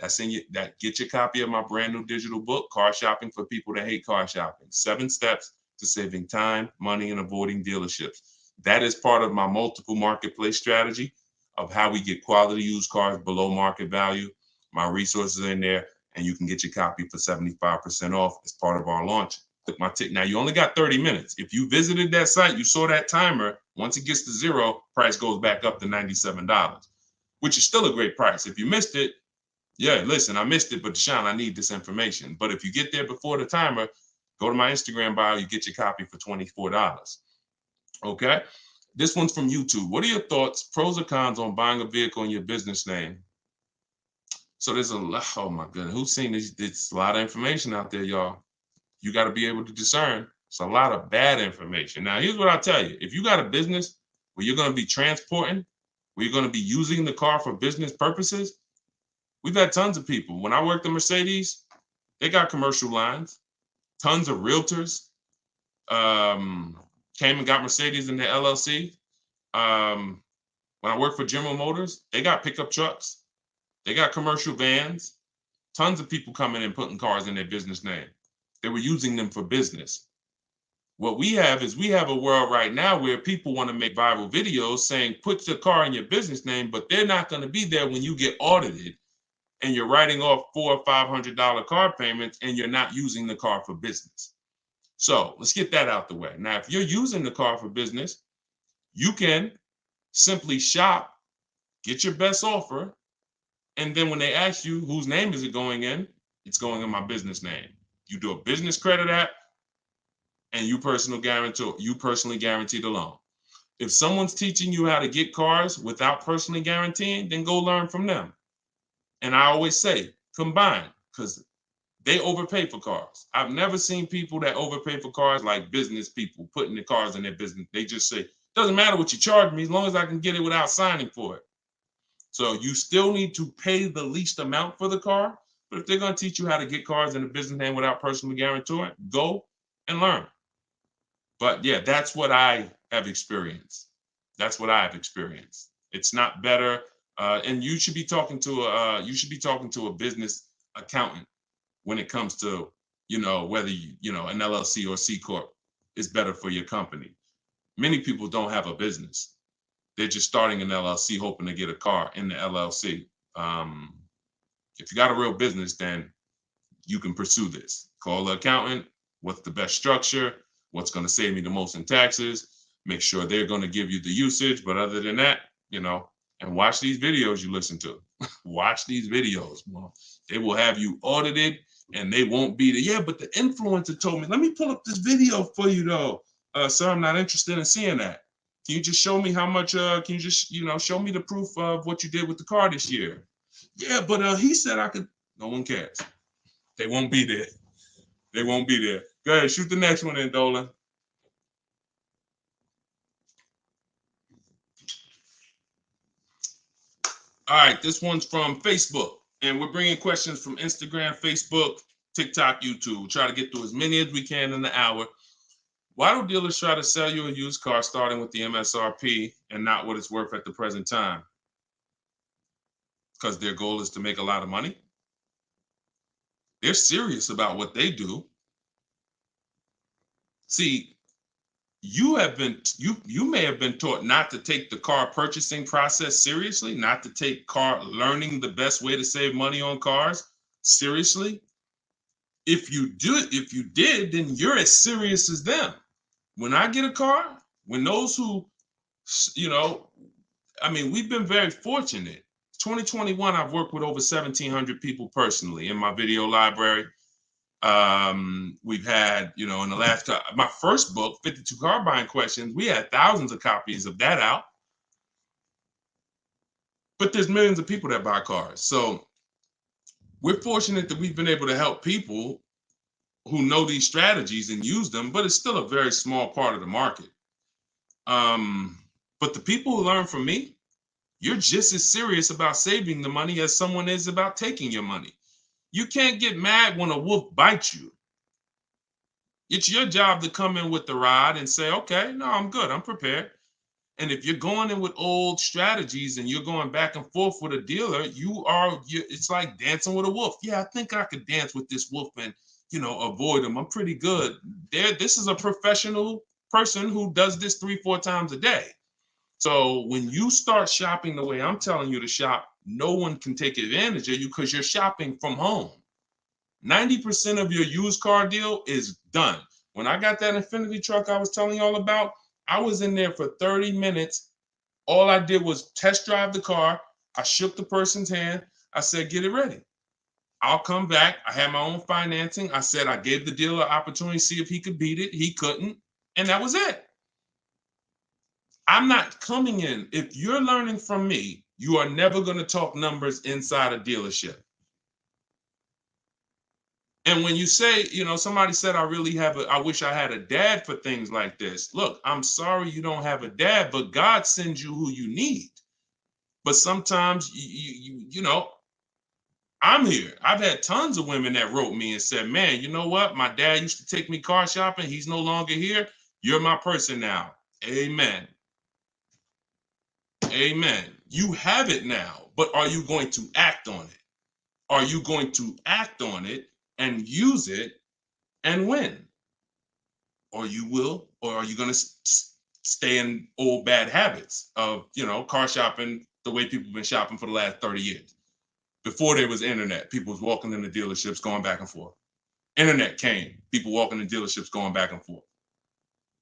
Get your copy of my brand new digital book, Car Shopping for People That Hate Car Shopping. 7 steps to saving time, money, and avoiding dealerships. That is part of my multiple marketplace strategy of how we get quality used cars below market value. My resources are in there, and you can get your copy for 75% off as part of our launch. Click my tick. Now, you only got 30 minutes. If you visited that site, you saw that timer. Once it gets to 0, price goes back up to $97, which is still a great price. If you missed it, yeah, listen, I missed it, but Deshone, I need this information. But if you get there before the timer, go to my Instagram bio, you get your copy for $24. Okay? This one's from YouTube. What are your thoughts, pros or cons on buying a vehicle in your business name? So there's oh my goodness, who's seen this? It's a lot of information out there, y'all. you got to be able to discern. It's a lot of bad information. Now, here's what I'll tell you. If you got a business where you're going to be transporting, where you're going to be using the car for business purposes, we've had tons of people. When I worked at Mercedes, they got commercial lines. Tons of realtors came and got Mercedes in their LLC. When I worked for General Motors, they got pickup trucks. They got commercial vans. Tons of people coming and putting cars in their business name. They were using them for business. What we have is we have a world right now where people want to make viral videos saying, put your car in your business name, but they're not going to be there when you get audited and you're writing off $400 or $500 car payments and you're not using the car for business. So let's get that out the way. Now, if you're using the car for business, you can simply shop, get your best offer, and then when they ask you whose name is it going in, it's going in my business name. You do a business credit app, and you personally guarantee the loan. If someone's teaching you how to get cars without personally guaranteeing, then go learn from them. And I always say, combine, because they overpay for cars. I've never seen people that overpay for cars like business people putting the cars in their business. They just say, doesn't matter what you charge me as long as I can get it without signing for it. So you still need to pay the least amount for the car. But if they're going to teach you how to get cars in a business name without personally guaranteeing, go and learn. But yeah, that's what I have experienced. That's what I have experienced. It's not better. And you should be talking to a business accountant when it comes to, whether an LLC or C Corp is better for your company. Many people don't have a business. They're just starting an LLC hoping to get a car in the LLC. If you got a real business, then you can pursue this. Call the accountant. What's the best structure? What's going to save me the most in taxes? Make sure they're going to give you the usage. But other than that, and watch these videos you listen to. Watch these videos. Well, they will have you audited and they won't be there. Yeah, but the influencer told me, let me pull up this video for you though. Sir, I'm not interested in seeing that. Can you just show me how much, can you just, show me the proof of what you did with the car this year? Yeah, but he said I could. No one cares. They won't be there. They won't be there. Go ahead, shoot the next one in, Dolan. All right, this one's from Facebook. And we're bringing questions from Instagram, Facebook, TikTok, YouTube. We'll try to get through as many as we can in the hour. Why do dealers try to sell you a used car starting with the MSRP and not what it's worth at the present time? Because their goal is to make a lot of money. They're serious about what they do. See, you may have been taught not to take the car purchasing process seriously, not to take learning the best way to save money on cars seriously. If you did, then you're as serious as them. When I get a car, when those who, we've been very fortunate. 2021, I've worked with over 1,700 people personally in my video library. We've had, in the last, my first book, 52 Car Buying Questions, we had thousands of copies of that out. But there's millions of people that buy cars. So we're fortunate that we've been able to help people who know these strategies and use them, but it's still a very small part of the market. But the people who learn from me, you're just as serious about saving the money as someone is about taking your money. You can't get mad when a wolf bites you. It's your job to come in with the rod and say, okay, no, I'm good, I'm prepared. And if you're going in with old strategies and you're going back and forth with a dealer, it's like dancing with a wolf. Yeah, I think I could dance with this wolf and, avoid him. I'm pretty good. This is a professional person who does this 3-4 times a day. So when you start shopping the way I'm telling you to shop, no one can take advantage of you because you're shopping from home. 90% of your used car deal is done. When I got that Infiniti truck I was telling y'all about, I was in there for 30 minutes. All I did was test drive the car. I shook the person's hand. I said, get it ready. I'll come back. I had my own financing. I said I gave the dealer an opportunity to see if he could beat it. He couldn't. And that was it. I'm not coming in. If you're learning from me, you are never going to talk numbers inside a dealership. And when you say, somebody said, I wish I had a dad for things like this. Look, I'm sorry you don't have a dad, but God sends you who you need. But sometimes, I'm here. I've had tons of women that wrote me and said, man, you know what? My dad used to take me car shopping. He's no longer here. You're my person now. Amen. Amen. You have it now, but are you going to act on it? Are you going to act on it and use it and win? Or are you going to stay in old bad habits of, car shopping the way people have been shopping for the last 30 years? Before there was internet, people was walking in the dealerships going back and forth. Internet came, people walking in dealerships going back and forth.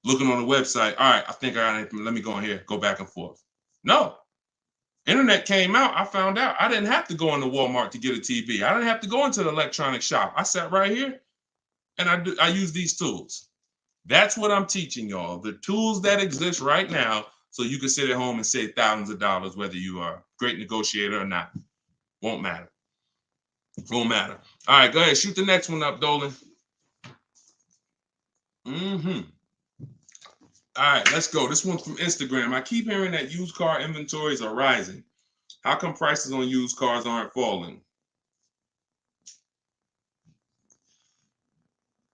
Looking on the website, all right, I think I got anything, let me go in here, go back and forth. No. Internet came out, I found out I didn't have to go into Walmart to get a TV. I didn't have to go into the electronic shop. I sat right here and I use these tools. That's what I'm teaching y'all, the tools that exist right now, so you can sit at home and save thousands of dollars, whether you are a great negotiator or not. Won't matter. Won't matter. All right, go ahead. Shoot the next one up, Dolan. All right, let's go. This one's from Instagram. I keep hearing that used car inventories are rising. How come prices on used cars aren't falling?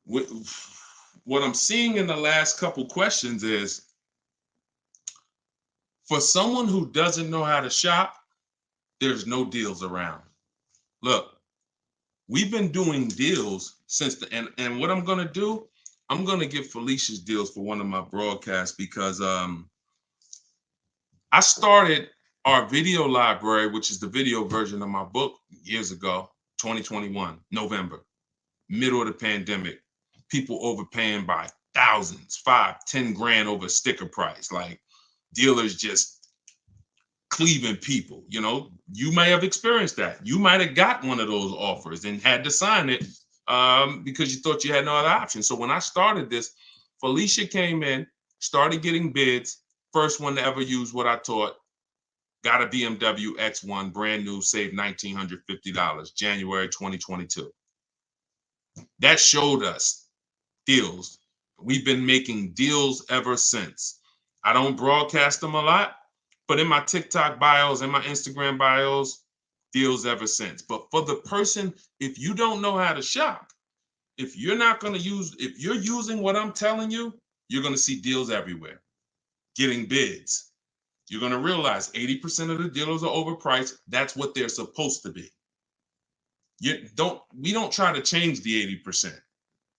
What I'm seeing in the last couple questions is, for someone who doesn't know how to shop, there's no deals around. Look, we've been doing deals since and what I'm gonna do, I'm gonna give Felicia's deals for one of my broadcasts because I started our video library, which is the video version of my book, years ago, 2021, November, middle of the pandemic. People overpaying by thousands, 5-10 grand over sticker price, like dealers just cleaving people. You may have experienced that. You might have got one of those offers and had to sign it because you thought you had no other option. So when I started this, Felicia came in, started getting bids. First one to ever use what I taught. Got a BMW X1, brand new, saved $1,950, January 2022. That showed us deals. We've been making deals ever since. I don't broadcast them a lot, but in my TikTok bios and my Instagram bios, deals ever since. But for the person, if you don't know how to shop, if you're using what I'm telling you, you're going to see deals everywhere, getting bids. You're going to realize 80% of the dealers are overpriced. That's what they're supposed to be. We don't try to change the 80%.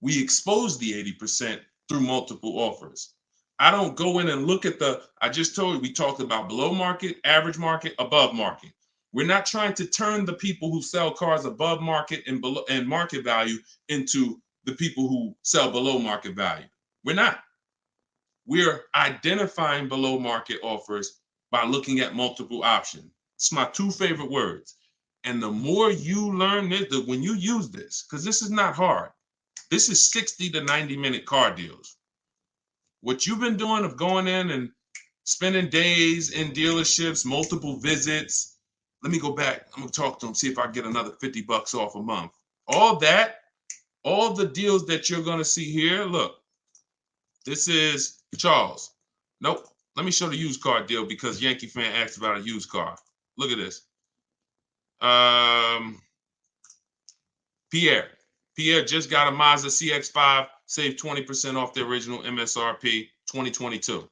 We expose the 80% through multiple offers. I don't go in and look at I just told you, we talked about below market, average market, above market. We're not trying to turn the people who sell cars above market and market value into the people who sell below market value. We're not. We're identifying below market offers by looking at multiple options. It's my two favorite words. And the more you learn this, when you use this, because this is not hard. This is 60 to 90-minute car deals. What you've been doing of going in and spending days in dealerships, multiple visits. Let me go back. I'm going to talk to them, see if I can get another $50 off a month. All the deals that you're going to see here, look, this is Charles. Nope. Let me show the used car deal because Yankee fan asked about a used car. Look at this. Pierre just got a Mazda CX-5, saved 20% off the original MSRP 2022.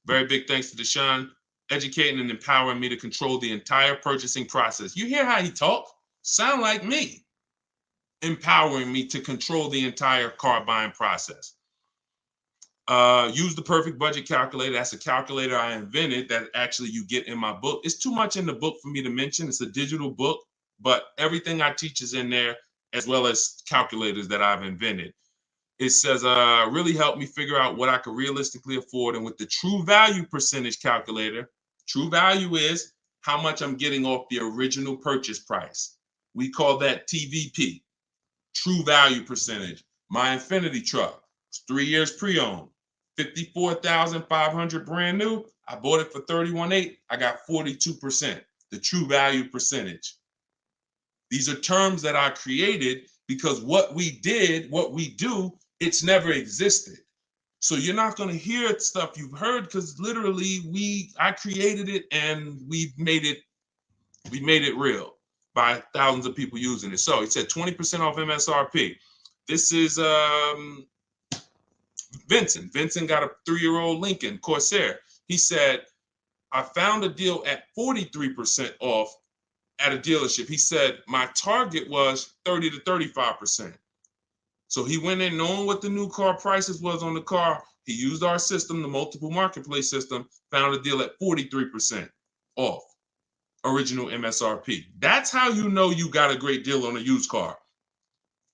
Very big thanks to Deshone, educating and empowering me to control the entire purchasing process. You hear how he talk? Sound like me. Empowering me to control the entire car buying process. Use the perfect budget calculator. That's a calculator I invented that actually you get in my book. It's too much in the book for me to mention. It's a digital book, but everything I teach is in there, as well as calculators that I've invented. It says, really helped me figure out what I could realistically afford. And with the true value percentage calculator, true value is how much I'm getting off the original purchase price. We call that TVP, true value percentage. My Infinity truck, it's 3 years pre-owned, 54,500 brand new. I bought it for 31.8. I got 42%, the true value percentage. These are terms that I created because what we do, it's never existed. So you're not going to hear stuff you've heard because literally I created it and we made it real by thousands of people using it. So he said 20% off MSRP. This is Vincent. Vincent got a 3-year-old Lincoln Corsair. He said, I found a deal at 43% off at a dealership. He said, my target was 30 to 35%. So he went in knowing what the new car prices was on the car. He used our system, the multiple marketplace system, found a deal at 43% off original MSRP. That's how you know you got a great deal on a used car.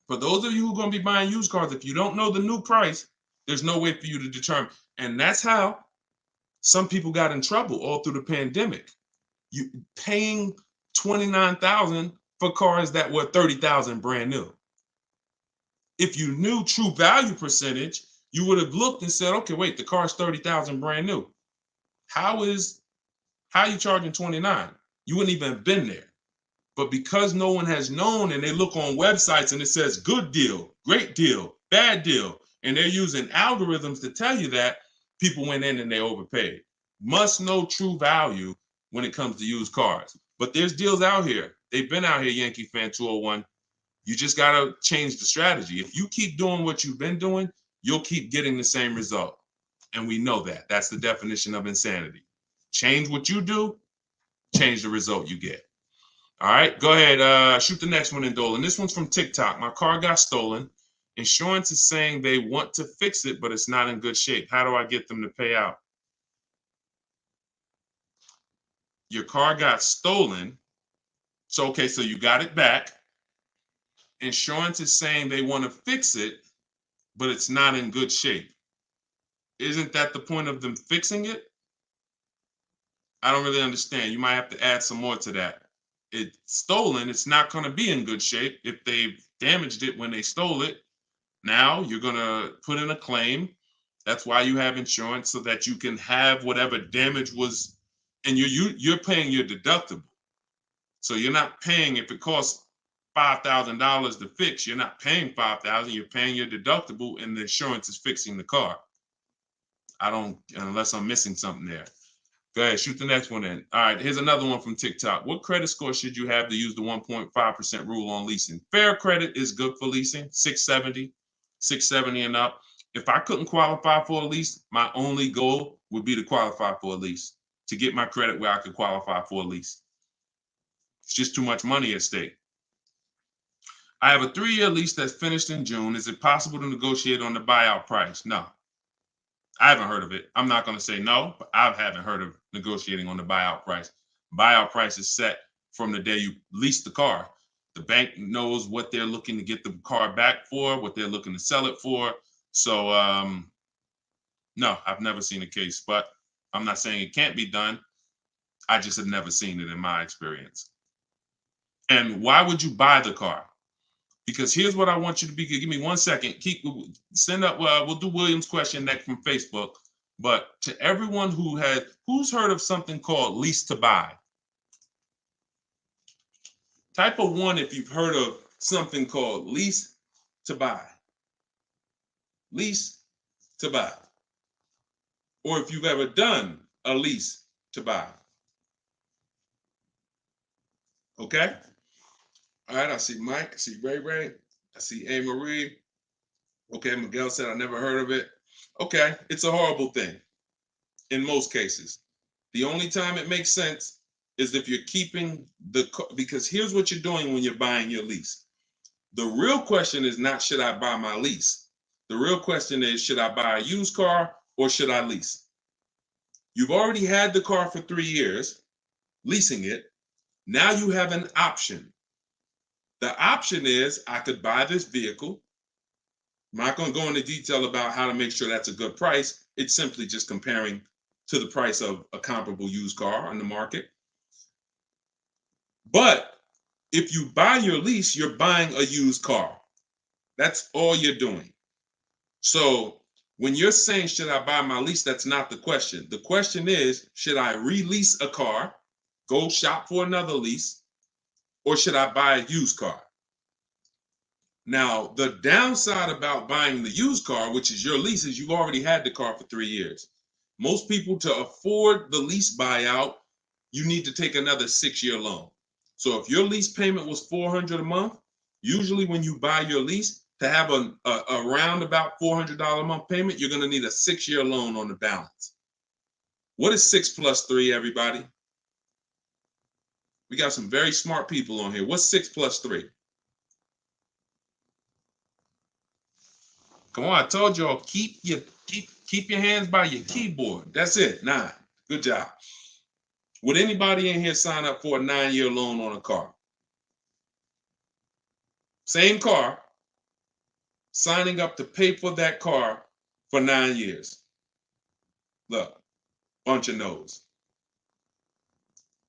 For those of you who are going to be buying used cars, if you don't know the new price, there's no way for you to determine. And that's how some people got in trouble all through the pandemic. You paying $29,000 for cars that were $30,000 brand new. If you knew true value percentage, you would have looked and said, okay, wait, the car's $30,000 brand new. How are you charging 29? You wouldn't even have been there. But because no one has known and they look on websites and it says good deal, great deal, bad deal, and they're using algorithms to tell you that, people went in and they overpaid. Must know true value when it comes to used cars. But there's deals out here. They've been out here, Yankee Fan 201. You just got to change the strategy. If you keep doing what you've been doing, you'll keep getting the same result. And we know that. That's the definition of insanity. Change what you do, change the result you get. All right, go ahead. Shoot the next one in, Dolan. This one's from TikTok. My car got stolen. Insurance is saying they want to fix it, but it's not in good shape. How do I get them to pay out? Your car got stolen. So, okay, so you got it back. Insurance is saying they want to fix it, but it's not in good shape. Isn't that the point of them fixing it? I don't really understand. You might have to add some more to that. It's stolen. It's not going to be in good shape if they damaged it when they stole it. Now you're going to put in a claim. That's why you have insurance, so that you can have whatever damage was, and you're paying your deductible. So you're not paying, if it costs $5,000 to fix, you're not paying $5,000, you're paying your deductible, and the insurance is fixing the car. Unless I'm missing something there. Go ahead, shoot the next one in. All right, here's another one from TikTok. What credit score should you have to use the 1.5% rule on leasing? Fair credit is good for leasing, 670 and up. If I couldn't qualify for a lease, my only goal would be to qualify for a lease, to get my credit where I could qualify for a lease. It's just too much money at stake. I have a 3-year lease that's finished in June. Is it possible to negotiate on the buyout price? No. I haven't heard of it. I'm not going to say no, but I haven't heard of negotiating on the buyout price. Buyout price is set from the day you lease the car. The bank knows what they're looking to get the car back for, what they're looking to sell it for. So, no, I've never seen a case, but I'm not saying it can't be done. I just have never seen it in my experience. And why would you buy the car? Because here's what I want you to be. Give me 1 second. Send up. We'll do William's question next from Facebook. But to everyone who's heard of something called lease to buy? Type of 1 if you've heard of something called lease to buy. Lease to buy. Or if you've ever done a lease to buy. Okay? All right, I see Mike, I see Ray, I see A. Marie. Okay, Miguel said, I never heard of it. Okay, it's a horrible thing in most cases. The only time it makes sense is if you're keeping because here's what you're doing when you're buying your lease. The real question is not, should I buy my lease? The real question is, should I buy a used car or should I lease? You've already had the car for 3 years, leasing it. Now you have an option. The option is, I could buy this vehicle. I'm not going to go into detail about how to make sure that's a good price. It's simply just comparing to the price of a comparable used car on the market. But if you buy your lease, you're buying a used car. That's all you're doing. So when you're saying, should I buy my lease? That's not the question. The question is, should I release a car, go shop for another lease, or should I buy a used car? Now, the downside about buying the used car, which is your lease, is you've already had the car for 3 years. Most people, to afford the lease buyout, you need to take another 6-year loan. So if your lease payment was $400 a month, usually when you buy your lease, to have a around about $400 a month payment, you're going to need a 6-year loan on the balance. What is 6 plus 3, everybody? We got some very smart people on here. What's 6 plus 3? Come on, I told y'all, keep your hands by your keyboard. That's it. 9. Good job. Would anybody in here sign up for a 9-year loan on a car? Same car, signing up to pay for that car for 9 years. Look, bunch of no's.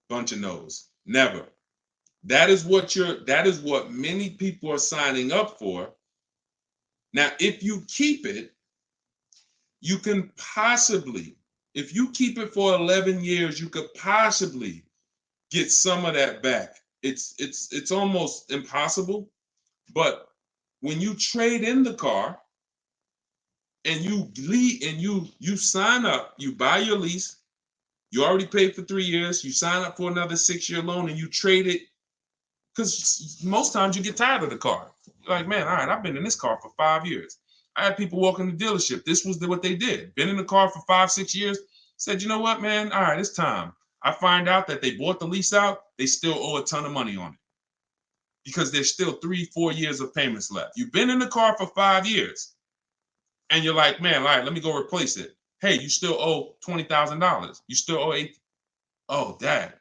Bunch of no's. Never. That is what many people are signing up for. Now, if you keep it, you can possibly, if you keep it for 11 years, you could possibly get some of that back. It's almost impossible. But when you trade in the car and you sign up, you buy your lease, you already paid for 3 years, you sign up for another 6-year loan and you trade it, because most times you get tired of the car. You're like, man, all right, I've been in this car for 5 years. I had people walk in the dealership. This was what they did. Been in the car for 5-6 years. Said, you know what, man? All right, it's time. I find out that they bought the lease out. They still owe a ton of money on it because there's still 3-4 years of payments left. You've been in the car for 5 years and you're like, man, all right, let me go replace it. Hey, you still owe $20,000. You still owe $8,000. Oh, Dad.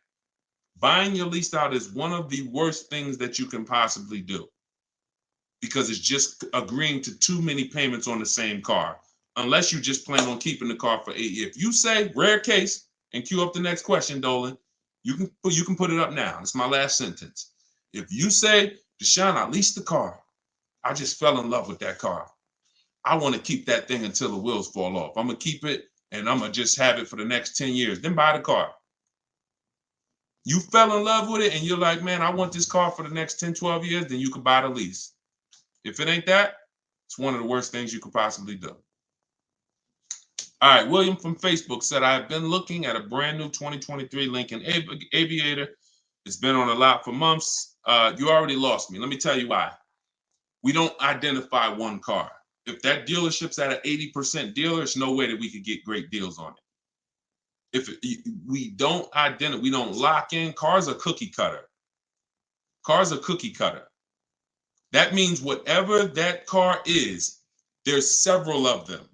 Buying your lease out is one of the worst things that you can possibly do because it's just agreeing to too many payments on the same car, unless you just plan on keeping the car for 8 years. If you say, rare case, and cue up the next question, Dolan, you can put it up now. It's my last sentence. If you say, Deshone, I leased the car. I just fell in love with that car. I want to keep that thing until the wheels fall off. I'm going to keep it, and I'm going to just have it for the next 10 years. Then buy the car. You fell in love with it and you're like, man, I want this car for the next 10, 12 years, then you can buy the lease. If it ain't that, it's one of the worst things you could possibly do. All right, William from Facebook said, I've been looking at a brand new 2023 Lincoln Aviator. It's been on a lot for months. You already lost me. Let me tell you why. We don't identify one car. If that dealership's at an 80% dealer, there's no way that we could get great deals on it. We don't identify, we don't lock in. Cars are cookie cutter. Cars are cookie cutter. That means whatever that car is, there's several of them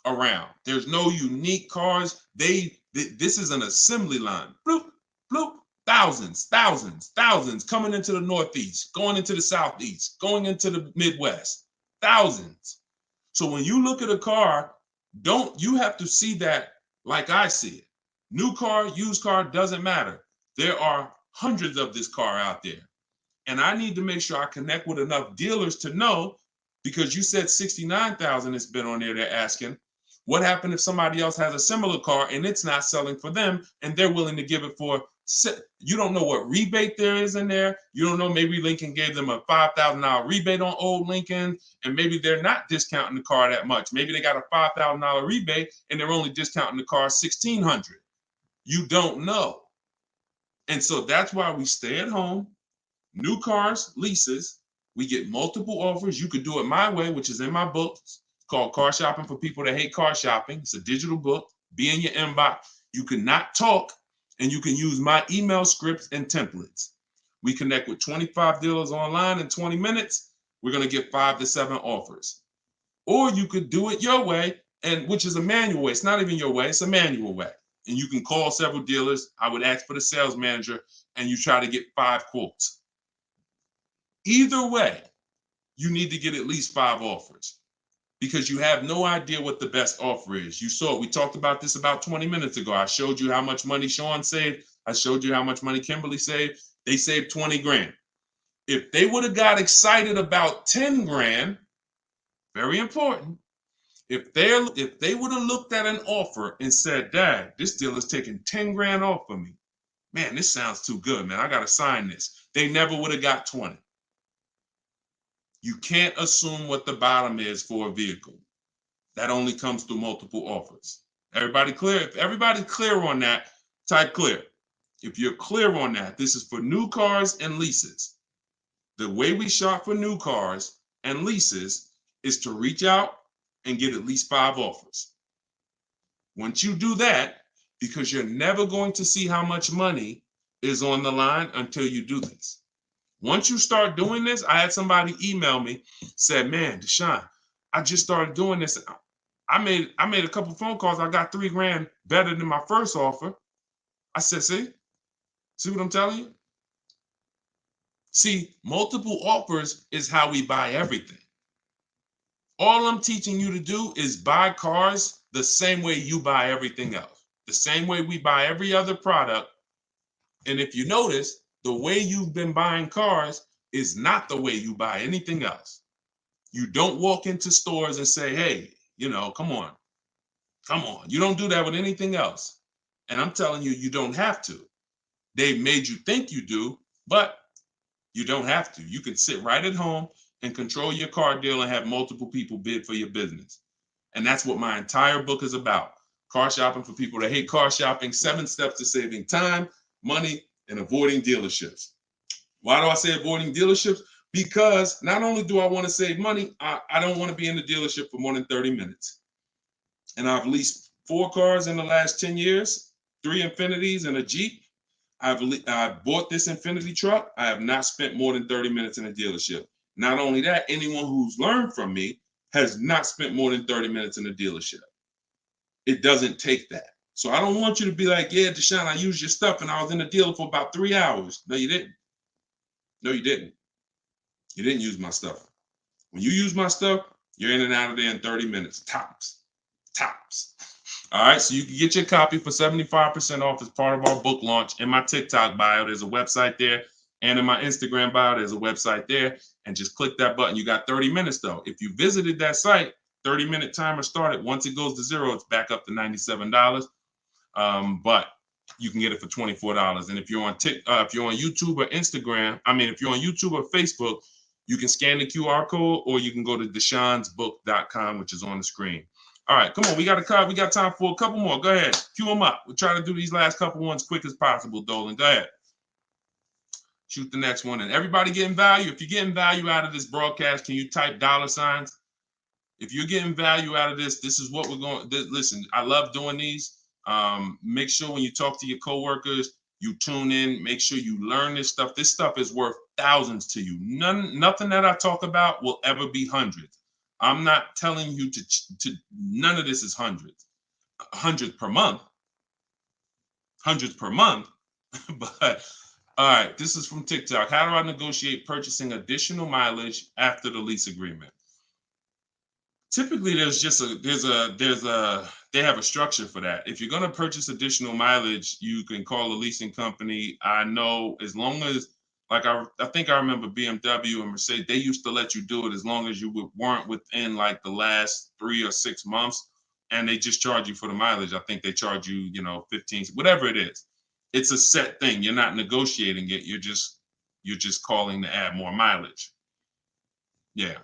around. There's no unique cars. This is an assembly line. Bloop, bloop, thousands coming into the Northeast, going into the Southeast, going into the Midwest, thousands. So when you look at a car, you have to see that like I see it. New car, used car, doesn't matter. There are hundreds of this car out there. And I need to make sure I connect with enough dealers to know, because you said 69,000 has been on there, they're asking, what happened if somebody else has a similar car and it's not selling for them and they're willing to give it for, you don't know what rebate there is in there. You don't know, maybe Lincoln gave them a $5,000 rebate on old Lincoln, and maybe they're not discounting the car that much. Maybe they got a $5,000 rebate and they're only discounting the car $1,600. You don't know. And so that's why we stay at home. New cars, leases, we get multiple offers. You could do it my way, which is in my book. It's called Car Shopping for People That Hate Car Shopping. It's a digital book. Be in your inbox. You can not talk, and you can use my email scripts and templates. We connect with 25 dealers online in 20 minutes. We're going to get 5 to 7 offers. Or you could do it your way, and which is a manual way. It's not even your way. It's a manual way. And you can call several dealers. I would ask for the sales manager, and you try to get 5 quotes. Either way, you need to get at least 5 offers, because you have no idea what the best offer is. You saw it. We talked about this about 20 minutes ago. I showed you how much money Sean saved. I showed you how much money Kimberly saved. They saved 20 grand. If they would have got excited about 10 grand, very important. If they would have looked at an offer and said, Dad, this deal is taking 10 grand off of me. Man, this sounds too good, man. I got to sign this. They never would have got 20. You can't assume what the bottom is for a vehicle. That only comes through multiple offers. Everybody clear? If everybody's clear on that, type clear. If you're clear on that, this is for new cars and leases. The way we shop for new cars and leases is to reach out and get at least 5 offers. Once you do that, because you're never going to see how much money is on the line until you do this. Once you start doing this, I had somebody email me, said, man, Deshone, I just started doing this. I made a couple phone calls. I got $3 grand better than my first offer. I said, see what I'm telling you? See, multiple offers is how we buy everything. All I'm teaching you to do is buy cars the same way you buy everything else, the same way we buy every other product. And if you notice, the way you've been buying cars is not the way you buy anything else. You don't walk into stores and say, hey, come on. You don't do that with anything else. And I'm telling you, you don't have to. They've made you think you do, but you don't have to. You can sit right at home and control your car deal and have multiple people bid for your business. And that's what my entire book is about. Car shopping for people that hate car shopping, 7 steps to saving time, money, and avoiding dealerships. Why do I say avoiding dealerships? Because not only do I want to save money, I don't want to be in the dealership for more than 30 minutes. And I've leased 4 cars in the last 10 years, 3 Infinities and a Jeep. I've bought this Infinity truck. I have not spent more than 30 minutes in a dealership. Not only that, anyone who's learned from me has not spent more than 30 minutes in a dealership. It doesn't take that. So I don't want you to be like, yeah, Deshone, I used your stuff and I was in the dealer for about 3 hours. No, you didn't. No, you didn't. You didn't use my stuff. When you use my stuff, you're in and out of there in 30 minutes, tops. All right, so you can get your copy for 75% off as part of our book launch. In my TikTok bio, there's a website there. And in my Instagram bio, there's a website there. And just click that button. You got 30 minutes, though. If you visited that site, 30-minute timer started. Once it goes to 0, it's back up to $97. But you can get it for $24. And if you're on YouTube or Instagram, if you're on YouTube or Facebook, you can scan the QR code or you can go to deshonesbook.com, which is on the screen. All right, come on. We got time for a couple more. Go ahead. Cue them up. We're trying to do these last couple ones quick as possible, Dolan. Go ahead. Shoot the next one. And everybody getting value. If you're getting value out of this broadcast, can you type $signs? If you're getting value out of this, this is what we're going. Listen, I love doing these. Make sure when you talk to your coworkers, you tune in. Make sure you learn this stuff. This stuff is worth thousands to you. Nothing that I talk about will ever be hundreds. I'm not telling you to none of this is hundreds per month. But all right, this is from TikTok. How do I negotiate purchasing additional mileage after the lease agreement? Typically, they have a structure for that. If you're going to purchase additional mileage, you can call a leasing company. I know as long as, like I think I remember BMW and Mercedes, they used to let you do it as long as you weren't within like the last 3 or 6 months, and they just charge you for the mileage. I think they charge you, 15, whatever it is. It's a set thing. You're not negotiating it. You're just calling to add more mileage. Yeah.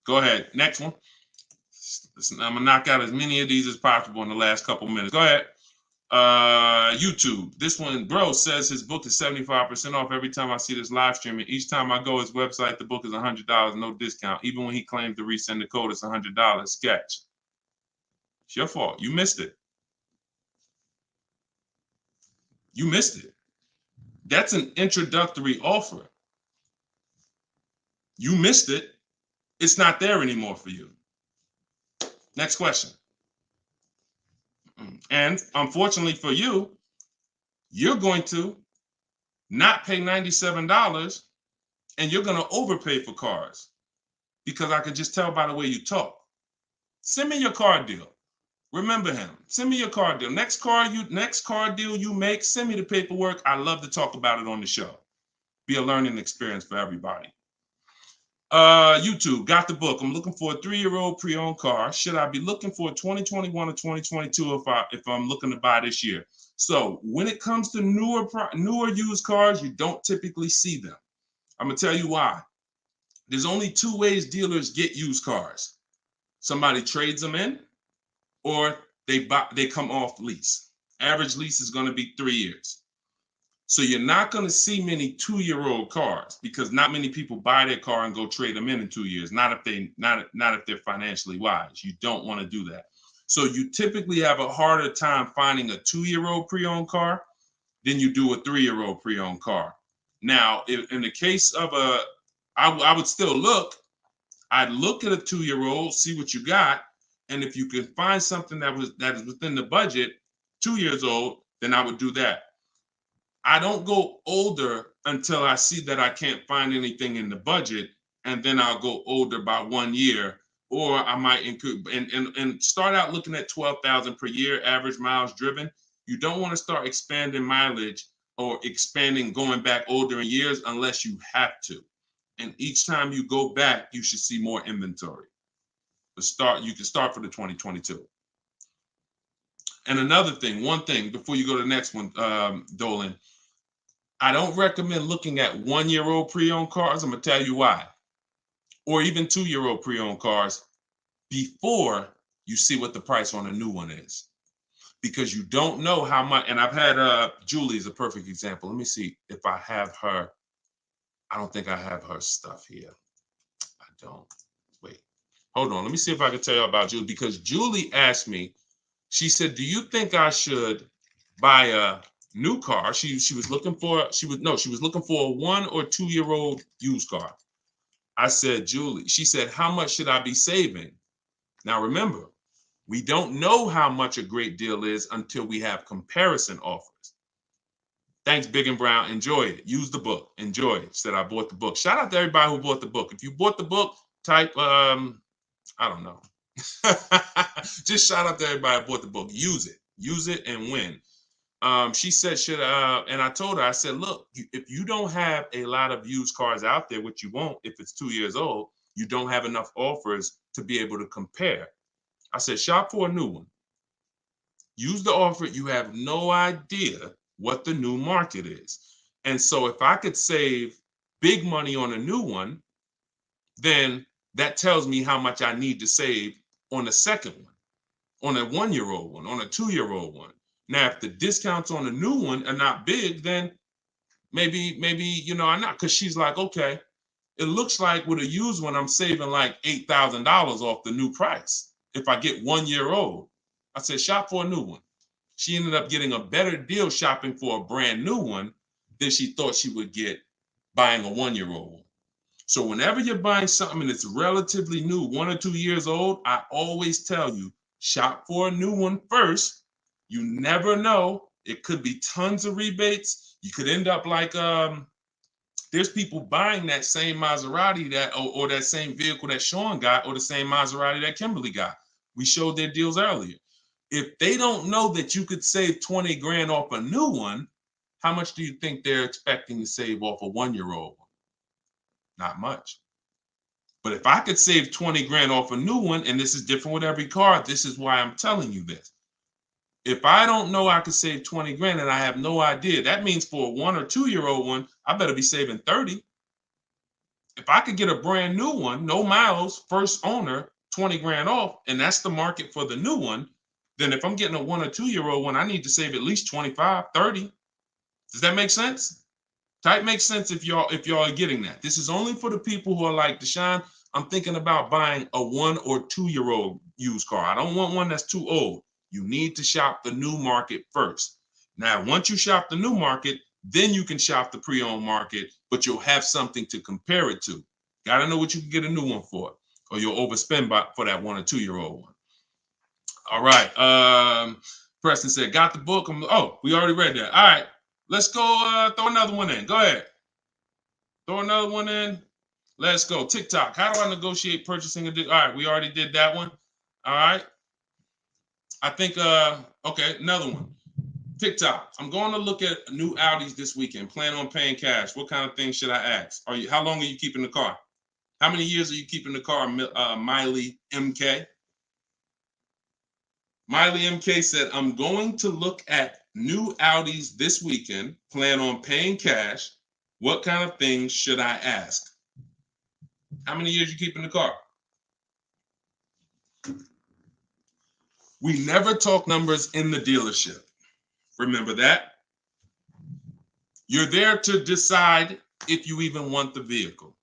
Go ahead. Next one. Listen, I'm gonna knock out as many of these as possible in the last couple minutes. Go ahead. YouTube. This one, bro, says his book is 75% off every time I see this live streaming. Each time I go his website, the book is $100, no discount. Even when he claims to resend the code, it's $100. Sketch. It's your fault. You missed it. That's an introductory offer. You missed it. It's not there anymore for you. Next question. And unfortunately for you, you're going to not pay $97 and you're going to overpay for cars because I can just tell by the way you talk. Send me your car deal. Remember him. Send me your car deal. Next car deal you make, send me the paperwork. I love to talk about it on the show. Be a learning experience for everybody. YouTube, got the book. I'm looking for a 3-year-old pre-owned car. Should I be looking for a 2021 or 2022 if I'm looking to buy this year? So when it comes to newer used cars, you don't typically see them. I'm gonna tell you why. there's only two ways dealers get used cars. Somebody trades them in, or they come off lease. Average lease is going to be 3 years. So you're not going to see many 2-year-old cars because not many people buy their car and go trade them in 2 years. Not if they're financially wise. You don't want to do that. So you typically have a harder time finding a 2-year-old pre-owned car than you do a 3-year-old pre-owned car. Now, in the case of I would still look. I'd look at a 2-year-old, see what you got, and if you can find something that is within the budget, 2 years old, then I would do that. I don't go older until I see that I can't find anything in the budget, and then I'll go older by 1 year, or I might include and start out looking at 12,000 per year average miles driven. You don't want to start expanding mileage or expanding going back older in years unless you have to. And each time you go back, you should see more inventory. You can start for the 2022. And another thing, one thing before you go to the next one, Dolan, I don't recommend looking at 1-year-old pre-owned cars. I'm gonna tell you why. Or even 2-year-old pre-owned cars before you see what the price on a new one is. Because you don't know how much, and I've had Julie is a perfect example. Let me see if I have her. I don't think I have her stuff here. I don't. Wait. Hold on. Let me see if I can tell you about Julie, because Julie asked me, she said, do you think I should buy a new car? She was looking for a 1 or 2-year-old used car. I said, Julie, she said, how much should I be saving? Now remember, we don't know how much a great deal is until we have comparison offers. Thanks, Big and Brown. Enjoy it. Use the book. Enjoy it. Said I bought the book. Shout out to everybody who bought the book. If you bought the book, type I don't know. Just shout out to everybody who bought the book. Use it. Use it and win. She said, and I told her, I said, look, if you don't have a lot of used cars out there, which you won't if it's 2 years old, you don't have enough offers to be able to compare. I said, shop for a new one. Use the offer. You have no idea what the new market is. And so if I could save big money on a new one, then that tells me how much I need to save on the second one, on a 1-year-old one, on a 2-year-old one. Now, if the discounts on the new one are not big, then maybe, I'm not, because she's like, okay, it looks like with a used one, I'm saving like $8,000 off the new price if I get 1 year old. I said, shop for a new one. She ended up getting a better deal shopping for a brand new one than she thought she would get buying a 1-year-old one. So whenever you're buying something that's relatively new, 1 or 2 years old, I always tell you, shop for a new one first. You never know. It could be tons of rebates. You could end up like, there's people buying that same Maserati or that same vehicle that Sean got, or the same Maserati that Kimberly got. We showed their deals earlier. If they don't know that you could save 20 grand off a new one, how much do you think they're expecting to save off a 1-year-old one? Not much. But if I could save 20 grand off a new one, and this is different with every car, this is why I'm telling you this. If I don't know I could save 20 grand and I have no idea, that means for a 1 or 2-year-old one, I better be saving 30. If I could get a brand new one, no miles, first owner, 20 grand off, and that's the market for the new one, then if I'm getting a 1 or 2-year-old one, I need to save at least 25, 30. Does that make sense? Type makes sense if y'all are getting that. This is only for the people who are like, Deshone, I'm thinking about buying a 1 or 2-year-old used car. I don't want one that's too old. You need to shop the new market first. Now, once you shop the new market, then you can shop the pre-owned market, but you'll have something to compare it to. Got to know what you can get a new one for, or you'll overspend for that 1 or 2-year-old one. All right. Preston said, got the book. We already read that. All right. Let's go throw another one in. Go ahead. Throw another one in. Let's go. TikTok. How do I negotiate purchasing a deal? All right. We already did that one. All right. I think, okay, another one. TikTok. I'm going to look at new Audis this weekend. Plan on paying cash. What kind of things should I ask? How long are you keeping the car? How many years are you keeping the car, Miley MK? Miley MK said, I'm going to look at new Audis this weekend. Plan on paying cash. What kind of things should I ask? How many years you keep in the car? We never talk numbers in the dealership. Remember that? You're there to decide if you even want the vehicle.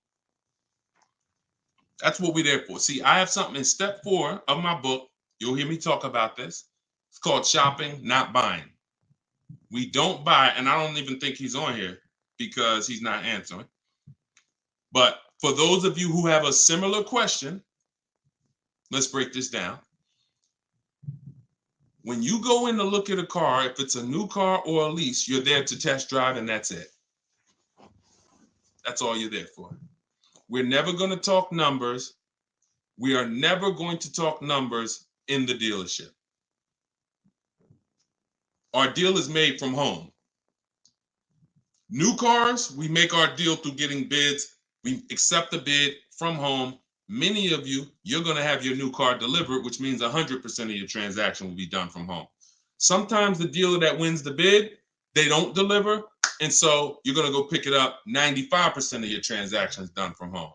That's what we're there for. See, I have something in step 4 of my book. You'll hear me talk about this. It's called shopping, not buying. We don't buy, and I don't even think he's on here because he's not answering. But for those of you who have a similar question, let's break this down. When you go in to look at a car, if it's a new car or a lease, you're there to test drive, and that's it. That's all you're there for. We're never going to talk numbers. We are never going to talk numbers in the dealership. Our deal is made from home. New cars, we make our deal through getting bids. We accept the bid from home. Many of you, you're going to have your new car delivered, which means 100% of your transaction will be done from home. Sometimes the dealer that wins the bid, they don't deliver. And so you're going to go pick it up. 95% of your transactions done from home.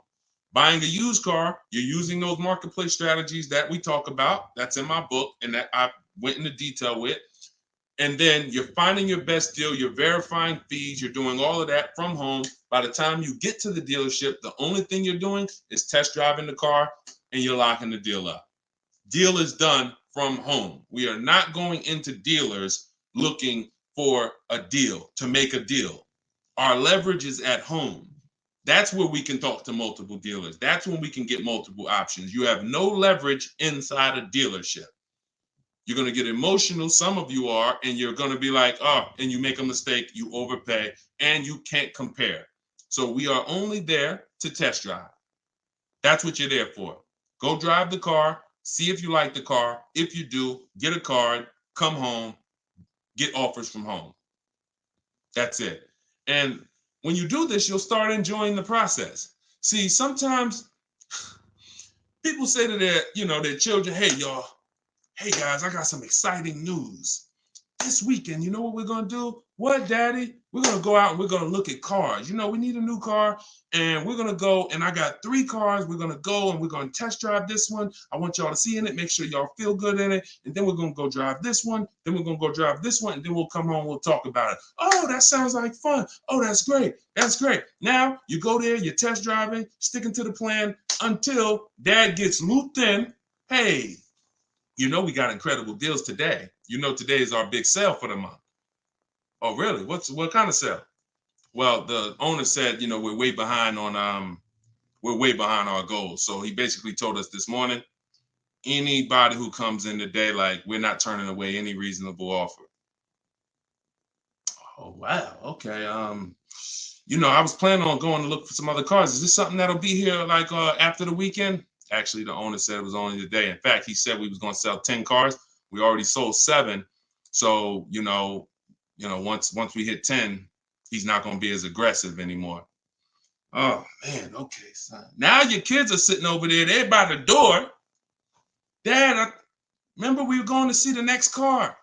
Buying a used car, you're using those marketplace strategies that we talk about. That's in my book and that I went into detail with. And then you're finding your best deal. You're verifying fees. You're doing all of that from home. By the time you get to the dealership, the only thing you're doing is test driving the car and you're locking the deal up. Deal is done from home. We are not going into dealers looking for a deal, to make a deal. Our leverage is at home. That's where we can talk to multiple dealers. That's when we can get multiple options. You have no leverage inside a dealership. You're going to get emotional. Some of you are, and you're going to be like, oh, and you make a mistake, you overpay, and you can't compare. So we are only there to test drive. That's what you're there for. Go drive the car, see if you like the car. If you do, get a card, come home, get offers from home. That's it. And when you do this, you'll start enjoying the process. See, sometimes people say to their children, hey, y'all, hey guys, I got some exciting news. This weekend, you know what we're gonna do? What, Daddy? We're gonna go out and we're gonna look at cars. You know, we need a new car, and we're gonna go, and I got 3 cars. We're gonna go and we're gonna test drive this one. I want y'all to see in it, make sure y'all feel good in it, and then we're gonna go drive this one, then we're gonna go drive this one, and then we'll come home, we'll talk about it. Oh, that sounds like fun. Oh, that's great. That's great. Now you go there, you're test driving, sticking to the plan until Dad gets looped in. Hey, you know, we got incredible deals today. You know, today is our big sale for the month. Oh, really? What kind of sale? Well, the owner said, you know, we're way behind our goals. So he basically told us this morning, anybody who comes in today, like, we're not turning away any reasonable offer. Oh, wow. Okay. You know, I was planning on going to look for some other cars. Is this something that'll be here like after the weekend? Actually, the owner said it was only today. In fact, he said we was going to sell 10 cars. We already sold 7. So, you know, once we hit 10, he's not going to be as aggressive anymore. Oh, man. Okay, son. Now your kids are sitting over there. They're by the door. Dad, remember we were going to see the next car.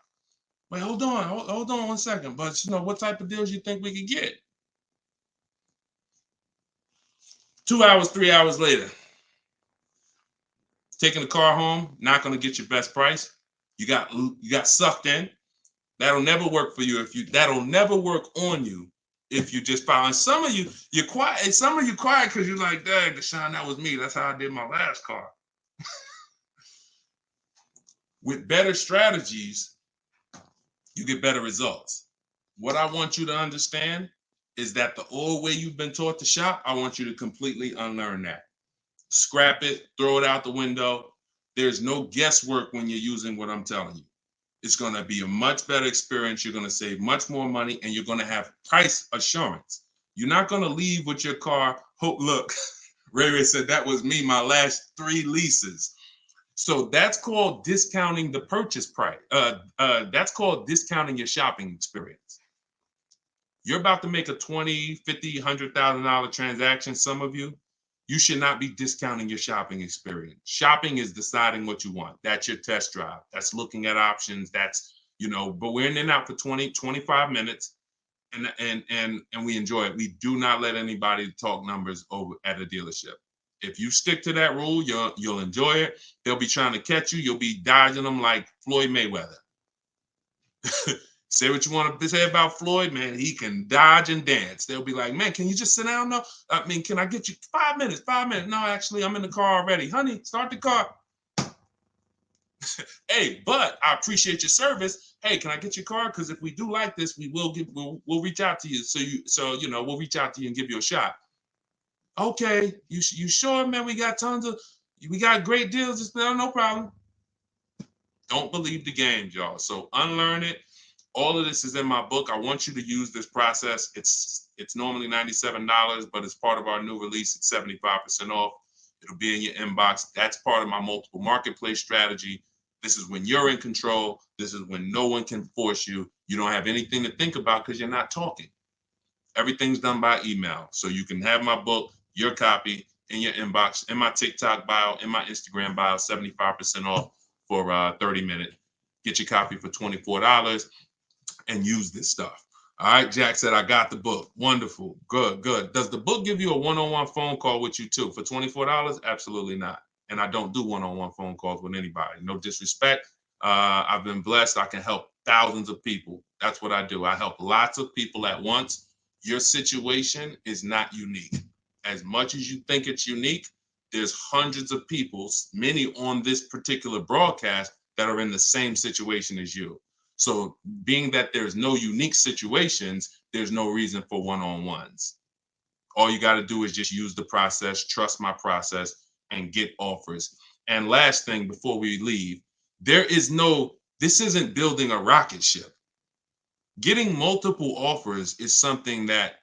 Wait, hold on 1 second. But, you know, what type of deals you think we could get? 2 hours, 3 hours later. Taking the car home, not going to get your best price. You got sucked in. That'll never work for you that'll never work on you if you just follow. And some of you're quiet. And some of you quiet because you're like, dang, Deshone, that was me. That's how I did my last car. With better strategies, you get better results. What I want you to understand is that the old way you've been taught to shop, I want you to completely unlearn that. Scrap it, throw it out the window. There's no guesswork when you're using what I'm telling you. It's going to be a much better experience. You're going to save much more money, and you're going to have price assurance. You're not going to leave with your car. Look, Ray said that was me, my last 3 leases. So that's called discounting the purchase price. That's called discounting your shopping experience. You're about to make a $20,000, $50,000, $100,000 transaction, some of you. You should not be discounting your shopping experience. Shopping is deciding what you want. That's your test drive. That's looking at options. That's, but we're in and out for 20, 25 minutes and we enjoy it. We do not let anybody talk numbers over at a dealership. If you stick to that rule, you'll enjoy it. They'll be trying to catch you. You'll be dodging them like Floyd Mayweather. Say what you want to say about Floyd, man. He can dodge and dance. They'll be like, man, can you just sit down? No, I mean, can I get you 5 minutes? 5 minutes. No, actually, I'm in the car already. Honey, start the car. Hey, but I appreciate your service. Hey, can I get your car? Because if we do like this, we'll reach out to you. So we'll reach out to you and give you a shot. Okay, you sure, man? We got great deals. Just no problem. Don't believe the games, y'all. So unlearn it. All of this is in my book. I want you to use this process. It's normally $97, but as part of our new release, it's 75% off. It'll be in your inbox. That's part of my multiple marketplace strategy. This is when you're in control. This is when no one can force you. You don't have anything to think about because you're not talking. Everything's done by email. So you can have my book, your copy, in your inbox, in my TikTok bio, in my Instagram bio, 75% off for 30 minutes. Get your copy for $24 and use this stuff. All right, Jack said, I got the book. Wonderful. Good. Does the book give you a one-on-one phone call with you too for $24? Absolutely not. And I don't do one-on-one phone calls with anybody. No disrespect. I've been blessed. I can help thousands of people. That's what I do. I help lots of people at once. Your situation is not unique. As much as you think it's unique, there's hundreds of people, many on this particular broadcast, that are in the same situation as you. So being that there's no unique situations, there's no reason for one-on-ones. All you got to do is just use the process, trust my process, and get offers. And last thing before we leave, this isn't building a rocket ship. Getting multiple offers is something that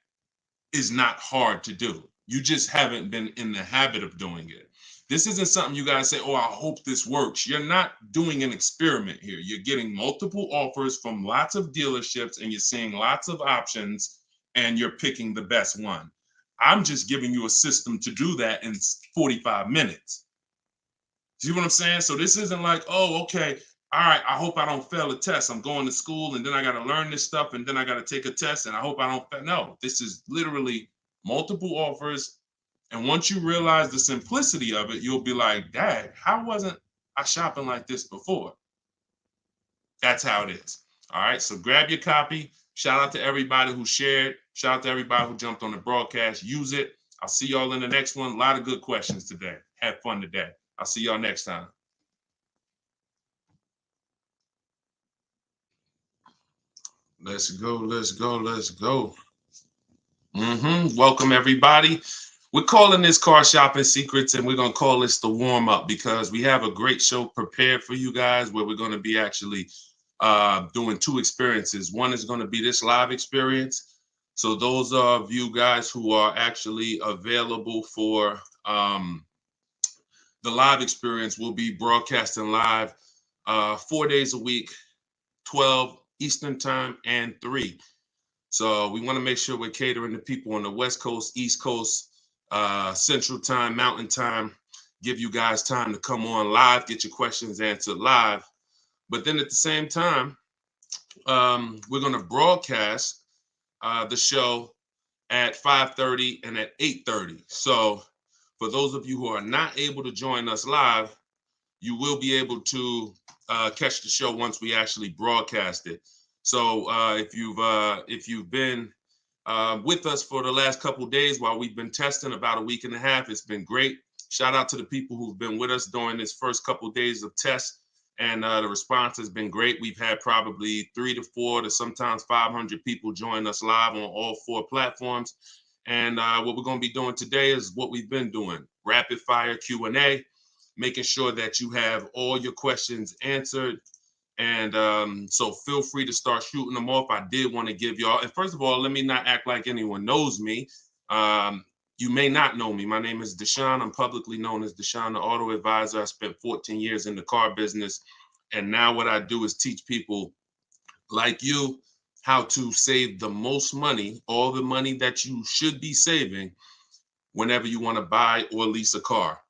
is not hard to do. You just haven't been in the habit of doing it. This isn't something you guys say, oh, I hope this works. You're not doing an experiment here. You're getting multiple offers from lots of dealerships and you're seeing lots of options and you're picking the best one. I'm just giving you a system to do that in 45 minutes. See what I'm saying? So this isn't like, oh, okay, all right, I hope I don't fail a test. I'm going to school and then I got to learn this stuff and then I got to take a test and I hope I don't fail. No, this is literally multiple offers. And once you realize the simplicity of it, you'll be like, Dad, how wasn't I shopping like this before? That's how it is. All right, so grab your copy. Shout out to everybody who shared. Shout out to everybody who jumped on the broadcast. Use it. I'll see y'all in the next one. A lot of good questions today. Have fun today. I'll see y'all next time. Let's go. Welcome, everybody. We're calling this Car Shopping Secrets, and we're going to call this the warm-up because we have a great show prepared for you guys where we're going to be actually doing two experiences. One is going to be this live experience. So those of you guys who are actually available for the live experience will be broadcasting live 4 days a week, 12 Eastern time and 3. So we want to make sure we're catering to people on the West Coast, East Coast, Central time, Mountain time, give you guys time to come on live, get your questions answered live. But then at the same time, we're going to broadcast the show at 5:30 and at 8:30. So for those of you who are not able to join us live, you will be able to catch the show once we actually broadcast it. So if you've been with us for the last couple of days while we've been testing, about a week and a half, it's been great. Shout out to the people who've been with us during this first couple of days of tests, and the response has been great. We've had probably 300 to 400 to sometimes 500 people join us live on all 4 platforms. And what we're going to be doing today is what we've been doing: rapid fire Q&A, making sure that you have all your questions answered. And so feel free to start shooting them off. I did want to give y'all, and first of all, let me not act like anyone knows me. You may not know me. My name is Deshone. I'm publicly known as Deshone the Auto Advisor. I spent 14 years in the car business. And now what I do is teach people like you how to save the most money, all the money that you should be saving whenever you want to buy or lease a car.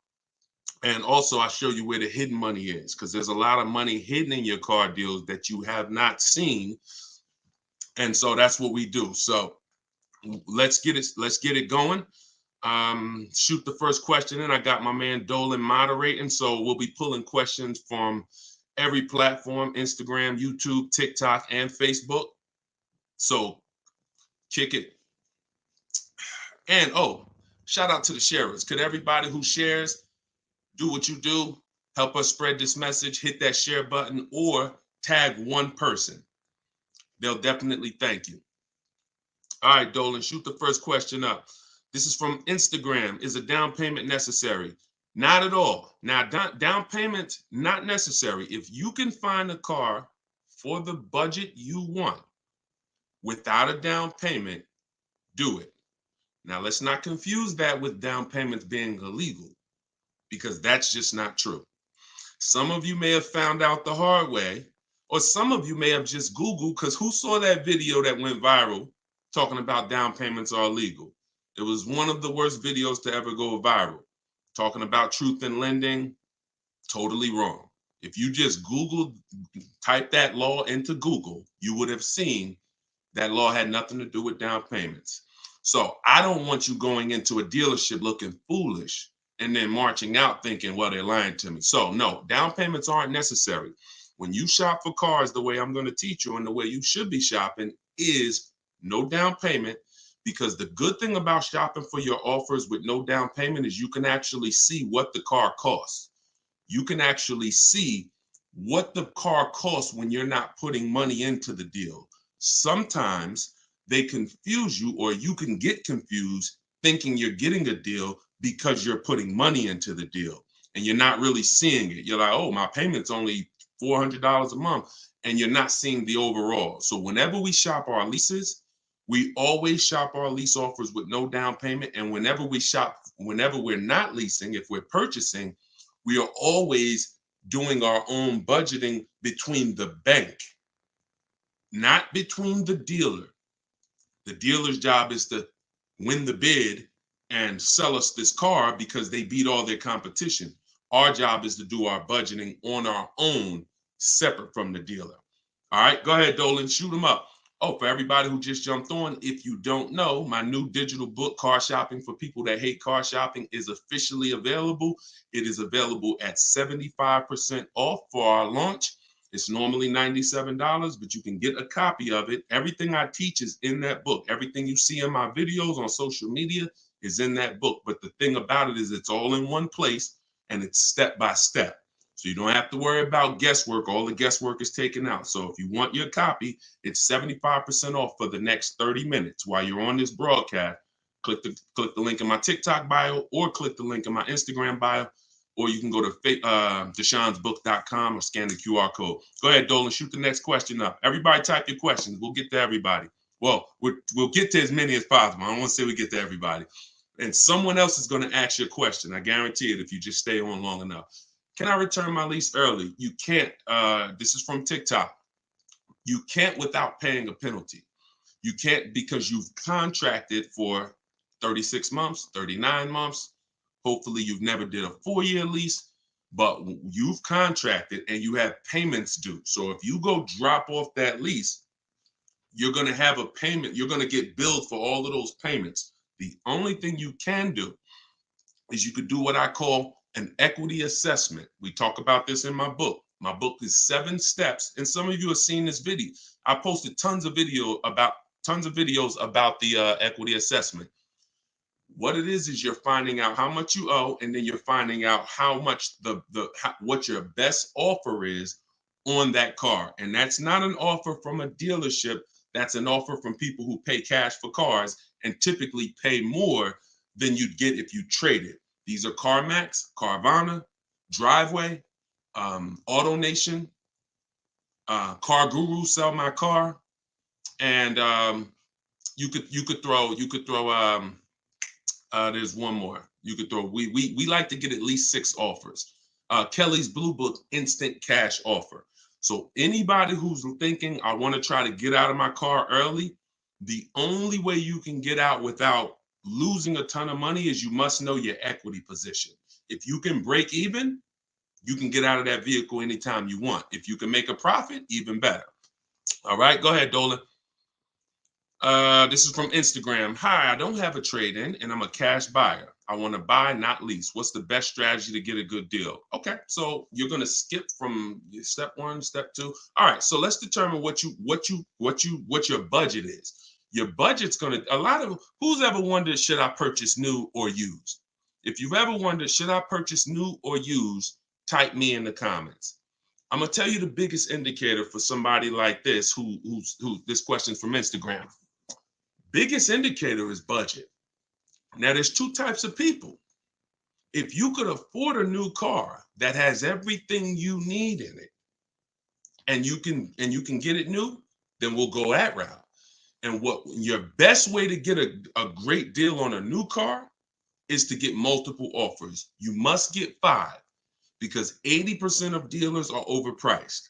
And also I show you where the hidden money is, because there's a lot of money hidden in your car deals that you have not seen. And so that's what we do. So let's get it going. Shoot the first question in. I got my man Dolan moderating, so we'll be pulling questions from every platform: Instagram, YouTube, TikTok, and Facebook. So kick it. And shout out to the sharers. Could everybody who shares do what you do? Help us spread this message. Hit that share button or tag one person. They'll definitely thank you. All right, Dolan, shoot the first question up. This is from Instagram. Is a down payment necessary? Not at all. Now, down payment, not necessary. If you can find a car for the budget you want without a down payment, do it. Now, let's not confuse that with down payments being illegal, because that's just not true. Some of you may have found out the hard way, or some of you may have just Googled, because who saw that video that went viral talking about down payments are illegal? It was one of the worst videos to ever go viral, talking about truth in lending. Totally wrong. If you just type that law into Google, you would have seen that law had nothing to do with down payments. So I don't want you going into a dealership looking foolish and then marching out thinking, well, they're lying to me. So no, down payments aren't necessary. When you shop for cars, the way I'm going to teach you and the way you should be shopping is no down payment, because the good thing about shopping for your offers with no down payment is you can actually see what the car costs. You can actually see what the car costs when you're not putting money into the deal. Sometimes they confuse you, or you can get confused thinking you're getting a deal because you're putting money into the deal and you're not really seeing it. You're like, oh, my payment's only $400 a month, and you're not seeing the overall. So whenever we shop our leases, we always shop our lease offers with no down payment. And whenever we're not leasing, if we're purchasing, we are always doing our own budgeting between the bank, not between the dealer. The dealer's job is to win the bid and sell us this car because they beat all their competition. Our job is to do our budgeting on our own, separate from the dealer. All right, go ahead, Dolan, shoot them up. Oh, for everybody who just jumped on, if you don't know, my new digital book, Car Shopping for People That Hate Car Shopping, is officially available. It is available at 75% off for our launch. It's normally $97, but you can get a copy of it. Everything I teach is in that book. Everything you see in my videos on social media is in that book. But the thing about it is it's all in one place and it's step by step. So you don't have to worry about guesswork. All the guesswork is taken out. So if you want your copy, it's 75% off for the next 30 minutes while you're on this broadcast. Click the link in my TikTok bio, or click the link in my Instagram bio, or you can go to deshonesbook.com or scan the QR code. Go ahead, Dolan, shoot the next question up. Everybody type your questions. We'll get to everybody. Well, we'll get to as many as possible. I don't want to say we get to everybody. And someone else is going to ask you a question. I guarantee it if you just stay on long enough. Can I return my lease early? You can't. This is from TikTok. You can't without paying a penalty. You can't because you've contracted for 36 months, 39 months. Hopefully you've never did a 4-year lease, but you've contracted and you have payments due. So if you go drop off that lease, you're going to have a payment. You're going to get billed for all of those payments. The only thing you can do is you could do what I call an equity assessment. We talk about this in my book. My book is 7 steps, and some of you have seen this video. I posted tons of videos about the equity assessment. What it is you're finding out how much you owe, and then you're finding out how much what your best offer is on that car. And that's not an offer from a dealership. That's an offer from people who pay cash for cars and typically pay more than you'd get if you traded. These are CarMax, Carvana, Driveway, AutoNation, Car Guru, Sell My Car, and you could throw. There's one more. You could throw. We like to get at least 6 offers. Kelly's Blue Book instant cash offer. So anybody who's thinking, I want to try to get out of my car early, the only way you can get out without losing a ton of money is you must know your equity position. If you can break even, you can get out of that vehicle anytime you want. If you can make a profit, even better. All right, go ahead, Dolan. This is from Instagram. Hi, I don't have a trade-in and I'm a cash buyer. I want to buy, not lease. What's the best strategy to get a good deal? Okay, so you're gonna skip from step one, step two. All right, so let's determine what your budget is. Your budget's gonna who's ever wondered, should I purchase new or used? If you've ever wondered, should I purchase new or used, type me in the comments. I'm gonna tell you the biggest indicator for somebody like this who this question's from Instagram. Biggest indicator is budget. Now, there's two types of people. If you could afford a new car that has everything you need in it, and you can get it new, then we'll go that route. And what your best way to get a great deal on a new car is to get multiple offers. You must get 5 because 80% of dealers are overpriced.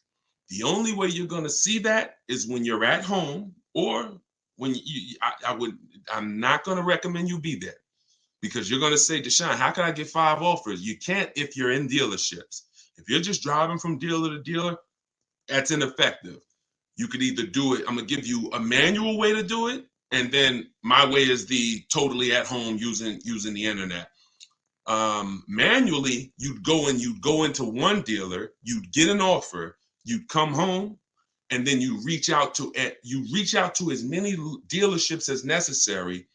The only way you're going to see that is when you're at home, or when I'm not going to recommend you be there, because you're going to say, Deshone, how can I get 5 offers? You can't if you're in dealerships. If you're just driving from dealer to dealer, that's ineffective. You could either do it, I'm going to give you a manual way to do it, and then my way is the totally at home using the internet. Manually, you'd go into one dealer, you'd get an offer, you'd come home, and then you reach out to as many dealerships as necessary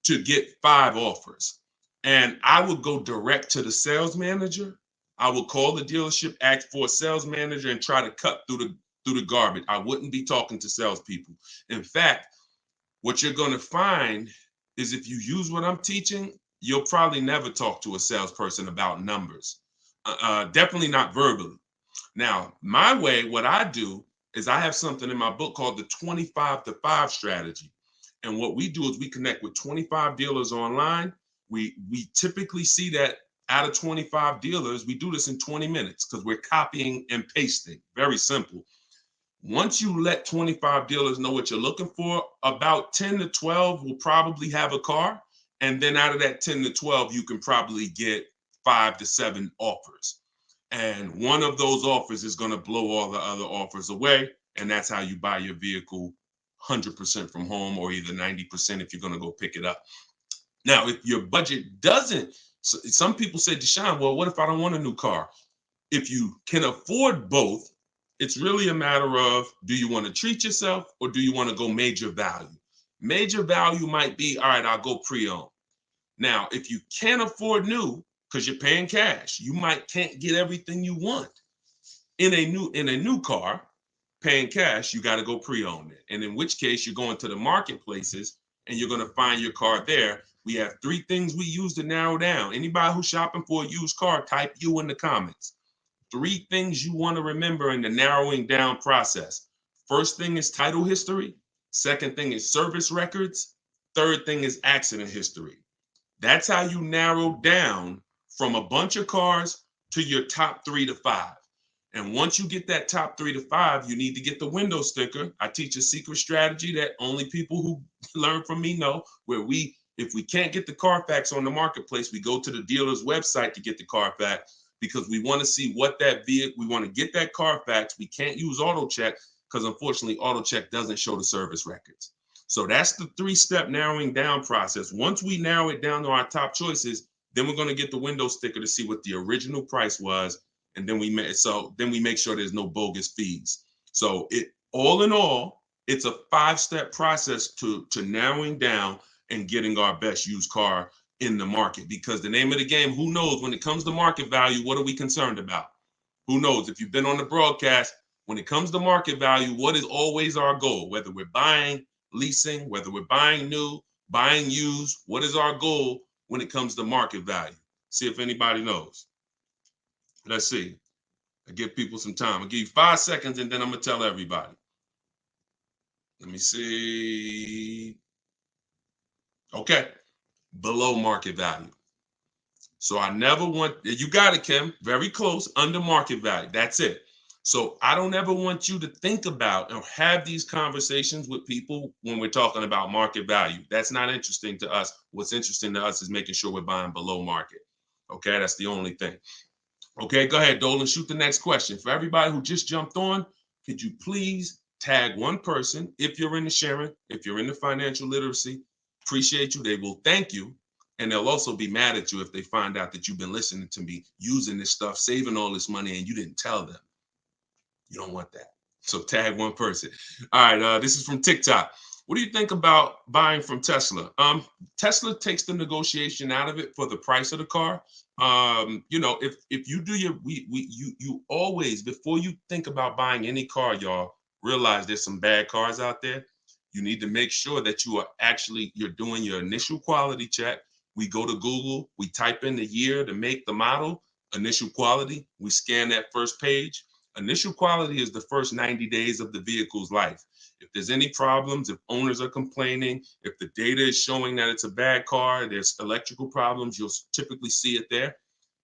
to get 5 offers. And I would go direct to the sales manager. I would call the dealership, ask for a sales manager, and try to cut through the garbage. I wouldn't be talking to salespeople. In fact, what you're going to find is if you use what I'm teaching, you'll probably never talk to a salesperson about numbers. Definitely not verbally. Now, my way, what I do is I have something in my book called the 25 to 5 strategy. And what we do is we connect with 25 dealers online. We typically see that out of 25 dealers, we do this in 20 minutes because we're copying and pasting. Very simple. Once you let 25 dealers know what you're looking for, about 10 to 12 will probably have a car. And then out of that 10 to 12, you can probably get 5 to 7 offers. And one of those offers is going to blow all the other offers away. And that's how you buy your vehicle 100% from home, or either 90% if you're going to go pick it up. Now, if your budget doesn't, some people say, Deshone, well, what if I don't want a new car? If you can afford both, it's really a matter of, do you want to treat yourself or do you want to go major value? Major value might be, all right, I'll go pre-owned. Now, if you can't afford new because you're paying cash, you can't get everything you want in a new car. Paying cash, you got to go pre-owned it. And in which case, you're going to the marketplaces and you're going to find your car there. We have 3 things we use to narrow down. Anybody who's shopping for a used car, type you in the comments. 3 things you want to remember in the narrowing down process. First thing is title history. Second thing is service records. Third thing is accident history. That's how you narrow down from a bunch of cars to your top 3 to 5. And once you get that top 3 to 5, you need to get the window sticker. I teach a secret strategy that only people who learn from me know, where if we can't get the Carfax on the marketplace, we go to the dealer's website to get the Carfax, because we want to see what that vehicle, we want to get that Carfax. We can't use auto check because unfortunately auto check doesn't show the service records. So that's the 3-step narrowing down process. Once we narrow it down to our top choices, then we're going to get the window sticker to see what the original price was. And then we make sure there's no bogus fees. So all in all, it's a 5-step process to narrowing down and getting our best used car in the market. Because the name of the game, who knows, when it comes to market value, what are we concerned about? Who knows? If you've been on the broadcast, when it comes to market value, what is always our goal? Whether we're buying, leasing, whether we're buying new, buying used, what is our goal when it comes to market value? See if anybody knows. Let's see. I give people some time. I'll give you 5 seconds and then I'm going to tell everybody. Let me see. Okay. Below market value. So I never want, you got it, Kim, very close, under market value. That's it. So I don't ever want you to think about or have these conversations with people when we're talking about market value. That's not interesting to us. What's interesting to us is making sure we're buying below market. Okay, that's the only thing. Okay, go ahead, Dolan, shoot the next question. For everybody who just jumped on, could you please tag one person. If you're in the sharing, if you're in the financial literacy, appreciate you. They will thank you. And they'll also be mad at you if they find out that you've been listening to me, using this stuff, saving all this money, and you didn't tell them. You don't want that. So tag one person. All right, this is from TikTok. What do you think about buying from Tesla? Tesla takes the negotiation out of it for the price of the car. If you do you always, before you think about buying any car, y'all realize there's some bad cars out there. You need to make sure that you're doing your initial quality check. We go to Google, we type in the year, the make, the model, initial quality. We scan that first page. Initial quality is the first 90 days of the vehicle's life. If there's any problems, if owners are complaining, if the data is showing that it's a bad car, there's electrical problems, you'll typically see it there.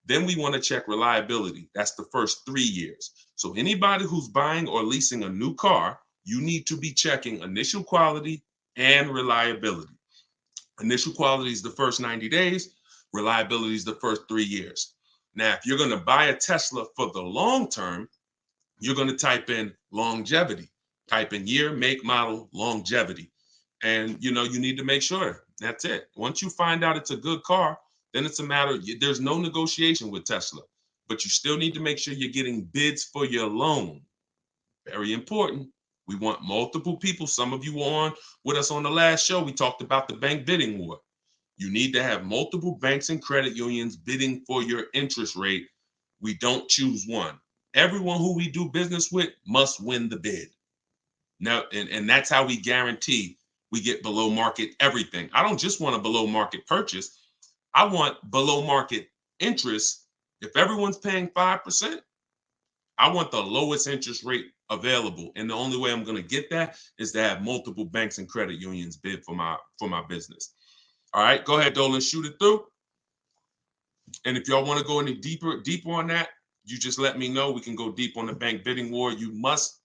Then we want to check reliability. That's the first 3 years. So anybody who's buying or leasing a new car, you need to be checking initial quality and reliability. Initial quality is the first 90 days. Reliability is the first 3 years. Now, if you're going to buy a Tesla for the long term, you're going to type in longevity. Type in year, make, model, longevity. And, you need to make sure. That's it. Once you find out it's a good car, then it's a matter, there's no negotiation with Tesla. But you still need to make sure you're getting bids for your loan. Very important. We want multiple people. Some of you were on with us on the last show. We talked about the bank bidding war. You need to have multiple banks and credit unions bidding for your interest rate. We don't choose one. Everyone who we do business with must win the bid. Now, and that's how we guarantee we get below market everything. I don't just want a below market purchase. I want below market interest. If everyone's paying 5%, I want the lowest interest rate available. And the only way I'm going to get that is to have multiple banks and credit unions bid for my business. All right, go ahead, Dolan, shoot it through. And if y'all want to go any deeper on that, you just let me know. We can go deep on the bank bidding war. You must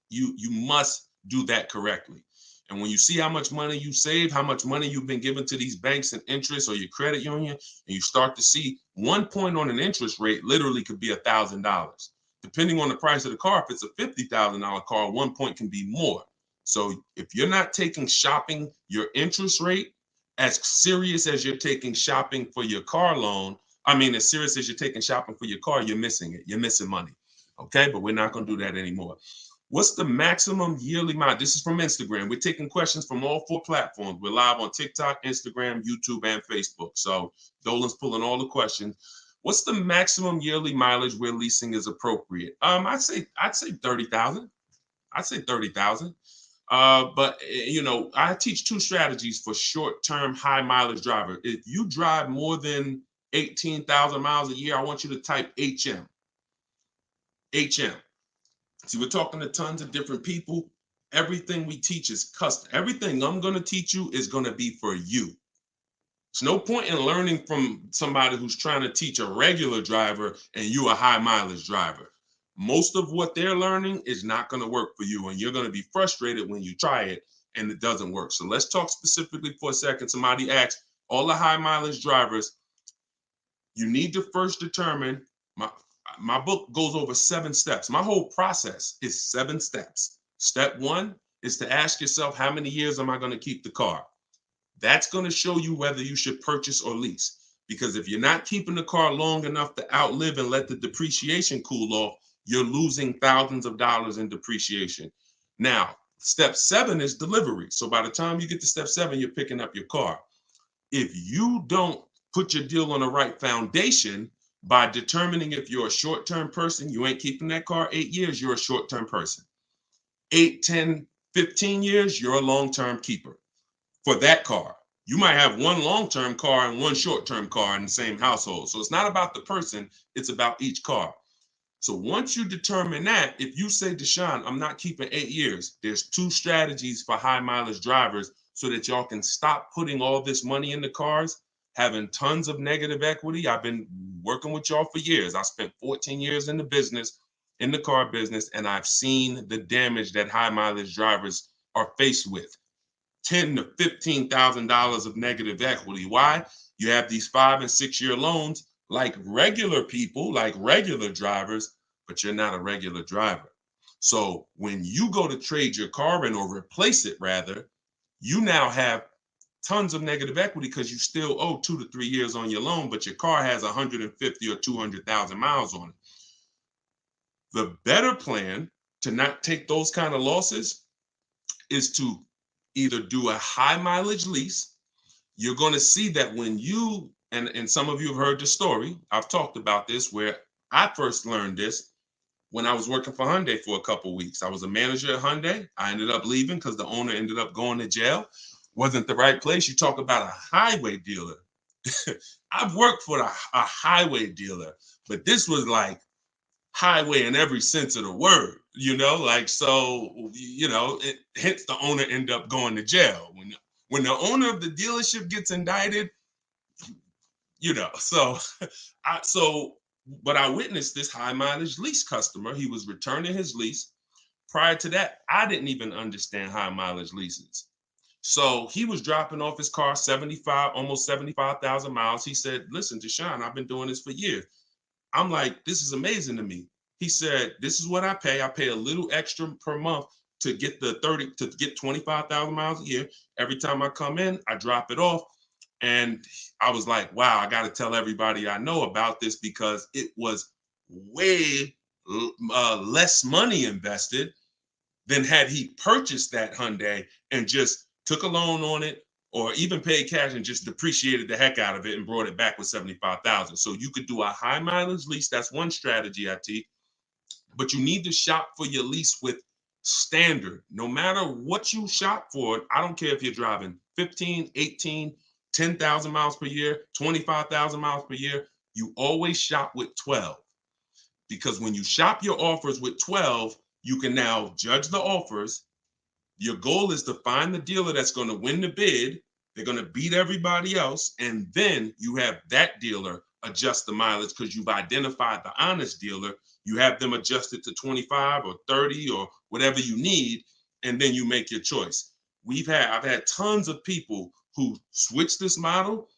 do that correctly. And when you see how much money you save, how much money you've been given to these banks and interest or your credit union, and you start to see 1 point on an interest rate literally could be $1,000. Depending on the price of the car, if it's a $50,000 car, 1 point can be more. So if you're not taking shopping, your interest rate, as serious as you're taking shopping for your car loan, as serious as you're taking shopping for your car, you're missing it. You're missing money. Okay, but we're not going to do that anymore. What's the maximum yearly mileage? This is from Instagram. We're taking questions from all 4 platforms. We're live on TikTok, Instagram, YouTube, and Facebook. So Dolan's pulling all the questions. What's the maximum yearly mileage where leasing is appropriate? I'd say 30,000. I'd say 30,000. But I teach 2 strategies for short-term high mileage driver. If you drive more than 18,000 miles a year, I want you to type HM. HM. See, we're talking to tons of different people. Everything we teach is custom. Everything I'm going to teach you is going to be for you. There's no point in learning from somebody who's trying to teach a regular driver and you a high mileage driver. Most of what they're learning is not going to work for you, and you're going to be frustrated when you try it and it doesn't work. So let's talk specifically for a second. Somebody asked, all the high mileage drivers, you need to first determine, my book goes over 7 steps. My whole process is 7 steps. Step 1 is to ask yourself, how many years am I going to keep the car? That's going to show you whether you should purchase or lease. Because if you're not keeping the car long enough to outlive and let the depreciation cool off, you're losing thousands of dollars in depreciation. Now, step 7 is delivery. So by the time you get to step 7, you're picking up your car. If you don't put your deal on the right foundation by determining if you're a short-term person, you ain't keeping that car 8 years, you're a short-term person. 8, 10, 15 years, you're a long-term keeper for that car. You might have 1 long-term car and 1 short-term car in the same household. So it's not about the person, it's about each car. So once you determine that, if you say, Deshone, I'm not keeping 8 years, there's 2 strategies for high mileage drivers so that y'all can stop putting all this money in the cars, having tons of negative equity. I've been working with y'all for years. I spent 14 years in the business, in the car business, and I've seen the damage that high mileage drivers are faced with. $10,000 to $15,000 of negative equity. Why? You have these 5 and 6 year loans like regular people, like regular drivers, but you're not a regular driver. So when you go to trade your car in or replace it rather, you now have tons of negative equity because you still owe 2 to 3 years on your loan, but your car has 150 or 200,000 miles on it. The better plan to not take those kind of losses is to either do a high mileage lease. You're going to see that when you, and some of you have heard the story, I've talked about this, where I first learned this when I was working for Hyundai for a couple of weeks. I was a manager at Hyundai. I ended up leaving because the owner ended up going to jail. Wasn't the right place. You talk about a highway dealer. I've worked for a highway dealer, but this was like highway in every sense of the word, like, so, hence the owner ended up going to jail. When the owner of the dealership gets indicted, so but I witnessed this high mileage lease customer. He was returning his lease. Prior to that, I didn't even understand high mileage leases. So he was dropping off his car, almost 75,000 miles. He said, listen, Deshone, I've been doing this for years. I'm like, this is amazing to me. He said, this is what I pay. I pay a little extra per month to get 25,000 miles a year. Every time I come in, I drop it off. And I was like, wow, I got to tell everybody I know about this because it was way less money invested than had he purchased that Hyundai and just took a loan on it, or even paid cash and just depreciated the heck out of it and brought it back with 75,000. So you could do a high mileage lease. That's one strategy I teach. But you need to shop for your lease with standard. No matter what you shop for, I don't care if you're driving 15, 18, 10,000 miles per year, 25,000 miles per year, you always shop with 12. Because when you shop your offers with 12, you can now judge the offers. Your goal is to find the dealer that's going to win the bid. They're going to beat everybody else. And then you have that dealer adjust the mileage because you've identified the honest dealer. You have them adjust it to 25 or 30 or whatever you need. And then you make your choice. I've had tons of people who switched this model.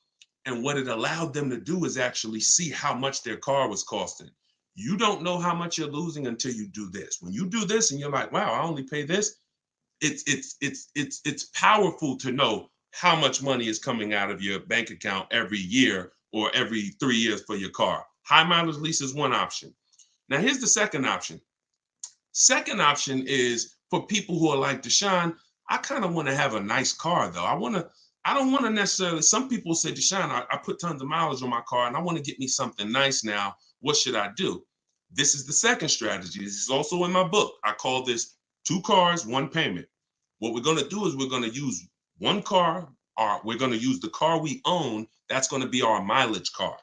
And what it allowed them to do is actually see how much their car was costing. You don't know how much you're losing until you do this. When you do this and you're like, wow, I only pay this. It's powerful to know how much money is coming out of your bank account every year or every 3 years for your car. High mileage lease is one option. Now here's the second option. Second option is for people who are like Deshone. I kind of want to have a nice car though. I don't want to necessarily, some people say, Deshone, I put tons of mileage on my car and I want to get me something nice now. What should I do? This is the second strategy. This is also in my book. I call this 2 cars, 1 payment. What we're going to do is we're going to use one car, or we're going to use the car we own. That's going to be our mileage car.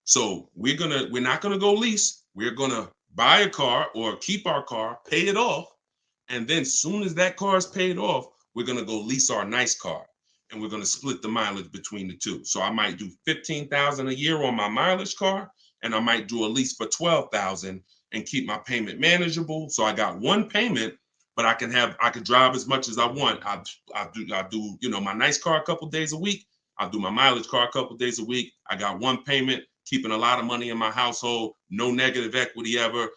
So we're not going to go lease. We're going to buy a car or keep our car, pay it off. And then as soon as that car is paid off, we're going to go lease our nice car. And we're going to split the mileage between the two. So I might do 15,000 a year on my mileage car, and I might do a lease for 12,000 and keep my payment manageable. So I got 1 payment, but I could drive as much as I want. I do my nice car a couple days a week. I'll do my mileage car a couple days a week. I got 1 payment, keeping a lot of money in my household, no negative equity ever.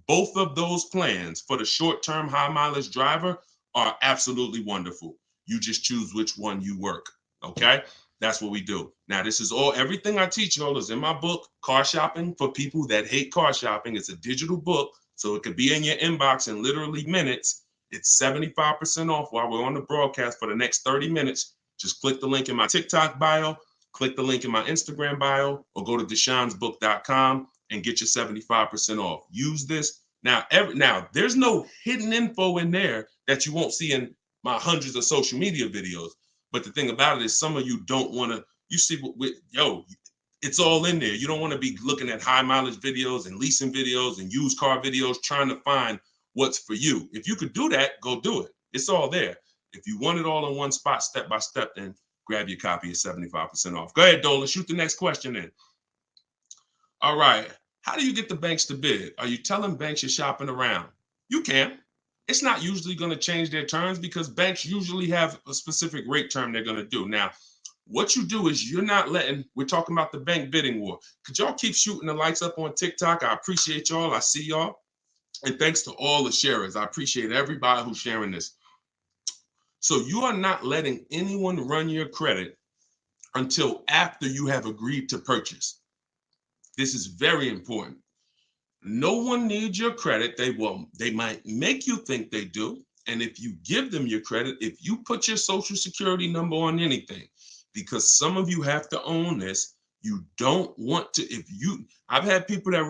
Both of those plans for the short-term high mileage driver are absolutely wonderful. You just choose which one you work. Okay. That's what we do. Now, this is everything I teach y'all is in my book, Car Shopping for People That Hate Car Shopping. It's a digital book, so it could be in your inbox in literally minutes. It's 75% off while we're on the broadcast for the next 30 minutes. Just click the link in my TikTok bio, click the link in my Instagram bio, or go to deshonesbook.com and get your 75% off. Use this. Now, there's no hidden info in there that you won't see in my hundreds of social media videos. But the thing about it is some of you don't want to, it's all in there. You don't want to be looking at high mileage videos and leasing videos and used car videos trying to find what's for you. If you could do that, go do it. It's all there. If you want it all in one spot, step by step, then grab your copy at 75% off. Go ahead, Dolan, shoot the next question in. All right. How do you get the banks to bid? Are you telling banks you're shopping around? You can. It's not usually going to change their terms because banks usually have a specific rate term they're going to do. Now, what you do is we're talking about the bank bidding war. Could y'all keep shooting the lights up on TikTok? I appreciate y'all. I see y'all. And thanks to all the sharers. I appreciate everybody who's sharing this. So you are not letting anyone run your credit until after you have agreed to purchase. This is very important. No one needs your credit. They might make you think they do. And if you give them your credit, if you put your social security number on anything, because some of you have to own this, you don't want to. I've had people that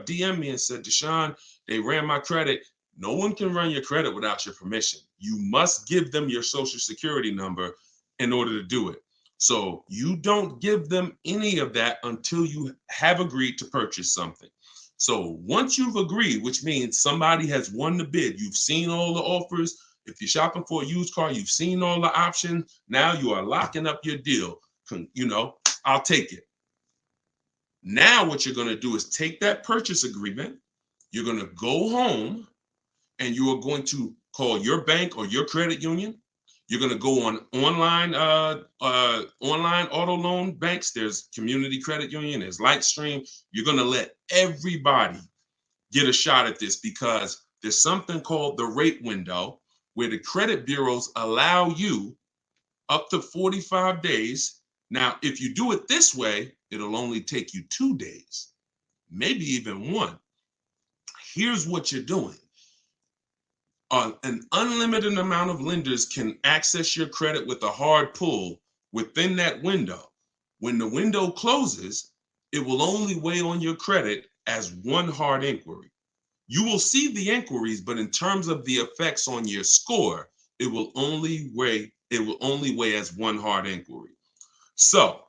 DM me and said, Deshone, they ran my credit. No one can run your credit without your permission. You must give them your social security number in order to do it. So you don't give them any of that until you have agreed to purchase something. So once you've agreed, which means somebody has won the bid, you've seen all the offers. If you're shopping for a used car, you've seen all the options. Now you are locking up your deal. I'll take it. Now what you're going to do is take that purchase agreement. You're going to go home and you are going to call your bank or your credit union. You're going to go on online auto loan banks. There's Community Credit Union. There's Lightstream. You're going to let everybody get a shot at this because there's something called the rate window where the credit bureaus allow you up to 45 days. Now, if you do it this way, it'll only take you 2 days, maybe even 1. Here's what you're doing. An unlimited amount of lenders can access your credit with a hard pull within that window. When the window closes, it will only weigh on your credit as one hard inquiry. You will see the inquiries, but in terms of the effects on your score, it will only weigh as one hard inquiry. So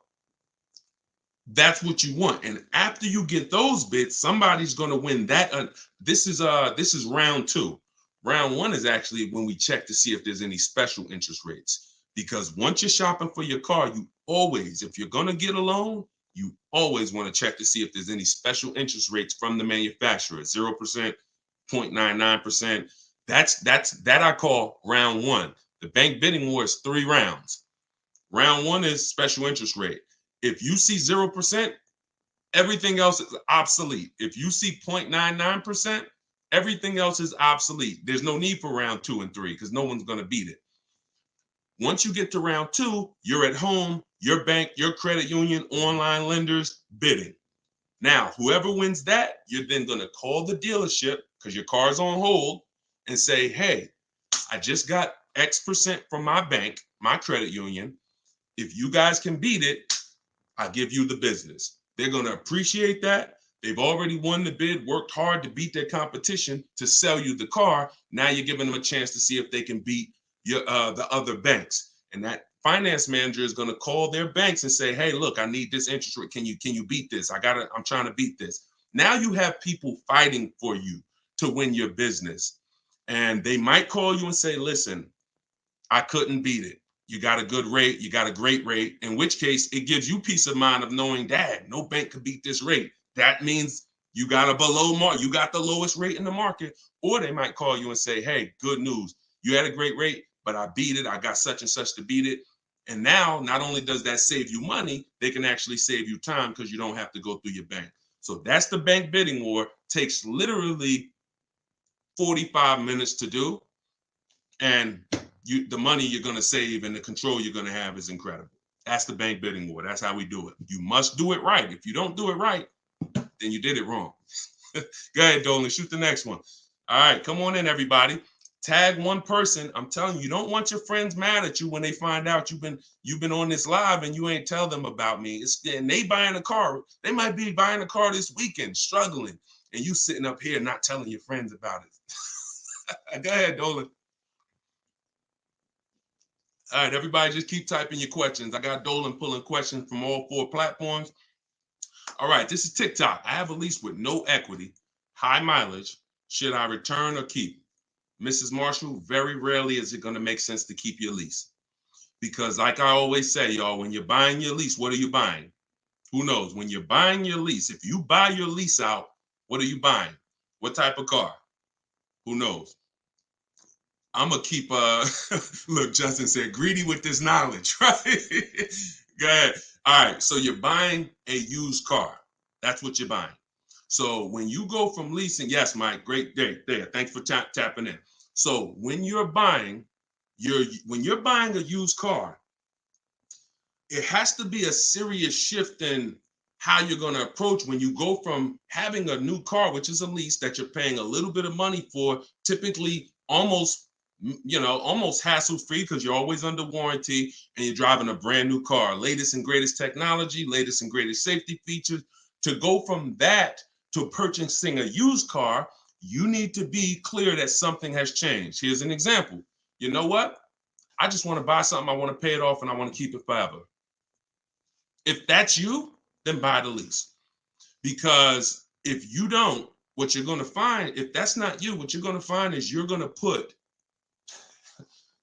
that's what you want. And after you get those bits, somebody's going to win that. This is round 2. Round 1 is actually when we check to see if there's any special interest rates. Because once you're shopping for your car, you always, if you're going to get a loan, you always want to check to see if there's any special interest rates from the manufacturer. 0%, 0.99%. That I call round 1. The bank bidding war is 3 rounds. Round 1 is special interest rate. If you see 0%, everything else is obsolete. If you see 0.99%, everything else is obsolete. There's no need for round 2 and 3 because no one's going to beat it. Once you get to round 2, you're at home, your bank, your credit union, online lenders bidding. Now, whoever wins that, you're then going to call the dealership because your car's on hold and say, hey, I just got X% from my bank, my credit union. If you guys can beat it, I'll give you the business. They're going to appreciate that. They've already won the bid, worked hard to beat their competition to sell you the car. Now you're giving them a chance to see if they can beat the other banks. And that finance manager is going to call their banks and say, hey, look, I need this interest rate. Can you beat this? I'm trying to beat this. Now you have people fighting for you to win your business. And they might call you and say, listen, I couldn't beat it. You got a good rate. You got a great rate, in which case it gives you peace of mind of knowing, Dad, no bank could beat this rate. That means you got a below mark. You got the lowest rate in the market. Or they might call you and say, hey, good news. You had a great rate, but I beat it. I got such and such to beat it. And now not only does that save you money, they can actually save you time because you don't have to go through your bank. So that's the bank bidding war. Takes literally 45 minutes to do. And the money you're going to save and the control you're going to have is incredible. That's the bank bidding war. That's how we do it. You must do it right. If you don't do it right, then you did it wrong. Go ahead, Dolan. Shoot the next one. All right, come on in, everybody. Tag one person. I'm telling you, you don't want your friends mad at you when they find out you've been on this live and you ain't tell them about me. And they buying a car. They might be buying a car this weekend, struggling, and you sitting up here not telling your friends about it. Go ahead, Dolan. All right, everybody, just keep typing your questions. I got Dolan pulling questions from all 4 platforms. All right, this is TikTok. I have a lease with no equity, high mileage. Should I return or keep? Mrs. Marshall, very rarely is it going to make sense to keep your lease. Because like I always say, y'all, when you're buying your lease, what are you buying? Who knows? When you're buying your lease, if you buy your lease out, what are you buying? What type of car? Who knows? I'm gonna keep look, Justin said greedy with this knowledge, right? Go ahead. All right, so you're buying a used car. That's what you're buying. So when you go from leasing, yes, Mike, great day there. Thanks for tapping in. So when you're buying a used car, it has to be a serious shift in how you're going to approach when you go from having a new car, which is a lease that you're paying a little bit of money for, typically almost hassle-free because you're always under warranty and you're driving a brand new car, latest and greatest technology, latest and greatest safety features. To go from that to purchasing a used car, you need to be clear that something has changed. Here's an example. You know what? I just want to buy something, I want to pay it off, and I want to keep it forever. If that's you, then buy the lease. Because if you don't, what you're going to find, if that's not you, what you're going to find is you're going to put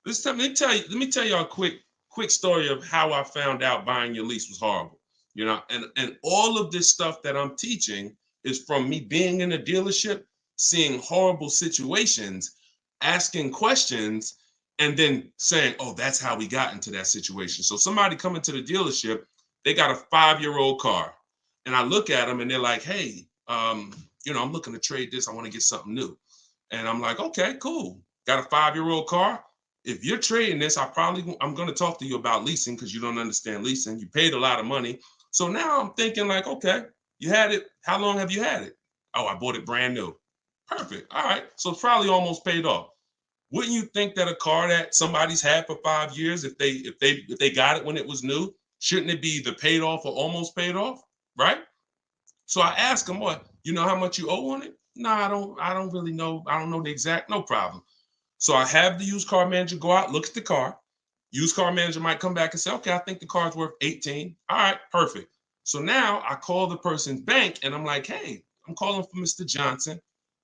this time. Let me tell you a quick story of how I found out buying your lease was horrible. And all of this stuff that I'm teaching is from me being in a dealership, seeing horrible situations, asking questions, and then saying, oh, that's how we got into that situation. So somebody coming to the dealership, they got a 5-year-old car. And I look at them and they're like, hey, I'm looking to trade this. I want to get something new. And I'm like, okay, cool. Got a 5-year-old car. If you're trading this, I'm going to talk to you about leasing because you don't understand leasing. You paid a lot of money. So now I'm thinking like, okay, you had it. How long have you had it? Oh, I bought it brand new. Perfect. All right. So it's probably almost paid off. Wouldn't you think that a car that somebody's had for 5 years, if they got it when it was new, shouldn't it be either paid off or almost paid off? Right? So I asked him, what, you know how much you owe on it? No, I don't really know. I don't know the exact, no problem. So I have the used car manager go out, look at the car. Used car manager might come back and say, okay, I think the car's worth 18. All right, perfect. So now I call the person's bank and I'm like, hey, I'm calling for Mr. Johnson.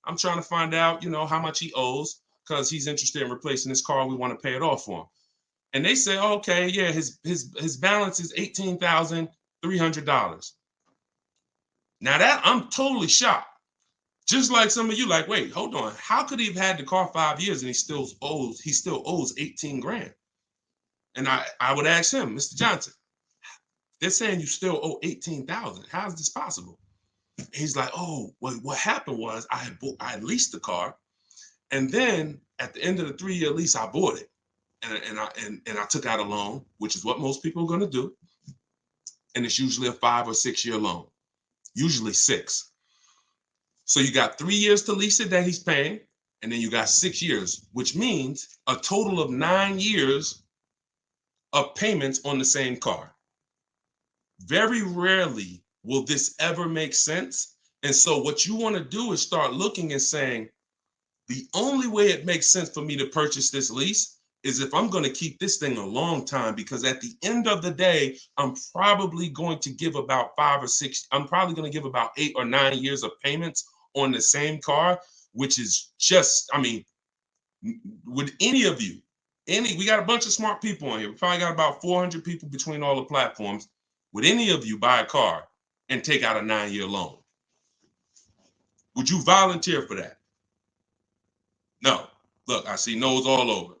I'm trying to find out, how much he owes because he's interested in replacing his car. We want to pay it off for him. And they say, oh, okay, yeah, his balance is $18,300. Now that I'm totally shocked. Just like some of you, like, wait, hold on. How could he have had the car 5 years and he still owes 18 grand? And I would ask him, Mr. Johnson, they're saying you still owe 18,000. How is this possible? He's like, oh, well, what happened was I leased the car, and then at the end of the 3-year lease, I bought it, and I took out a loan, which is what most people are going to do, and it's usually a 5 or 6 year loan, usually 6. So you got 3 years to lease it that he's paying, and then you got 6 years, which means a total of 9 years of payments on the same car. Very rarely will this ever make sense. And so what you want to do is start looking and saying, the only way it makes sense for me to purchase this lease is if I'm going to keep this thing a long time, because at the end of the day, I'm probably going to give about 5 or 6, I'm probably going to give about 8 or 9 years of payments on the same car, which is just, would any of you, we got a bunch of smart people on here. We probably got about 400 people between all the platforms. Would any of you buy a car and take out a 9-year loan? Would you volunteer for that? No. Look, I see no's all over.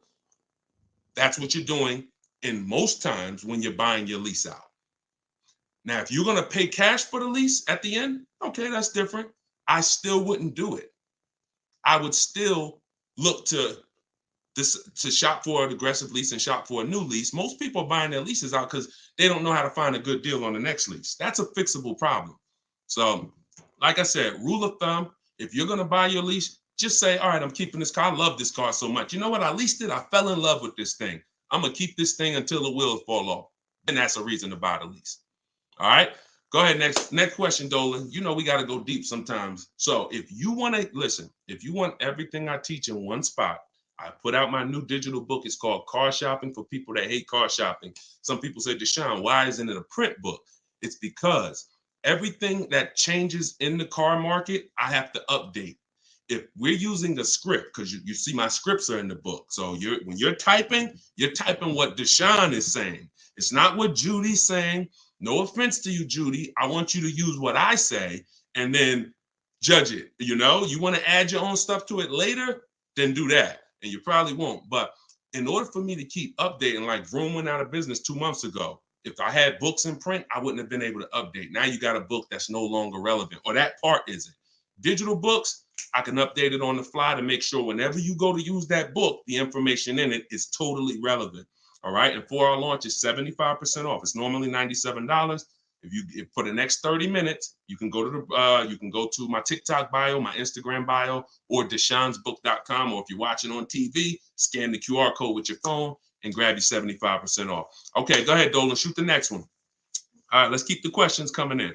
That's what you're doing in most times when you're buying your lease out. Now, if you're going to pay cash for the lease at the end, okay, that's different. I still wouldn't do it. I would still look to shop for an aggressive lease and shop for a new lease. Most people are buying their leases out because they don't know how to find a good deal on the next lease. That's a fixable problem. So, like I said, rule of thumb, if you're going to buy your lease, just say, all right, I'm keeping this car. I love this car so much. You know what? I leased it. I fell in love with this thing. I'm going to keep this thing until the wheels fall off. And that's a reason to buy the lease. All right. Go ahead. Next question, Dolan. We got to go deep sometimes. So if you want to listen, if you want everything I teach in one spot, I put out my new digital book. It's called Car Shopping for People That Hate Car Shopping. Some people say, Deshone, why isn't it a print book? It's because everything that changes in the car market, I have to update. If we're using a script, because you see my scripts are in the book. So when you're typing what Deshone is saying. It's not what Judy's saying. No offense to you, Judy. I want you to use what I say and then judge it. You want to add your own stuff to it later, then do that. And you probably won't. But in order for me to keep updating, like Vroom went out of business 2 months ago, If I had books in print, I wouldn't have been able to update. Now you got a book that's no longer relevant, or that part isn't. Digital books, I can update it on the fly to make sure whenever you go to use that book, the information in it is totally relevant. All right. And 4-hour launch is 75% off. It's normally $97. If for the next 30 minutes, you can go to my TikTok bio, my Instagram bio, or deshonsbook.com. Or if you're watching on TV, scan the QR code with your phone and grab your 75% off. Okay, go ahead, Dolan. Shoot the next one. All right, let's keep the questions coming in.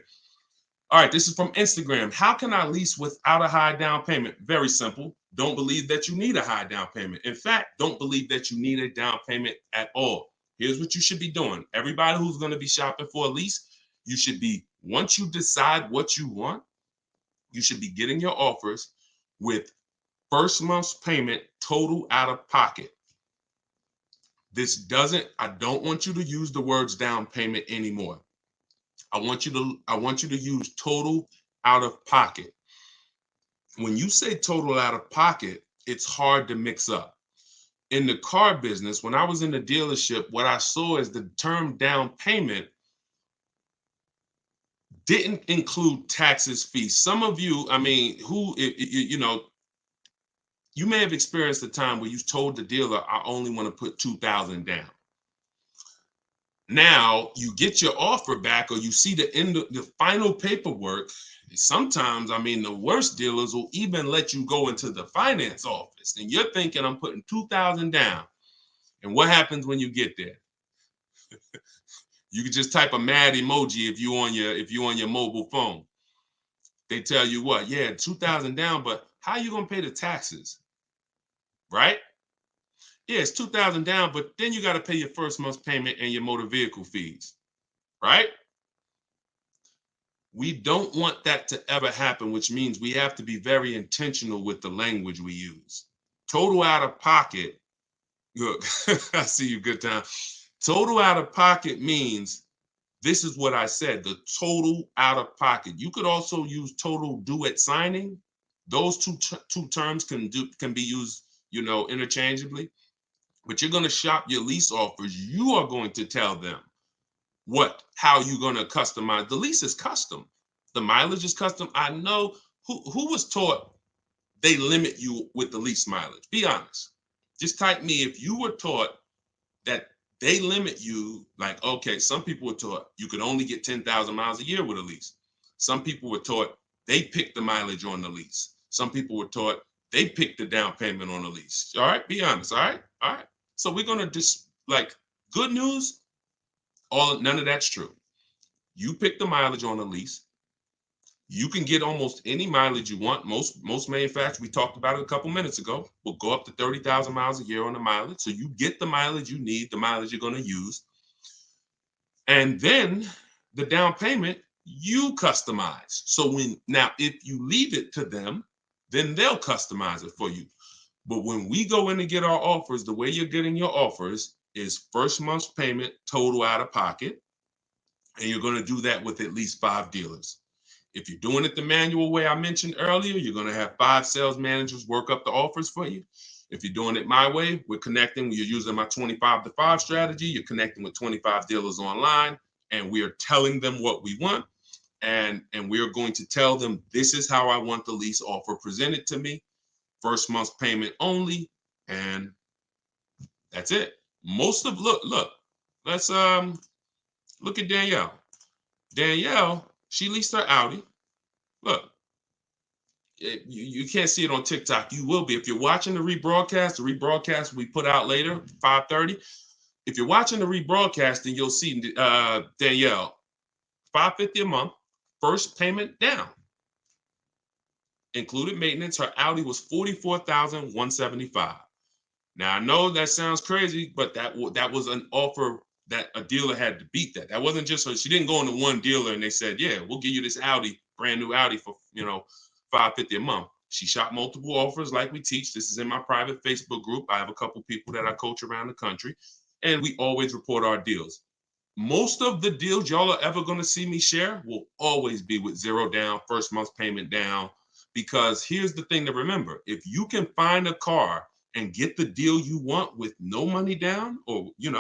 All right, this is from Instagram. How can I lease without a high down payment? Very simple. Don't believe that you need a high down payment. In fact, don't believe that you need a down payment at all. Here's what you should be doing. Everybody who's going to be shopping for a lease, you should be, once you decide what you want, you should be getting your offers with first month's payment total out of pocket. I don't want you to use the words down payment anymore. I want you to use total out of pocket. When you say total out of pocket, it's hard to mix up. In the car business, when I was in the dealership, what I saw is the term down payment didn't include taxes, fees. Some of you, you may have experienced a time where you told the dealer, I only want to put $2,000 down. Now you get your offer back, or you see the final paperwork. Sometimes, the worst dealers will even let you go into the finance office, and you're thinking, I'm putting $2,000 down. And what happens when you get there? You can just type a mad emoji if you on your mobile phone. They tell you what? Yeah, $2,000 down, but how are you gonna pay the taxes? Right? Yeah, it's $2,000 down, but then you got to pay your first month's payment and your motor vehicle fees, right? We don't want that to ever happen, which means we have to be very intentional with the language we use. Total out of pocket, look, I see you, good time. Total out of pocket means, this is what I said, the total out of pocket. You could also use total due at signing. Those two terms can be used, interchangeably. But you're going to shop your lease offers. You are going to tell them how you're going to customize. The lease is custom. The mileage is custom. I know who was taught they limit you with the lease mileage. Be honest. Just type me if you were taught that they limit you. Like, okay, some people were taught you could only get 10,000 miles a year with a lease. Some people were taught they picked the mileage on the lease. Some people were taught they picked the down payment on the lease. All right, be honest. All right. So we're gonna just, good news, none of that's true. You pick the mileage on a lease. You can get almost any mileage you want. Most manufacturers, we talked about it a couple minutes ago, will go up to 30,000 miles a year on the mileage. So you get the mileage you need, the mileage you're gonna use. And then the down payment, you customize. So if you leave it to them, then they'll customize it for you. But when we go in to get our offers, the way you're getting your offers is first month's payment total out of pocket. And you're going to do that with at least 5 dealers. If you're doing it the manual way I mentioned earlier, you're going to have 5 sales managers work up the offers for you. If you're doing it my way, you're using my 25-to-5 strategy. You're connecting with 25 dealers online, and we are telling them what we want. And we are going to tell them, this is how I want the lease offer presented to me. First month's payment only, and that's it. Look, let's look at Danielle. Danielle, she leased her Audi. Look, you can't see it on TikTok. You will be if you're watching the rebroadcast we put out later, 5:30. If you're watching the rebroadcast, then you'll see Danielle, $550 a month, first payment down. Included maintenance, her Audi was $44,175. Now I know that sounds crazy, but that was an offer that a dealer had to beat that. That wasn't just her. She didn't go into one dealer and they said, yeah, we'll give you this Audi, brand new Audi for $550 a month. She shot multiple offers like we teach. This is in my private Facebook group. I have a couple people that I coach around the country, and we always report our deals. Most of the deals y'all are ever going to see me share will always be with 0 down, first month's payment down. Because here's the thing to remember. If you can find a car and get the deal you want with no money down, or you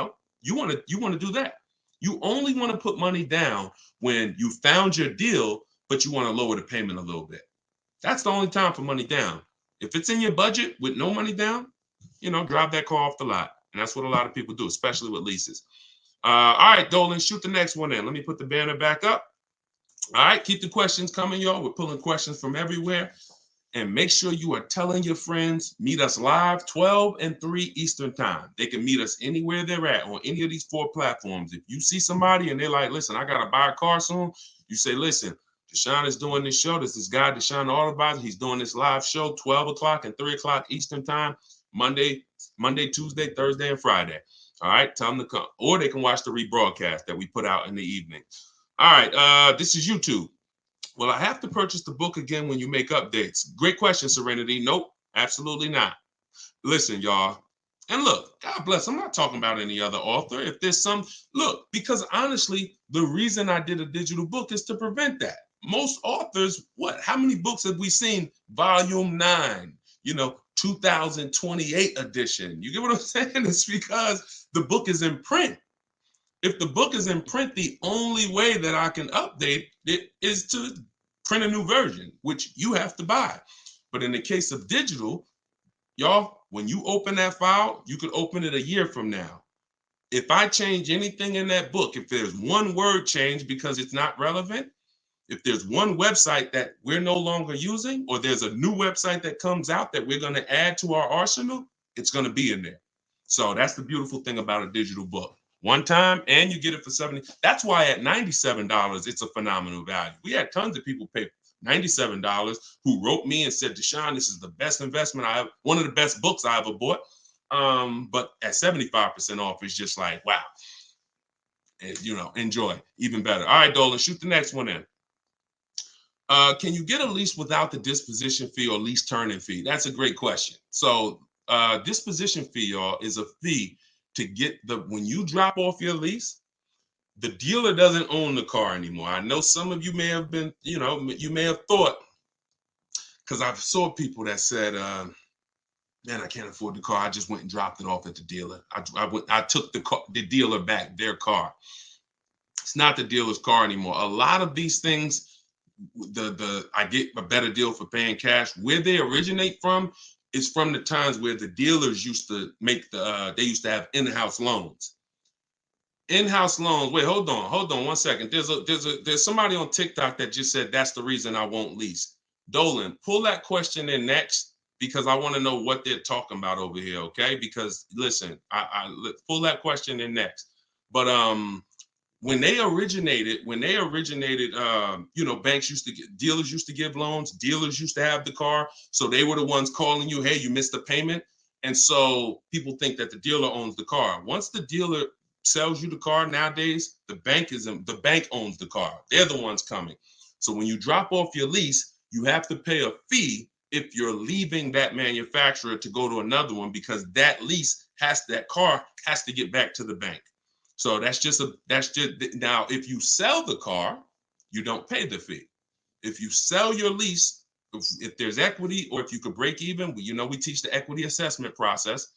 want to do that. You only want to put money down when you found your deal, but you want to lower the payment a little bit. That's the only time for money down. If it's in your budget with no money down, drive that car off the lot. And that's what a lot of people do, especially with leases. All right, Dolan, shoot the next one in. Let me put the banner back up. All right, keep the questions coming, y'all. We're pulling questions from everywhere. And make sure you are telling your friends, meet us live 12 and 3 Eastern time. They can meet us anywhere they're at on any of these 4 platforms. If you see somebody and they're like, listen, I got to buy a car soon, you say, listen, Deshone is doing this show. This is guy, Deshone the Auto Advisor. He's doing this live show 12 o'clock and 3 o'clock Eastern time, Monday, Tuesday, Thursday, and Friday. All right, tell them to come. Or they can watch the rebroadcast that we put out in the evening. All right, this is YouTube. Will I have to purchase the book again when you make updates? Great question, Serenity. Nope, absolutely not. Listen, y'all. And look, God bless. I'm not talking about any other author. If there's look, because honestly, the reason I did a digital book is to prevent that. Most authors, how many books have we seen? Volume 9, 2028 edition. You get what I'm saying? It's because the book is in print. If the book is in print, the only way that I can update it is to print a new version, which you have to buy. But in the case of digital, y'all, when you open that file, you could open it a year from now. If I change anything in that book, if there's one word change because it's not relevant, if there's one website that we're no longer using, or there's a new website that comes out that we're going to add to our arsenal, it's going to be in there. So that's the beautiful thing about a digital book. One time, and you get it for $70. That's why at $97, it's a phenomenal value. We had tons of people pay $97 who wrote me and said, Deshone, this is the best investment one of the best books I ever bought. But at 75% off, it's just like, wow. And, enjoy, even better. All right, Dolan, shoot the next one in. Can you get a lease without the disposition fee or lease turning fee? That's a great question. So disposition fee, y'all, is a fee to get when you drop off your lease, the dealer doesn't own the car anymore. I know some of you may have been, you may have thought, because I saw people that said, man, I can't afford the car. I just went and dropped it off at the dealer. I took the dealer back their car. It's not the dealer's car anymore. A lot of these things, I get a better deal for paying cash. Where they originate from is from the times where the dealers used to make they used to have in-house loans. In-house loans. Wait, hold on 1 second. There's somebody on TikTok that just said that's the reason I won't lease. Dolan, pull that question in next, because I want to know what they're talking about over here. Okay, because listen, I pull that question in next. But when they originated, dealers used to give loans. Dealers used to have the car. So they were the ones calling you, hey, you missed a payment. And so people think that the dealer owns the car. Once the dealer sells you the car nowadays, the bank owns the car. They're the ones coming. So when you drop off your lease, you have to pay a fee if you're leaving that manufacturer to go to another one, because that car has to get back to the bank. So that's just now, if you sell the car, you don't pay the fee. If you sell your lease, if there's equity, or if you could break even, we teach the equity assessment process,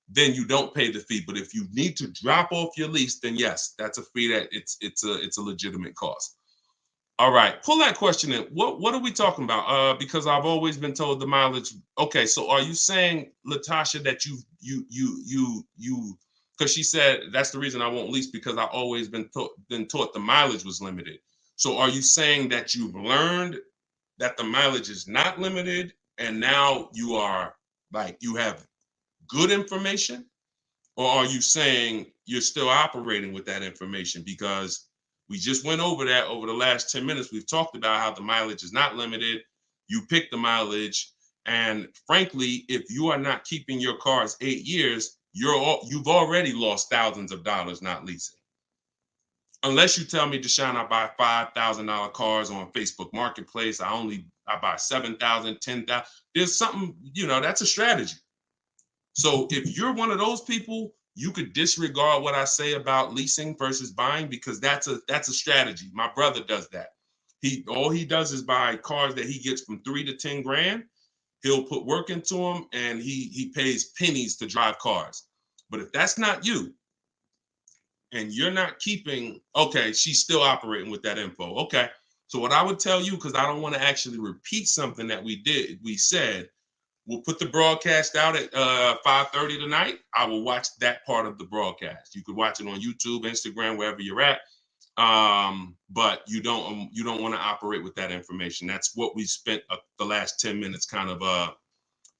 then you don't pay the fee. But if you need to drop off your lease, then yes, that's a fee that it's a legitimate cost. All right, pull that question in. What are we talking about? Because I've always been told the mileage. Okay, so are you saying, Latasha, that you because she said that's the reason I won't lease, because I've always been taught the mileage was limited. So are you saying that you've learned that the mileage is not limited, and now you have good information? Or are you saying you're still operating with that information? Because we just went over that over the last 10 minutes. We've talked about how the mileage is not limited. You pick the mileage. And frankly, if you are not keeping your cars 8 years, you've already lost thousands of dollars not leasing. Unless you tell me, Deshone, I buy $5,000 cars on Facebook Marketplace. I buy 7,000, 10,000. There's something, that's a strategy. So if you're one of those people, you could disregard what I say about leasing versus buying, because that's a strategy. My brother does that. All he does is buy cars that he gets from 3 to 10 grand. He'll put work into them, and he pays pennies to drive cars. But if that's not you, and you're not keeping, okay, she's still operating with that info. Okay. So what I would tell you, because I don't want to actually repeat something that we said, we'll put the broadcast out at 5:30 tonight. I will watch that part of the broadcast. You could watch it on YouTube, Instagram, wherever you're at. But you don't want to operate with that information. That's what we spent the last 10 minutes kind of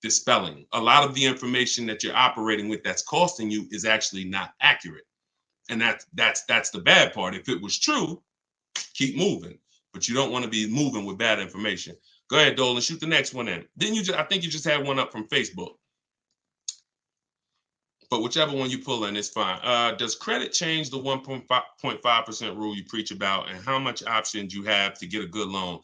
dispelling. A lot of the information that you're operating with that's costing you is actually not accurate. And that's the bad part. If it was true, keep moving. But you don't want to be moving with bad information. Go ahead, Dolan, shoot the next one in. I think you just had one up from Facebook. But whichever one you pull in is fine. Does credit change the 1.5% rule you preach about, and how much options you have to get a good loan?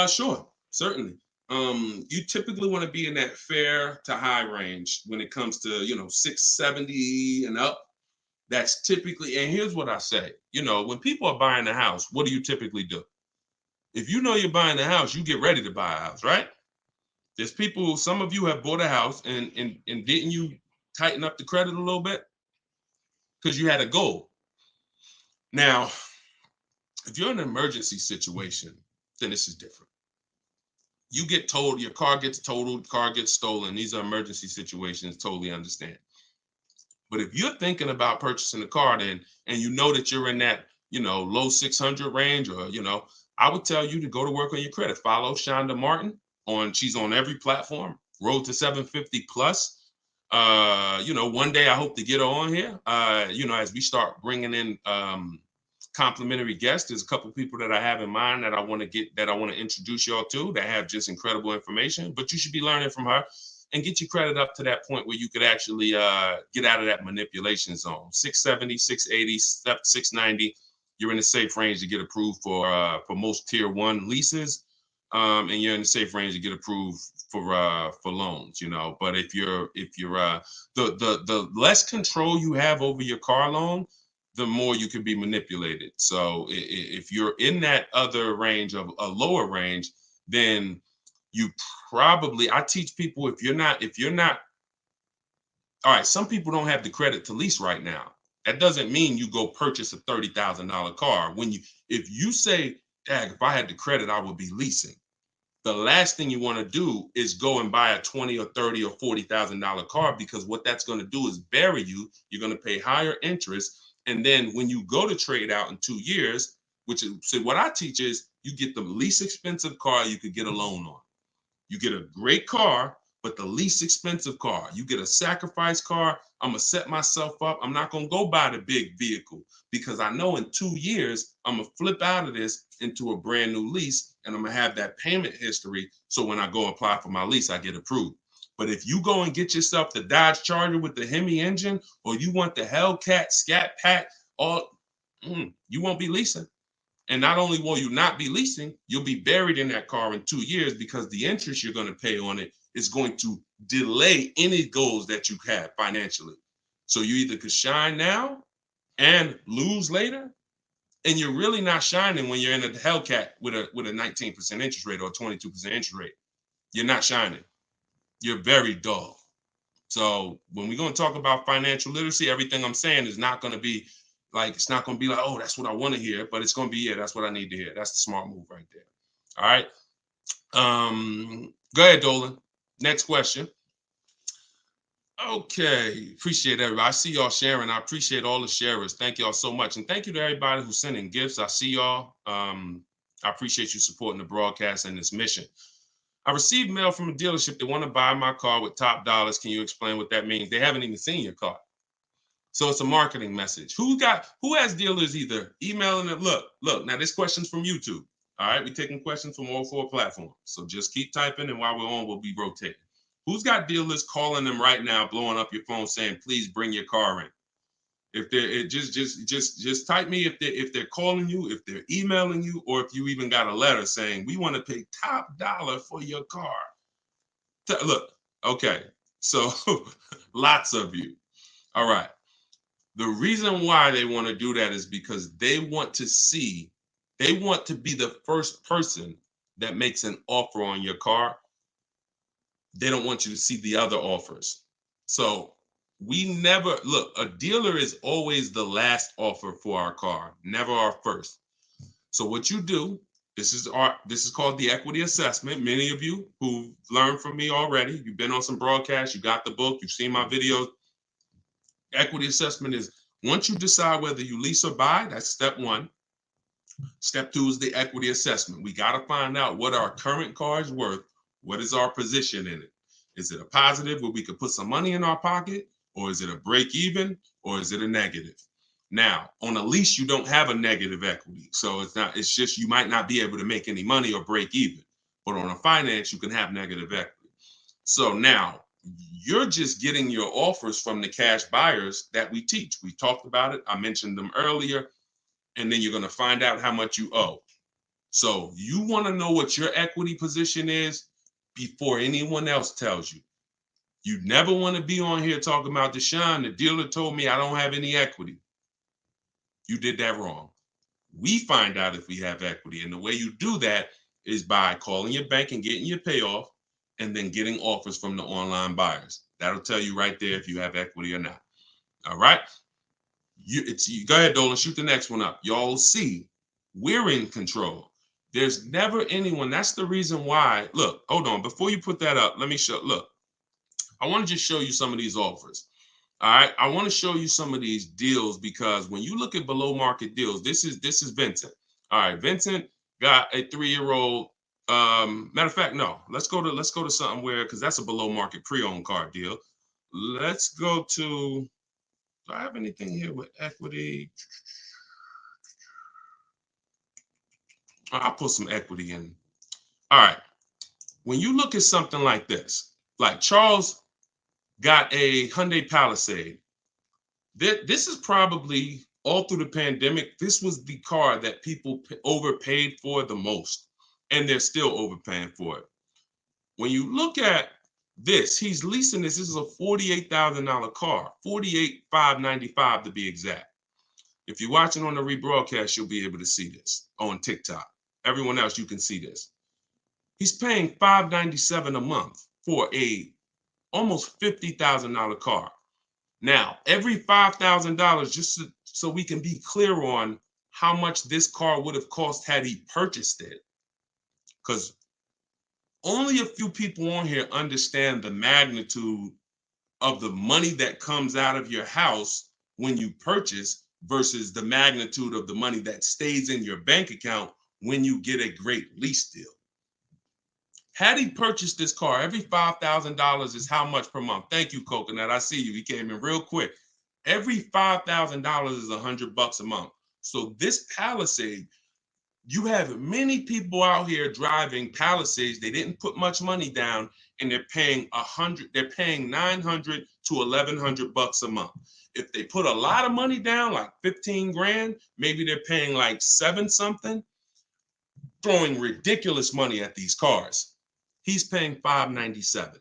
Sure, certainly. You typically want to be in that fair to high range when it comes to 670 and up. That's typically, and here's what I say, when people are buying a house, what do you typically do? If you know you're buying a house, you get ready to buy a house, right? There's people, some of you have bought a house and didn't you tighten up the credit a little bit? Because you had a goal. Now, if you're in an emergency situation, then this is different. You get told, your car gets totaled, car gets stolen. These are emergency situations, totally understand. But if you're thinking about purchasing a car then, and you know that you're in that, low 600 range, or, I would tell you to go to work on your credit. Follow Shonda Martin she's on every platform, Road to 750 plus. One day I hope to get her on here. As we start bringing in complimentary guests, there's a couple people that I have in mind that I want to introduce y'all to that have just incredible information. But you should be learning from her and get your credit up to that point where you could actually get out of that manipulation zone. 670, 680, 690. You're in a safe range to get approved for most tier 1 leases, and you're in a safe range to get approved for loans. But if you're the less control you have over your car loan, the more you can be manipulated. So if you're in that other range, of a lower range, then you probably, I teach people, if you're not, all right, some people don't have the credit to lease right now. That doesn't mean you go purchase a $30,000 car. If you say, Dag, if I had the credit, I would be leasing. The last thing you want to do is go and buy a $20 or $30 or $40,000 car, because what that's going to do is bury you. You're going to pay higher interest. And then when you go to trade out in 2 years, what I teach is you get the least expensive car you could get a loan on. You get a great car, but the least expensive car. You get a sacrifice car. I'm going to set myself up. I'm not going to go buy the big vehicle, because I know in 2 years, I'm going to flip out of this into a brand new lease, and I'm going to have that payment history. So when I go apply for my lease, I get approved. But if you go and get yourself the Dodge Charger with the Hemi engine, or you want the Hellcat Scat Pack, you won't be leasing. And not only will you not be leasing, you'll be buried in that car in 2 years, because the interest you're going to pay on it is going to delay any goals that you have financially. So you either could shine now and lose later, and you're really not shining when you're in a Hellcat with a 19% interest rate or a 22% interest rate. You're not shining. You're very dull. So when we're going to talk about financial literacy, everything I'm saying is not going to be like, it's not going to be like, oh, that's what I want to hear, but it's going to be, yeah, that's what I need to hear. That's the smart move right there. All right. Go ahead, Dolan. Next question. Okay. Appreciate everybody. I see y'all sharing. I appreciate all the sharers. Thank y'all so much. And thank you to everybody who's sending gifts. I see y'all. I appreciate you supporting the broadcast and this mission. I received mail from a dealership that want to buy my car with top dollars. Can you explain what that means? They haven't even seen your car. So it's a marketing message. Who has dealers either emailing it? Look, now this question's from YouTube. All right, we're taking questions from all 4 platforms. So just keep typing, and while we're on, we'll be rotating. Who's got dealers calling them right now, blowing up your phone saying, please bring your car in? If they're just type me if they're calling you, if they're emailing you, or if you even got a letter saying we want to pay top dollar for your car. Look, okay, so lots of you. All right. The reason why they want to do that is because they want to be the first person that makes an offer on your car. They don't want you to see the other offers. So We never look, a dealer is always the last offer for our car, never our first. So what you do, this is called the equity assessment. Many of you who learned from me already, you've been on some broadcasts, you got the book, you've seen my videos. Equity assessment is once you decide whether you lease or buy, that's step one. Step two is the equity assessment. We got to find out what our current car is worth. What is our position in it? Is it a positive where we could put some money in our pocket, or is it a break even, or is it a negative? Now, on a lease, you don't have a negative equity. So it's just you might not be able to make any money or break even. But on a finance, you can have negative equity. So now you're just getting your offers from the cash buyers that we teach. We talked about it. I mentioned them earlier. And then you're going to find out how much you owe. So you want to know what your equity position is before anyone else tells you. You never want to be on here talking about Deshone, the dealer told me I don't have any equity. You did that wrong. We find out if we have equity. And the way you do that is by calling your bank and getting your payoff and then getting offers from the online buyers. That'll tell you right there if you have equity or not. All right. You go ahead, Dolan, shoot the next one up. Y'all see, we're in control. There's never anyone. That's the reason why. Look, hold on. Before you put that up, let me show. Look, I want to just show you some of these offers. All right, I want to show you some of these deals because when you look at below market deals, this is Vincent. All right, Vincent got a 3-year-old. Matter of fact, no. Let's go to something where because that's a below market pre-owned car deal. Let's go to. Do I have anything here with equity? I'll put some equity in. All right. When you look at something like this, like Charles got a Hyundai Palisade. This is probably all through the pandemic. This was the car that people overpaid for the most, and they're still overpaying for it. When you look at this, he's leasing this. This is a $48,000 car, $48,595 to be exact. If you're watching on the rebroadcast, you'll be able to see this on TikTok. Everyone else, you can see this. He's paying $597 a month for a almost $50,000 car. Now, every $5,000, just so we can be clear on how much this car would have cost had he purchased it, because only a few people on here understand the magnitude of the money that comes out of your house when you purchase versus the magnitude of the money that stays in your bank account when you get a great lease deal. Had he purchased this car, every $5,000 is how much per month? Thank you, Coconut. I see you. He came in real quick. Every $5,000 is $100 a month. So this Palisade, you have many people out here driving Palisades. They didn't put much money down, and they're paying They're paying $900 to $1,100 a month. If they put a lot of money down, like 15 grand, maybe they're paying like 7 something, throwing ridiculous money at these cars. He's paying $597.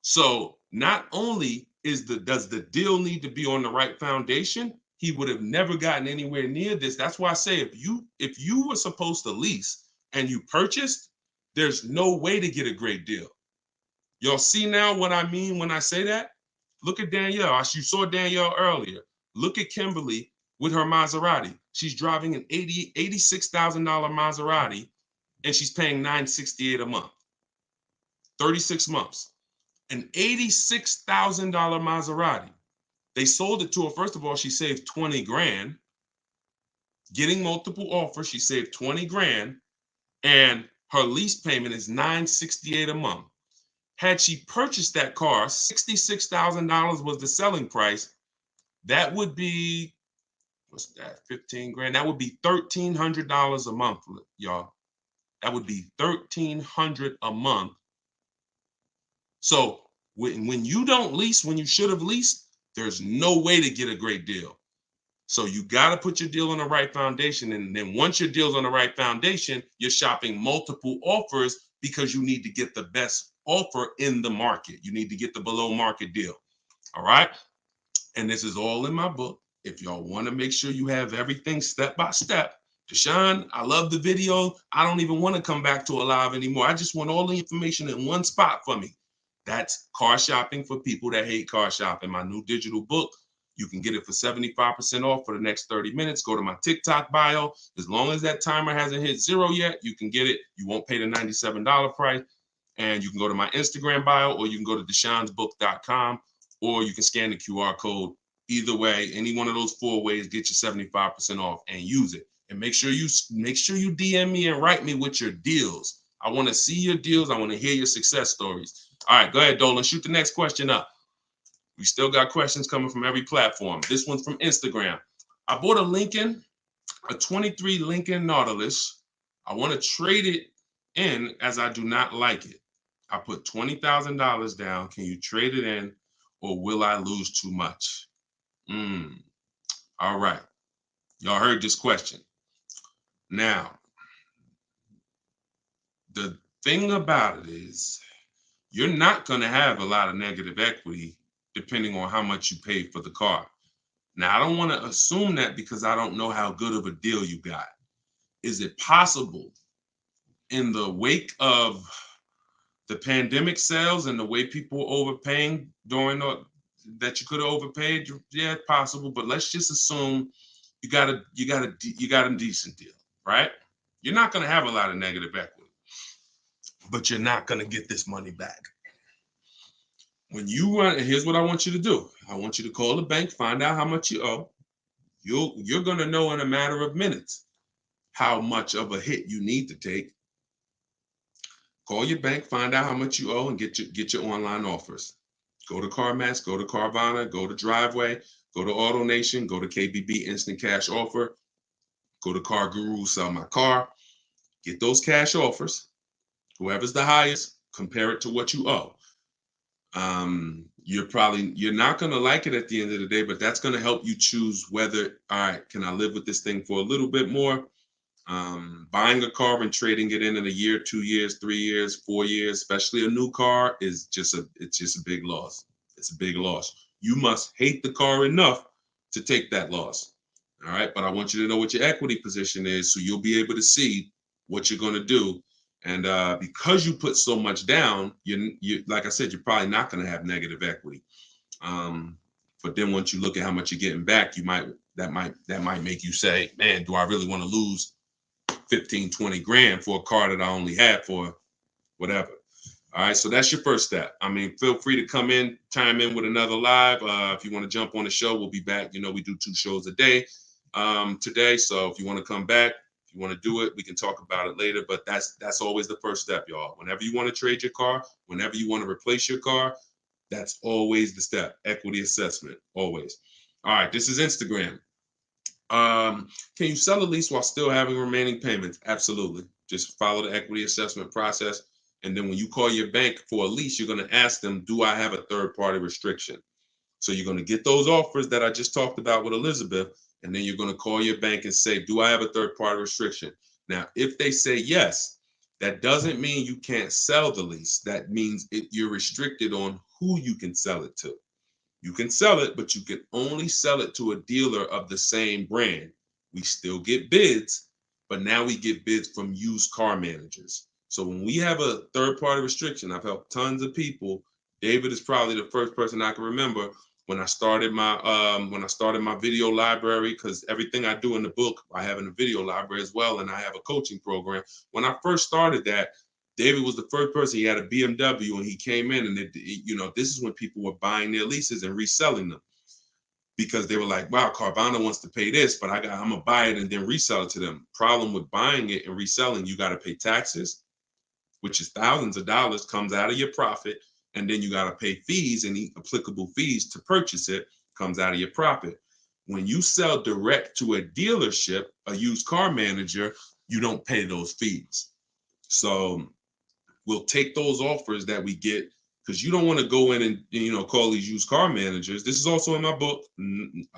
So not only does the deal need to be on the right foundation, he would have never gotten anywhere near this. That's why I say if you were supposed to lease and you purchased, there's no way to get a great deal. Y'all see now what I mean when I say that? Look at Danielle. You saw Danielle earlier. Look at Kimberly with her Maserati. She's driving an $86,000 Maserati, and she's paying $968 a month. 36 months. An $86,000 Maserati. They sold it to her. First of all, she saved 20 grand. Getting multiple offers, she saved 20 grand. And her lease payment is $968 a month. Had she purchased that car, $66,000 was the selling price. That would be, what's that, 15 grand? That would be $1,300 a month, y'all. That would be $1,300 a month. So when you don't lease, when you should have leased, there's no way to get a great deal. So you got to put your deal on the right foundation. And then once your deal's on the right foundation, you're shopping multiple offers because you need to get the best offer in the market. You need to get the below market deal. All right. And this is all in my book. If y'all want to make sure you have everything step by step. Deshone, I love the video. I don't even want to come back to a live anymore. I just want all the information in one spot for me. That's car shopping for people that hate car shopping. My new digital book, you can get it for 75% off for the next 30 minutes. Go to my TikTok bio. As long as that timer hasn't hit 0 yet, you can get it. You won't pay the $97 price. And you can go to my Instagram bio, or you can go to deshonesbook.com, or you can scan the QR code. Either way, any one of those 4 ways, get you 75% off and use it. And make sure you DM me and write me with your deals. I want to see your deals. I want to hear your success stories. All right, go ahead, Dolan. Shoot the next question up. We still got questions coming from every platform. This one's from Instagram. I bought a 23 Lincoln Nautilus. I want to trade it in as I do not like it. I put $20,000 down. Can you trade it in, or will I lose too much? All right. Y'all heard this question. Now, the thing about it is, you're not going to have a lot of negative equity depending on how much you paid for the car. Now, I don't want to assume that because I don't know how good of a deal you got. Is it possible in the wake of the pandemic sales and the way people were overpaying during that you could have overpaid? Yeah, it's possible, but let's just assume you got a decent deal, right? You're not going to have a lot of negative equity, but you're not going to get this money back. When you run, here's what I want you to do. I want you to call the bank, find out how much you owe. You're going to know in a matter of minutes how much of a hit you need to take. Call your bank, find out how much you owe, and get your online offers. Go to CarMax, go to Carvana, go to Driveway, go to AutoNation, go to KBB Instant Cash Offer, go to Car Guru, Sell My Car. Get those cash offers. Whoever's the highest, compare it to what you owe. You're not going to like it at the end of the day, but that's going to help you choose whether, all right, can I live with this thing for a little bit more? Buying a car and trading it in a year, 2 years, 3 years, 4 years, especially a new car, it's just a big loss. It's a big loss. You must hate the car enough to take that loss. All right. But I want you to know what your equity position is, so you'll be able to see what you're going to do. And because you put so much down, you like I said, you're probably not going to have negative equity. But then once you look at how much you're getting back, that might make you say, man, do I really want to lose 15, 20 grand for a car that I only had for whatever? All right, so that's your first step. I mean, feel free to chime in with another live. If you want to jump on the show, we'll be back. You know, we do 2 shows a day today. So if you want to come back, if you want to do it, we can talk about it later. But that's always the first step, y'all. Whenever you want to trade your car, whenever you want to replace your car, that's always the step. Equity assessment, always. All right, this is Instagram. Can you sell a lease while still having remaining payments? Absolutely. Just follow the equity assessment process. And then when you call your bank for a lease, you're going to ask them, do I have a third-party restriction? So you're going to get those offers that I just talked about with Elizabeth, and then you're going to call your bank and say, do I have a third-party restriction? Now, if they say yes, that doesn't mean you can't sell the lease. That means you're restricted on who you can sell it to. You can sell it, but you can only sell it to a dealer of the same brand. We still get bids, but now we get bids from used car managers. So when we have a third-party restriction, I've helped tons of people. David is probably the first person I can remember when I started my video library, because everything I do in the book, I have in the video library as well, and I have a coaching program. When I first started that, David was the first person. He had a BMW, and he came in, and this is when people were buying their leases and reselling them, because they were like, wow, Carvana wants to pay this, but I'm gonna buy it and then resell it to them. Problem with buying it and reselling, you got to pay taxes, which is thousands of dollars, comes out of your profit, and then you got to pay fees, and the applicable fees to purchase it comes out of your profit. When you sell direct to a dealership, a used car manager, you don't pay those fees. So we'll take those offers that we get, because you don't want to go in and call these used car managers. This is also in my book.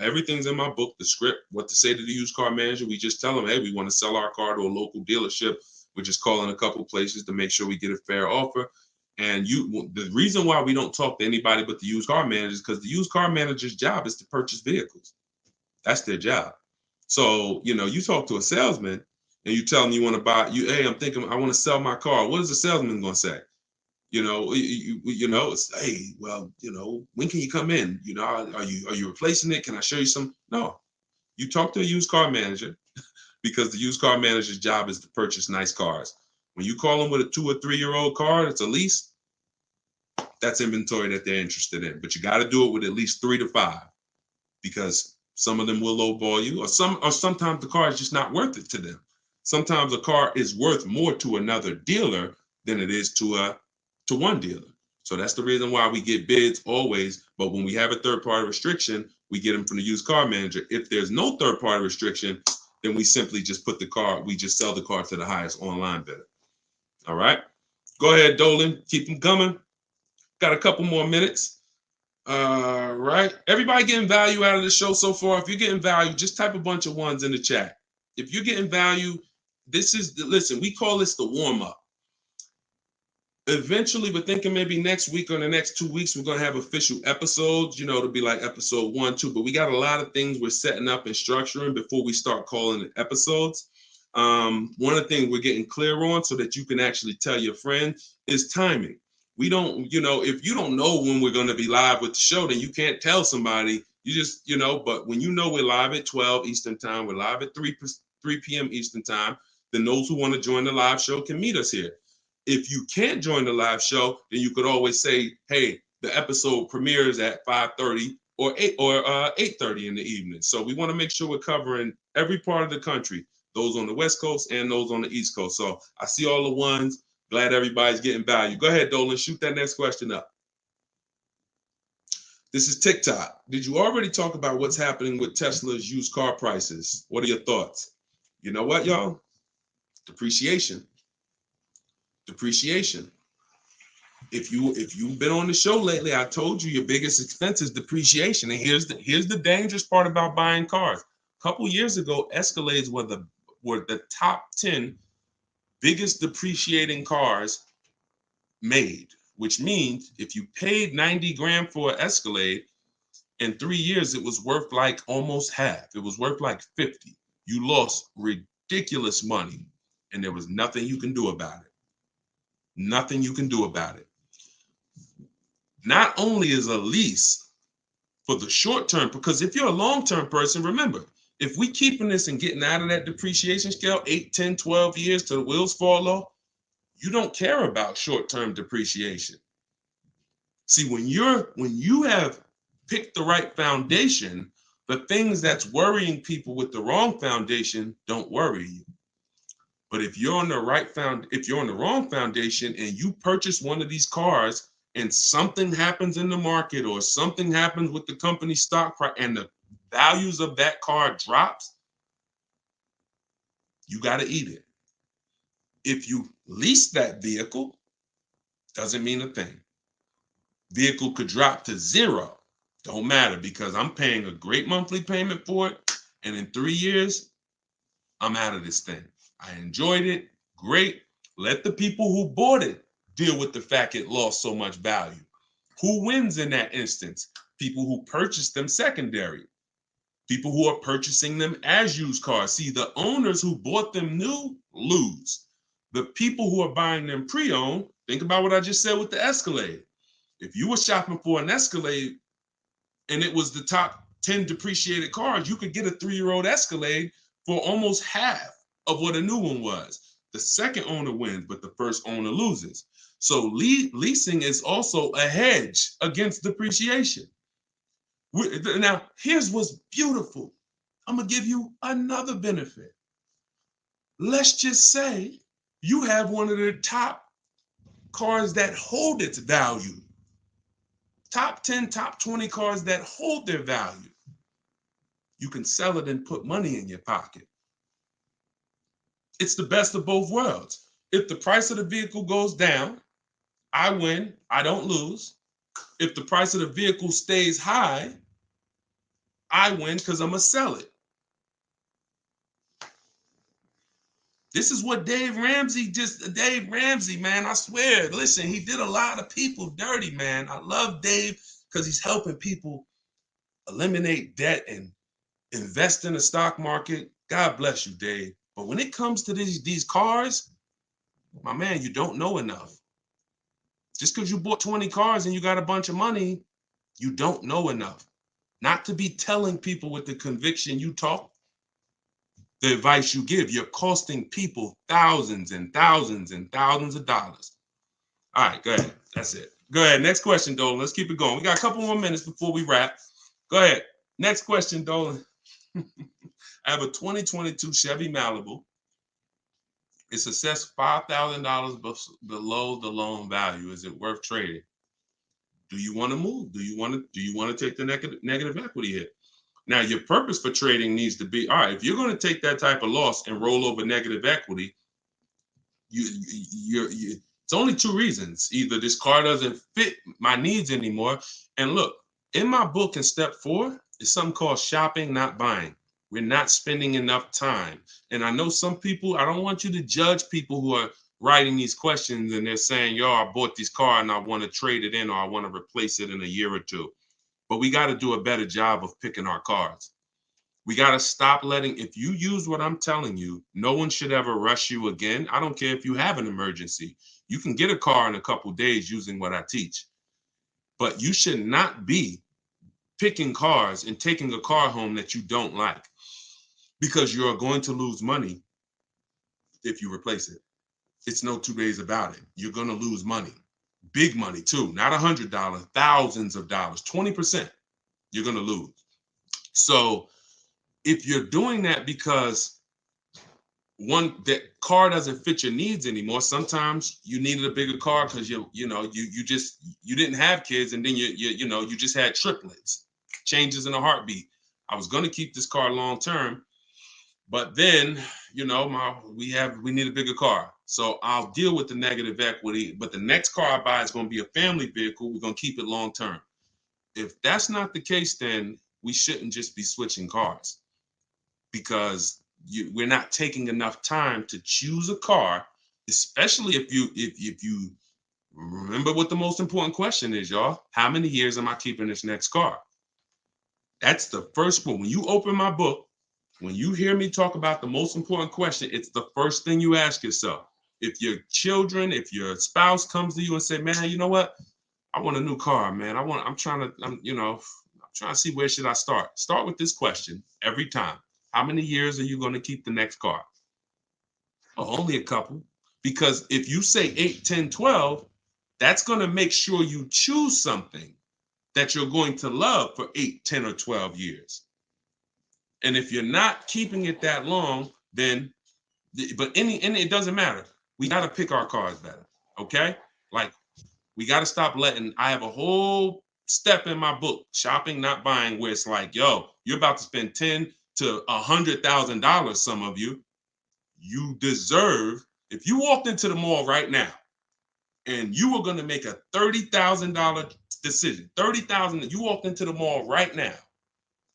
Everything's in my book, the script, what to say to the used car manager. We just tell them, hey, we want to sell our car to a local dealership. We're just calling a couple places to make sure we get a fair offer. And the reason why we don't talk to anybody but the used car managers, because the used car manager's job is to purchase vehicles. That's their job. So, you talk to a salesman and you tell them you want to buy, hey, I want to sell my car. What is the salesman going to say? It's, hey, well, when can you come in? Are you replacing it? Can I show you some? No, you talk to a used car manager because the used car manager's job is to purchase nice cars. When you call them with a 2 or 3 year old car, it's a lease. That's inventory that they're interested in, but you got to do it with at least 3 to 5 because some of them will lowball you, or sometimes the car is just not worth it to them. Sometimes a car is worth more to another dealer than it is to one dealer. So that's the reason why we get bids always. But when we have a third party restriction, we get them from the used car manager. If there's no third party restriction, then we simply just we just sell the car to the highest online bidder. All right. Go ahead, Dolan. Keep them coming. Got a couple more minutes. All right. Everybody getting value out of the show so far? If you're getting value, just type a bunch of ones in the chat. If you're getting value, listen, we call this the warm up. Eventually, we're thinking maybe next week or the next 2 weeks, we're going to have official episodes, to be like episode 1, 2. But we got a lot of things we're setting up and structuring before we start calling it episodes. One of the things we're getting clear on so that you can actually tell your friend is timing. We don't, if you don't know when we're going to be live with the show, then you can't tell somebody. You just, but when we're live at 12 Eastern time, we're live at 3 p.m. Eastern time, then those who want to join the live show can meet us here. If you can't join the live show, then you could always say, hey, the episode premieres at 5:30 or 8:30 in the evening. So we want to make sure we're covering every part of the country, those on the West Coast and those on the East Coast. So I see all the ones. Glad everybody's getting value. Go ahead, Dolan, shoot that next question up. This is TikTok. Did you already talk about what's happening with Tesla's used car prices? What are your thoughts? You know what, y'all? Depreciation. If you've been on the show lately, I told you your biggest expense is depreciation. And here's the dangerous part about buying cars. A couple years ago, Escalades were the top 10 biggest depreciating cars made, which means if you paid 90 grand for an Escalade, in 3 years, it was worth like almost half. It was worth like 50. You lost ridiculous money, and there was nothing you can do about it. Nothing you can do about it. Not only is a lease for the short term, because if you're a long-term person, remember, if we keeping this and getting out of that depreciation scale 8, 10, 12 years till the wheels fall off, you don't care about short-term depreciation. See, when you have picked the right foundation, the things that's worrying people with the wrong foundation don't worry you. But if you're on the wrong foundation and you purchase one of these cars and something happens in the market or something happens with the company stock price and the values of that car drops, you got to eat it. If you lease that vehicle, doesn't mean a thing. Vehicle could drop to zero. Don't matter because I'm paying a great monthly payment for it. And in 3 years, I'm out of this thing. I enjoyed it. Great. Let the people who bought it deal with the fact it lost so much value. Who wins in that instance? People who purchased them secondary. People who are purchasing them as used cars. See, the owners who bought them new lose. The people who are buying them pre-owned, think about what I just said with the Escalade. If you were shopping for an Escalade and it was the top 10 depreciated cars, you could get a 3-year-old Escalade for almost half of what a new one was. The second owner wins, but the first owner loses. So leasing is also a hedge against depreciation. Now, here's what's beautiful. I'm going to give you another benefit. Let's just say you have one of the top cars that hold its value. Top 10, top 20 cars that hold their value. You can sell it and put money in your pocket. It's the best of both worlds. If the price of the vehicle goes down, I win, I don't lose. If the price of the vehicle stays high, I win because I'm going to sell it. This is what Dave Ramsey, man, I swear, listen, he did a lot of people dirty, man. I love Dave because he's helping people eliminate debt and invest in the stock market. God bless you, Dave. But when it comes to these cars, my man, you don't know enough. Just because you bought 20 cars and you got a bunch of money, you don't know enough. Not to be telling people with the conviction you talk, the advice you give. You're costing people thousands and thousands and thousands of dollars. All right, go ahead. That's it. Go ahead. Next question, Dolan. Let's keep it going. We got a couple more minutes before we wrap. Go ahead. Next question, Dolan. I have a 2022 Chevy Malibu. It's assessed $5,000 below the loan value. Is it worth trading? Do you want to move? Do you want to take the negative equity hit? Now, your purpose for trading needs to be, all right, if you're going to take that type of loss and roll over negative equity, it's only two reasons. Either this car doesn't fit my needs anymore. And look, in my book in step 4, it's something called shopping, not buying. We're not spending enough time. And I know some people, I don't want you to judge people who are writing these questions and they're saying, yo, I bought this car and I want to trade it in or I want to replace it in a year or two. But we got to do a better job of picking our cars. We got to stop letting, if you use what I'm telling you, no one should ever rush you again. I don't care if you have an emergency. You can get a car in a couple days using what I teach. But you should not be picking cars and taking a car home that you don't like, because you're going to lose money if you replace it. It's no two ways about it. You're going to lose money. Big money too, not $100, thousands of dollars, 20%, you're going to lose. So if you're doing that because that car doesn't fit your needs anymore, sometimes you needed a bigger car because you didn't have kids and then you just had triplets, changes in a heartbeat. I was going to keep this car long term, but then we need a bigger car. So I'll deal with the negative equity, but the next car I buy is going to be a family vehicle. We're going to keep it long term. If that's not the case, then we shouldn't just be switching cars, because we're not taking enough time to choose a car, especially if you remember what the most important question is, y'all. How many years am I keeping this next car? That's the first one. When you open my book, when you hear me talk about the most important question, it's the first thing you ask yourself. If your spouse comes to you and say, man, you know what? I want a new car, man. I'm trying to see, where should I start? Start with this question every time. How many years are you going to keep the next car? Only a couple. Because if you say 8, 10, 12, that's going to make sure you choose something that you're going to love for 8, 10, or 12 years. And if you're not keeping it that long, then, it doesn't matter. We got to pick our cars better, okay? Like, we got to stop I have a whole step in my book, Shopping, Not Buying, where it's like, yo, you're about to spend $10,000 to $100,000, some of you. You deserve, if you walked into the mall right now and you were going to make a $30,000 decision, $30,000, you walked into the mall right now,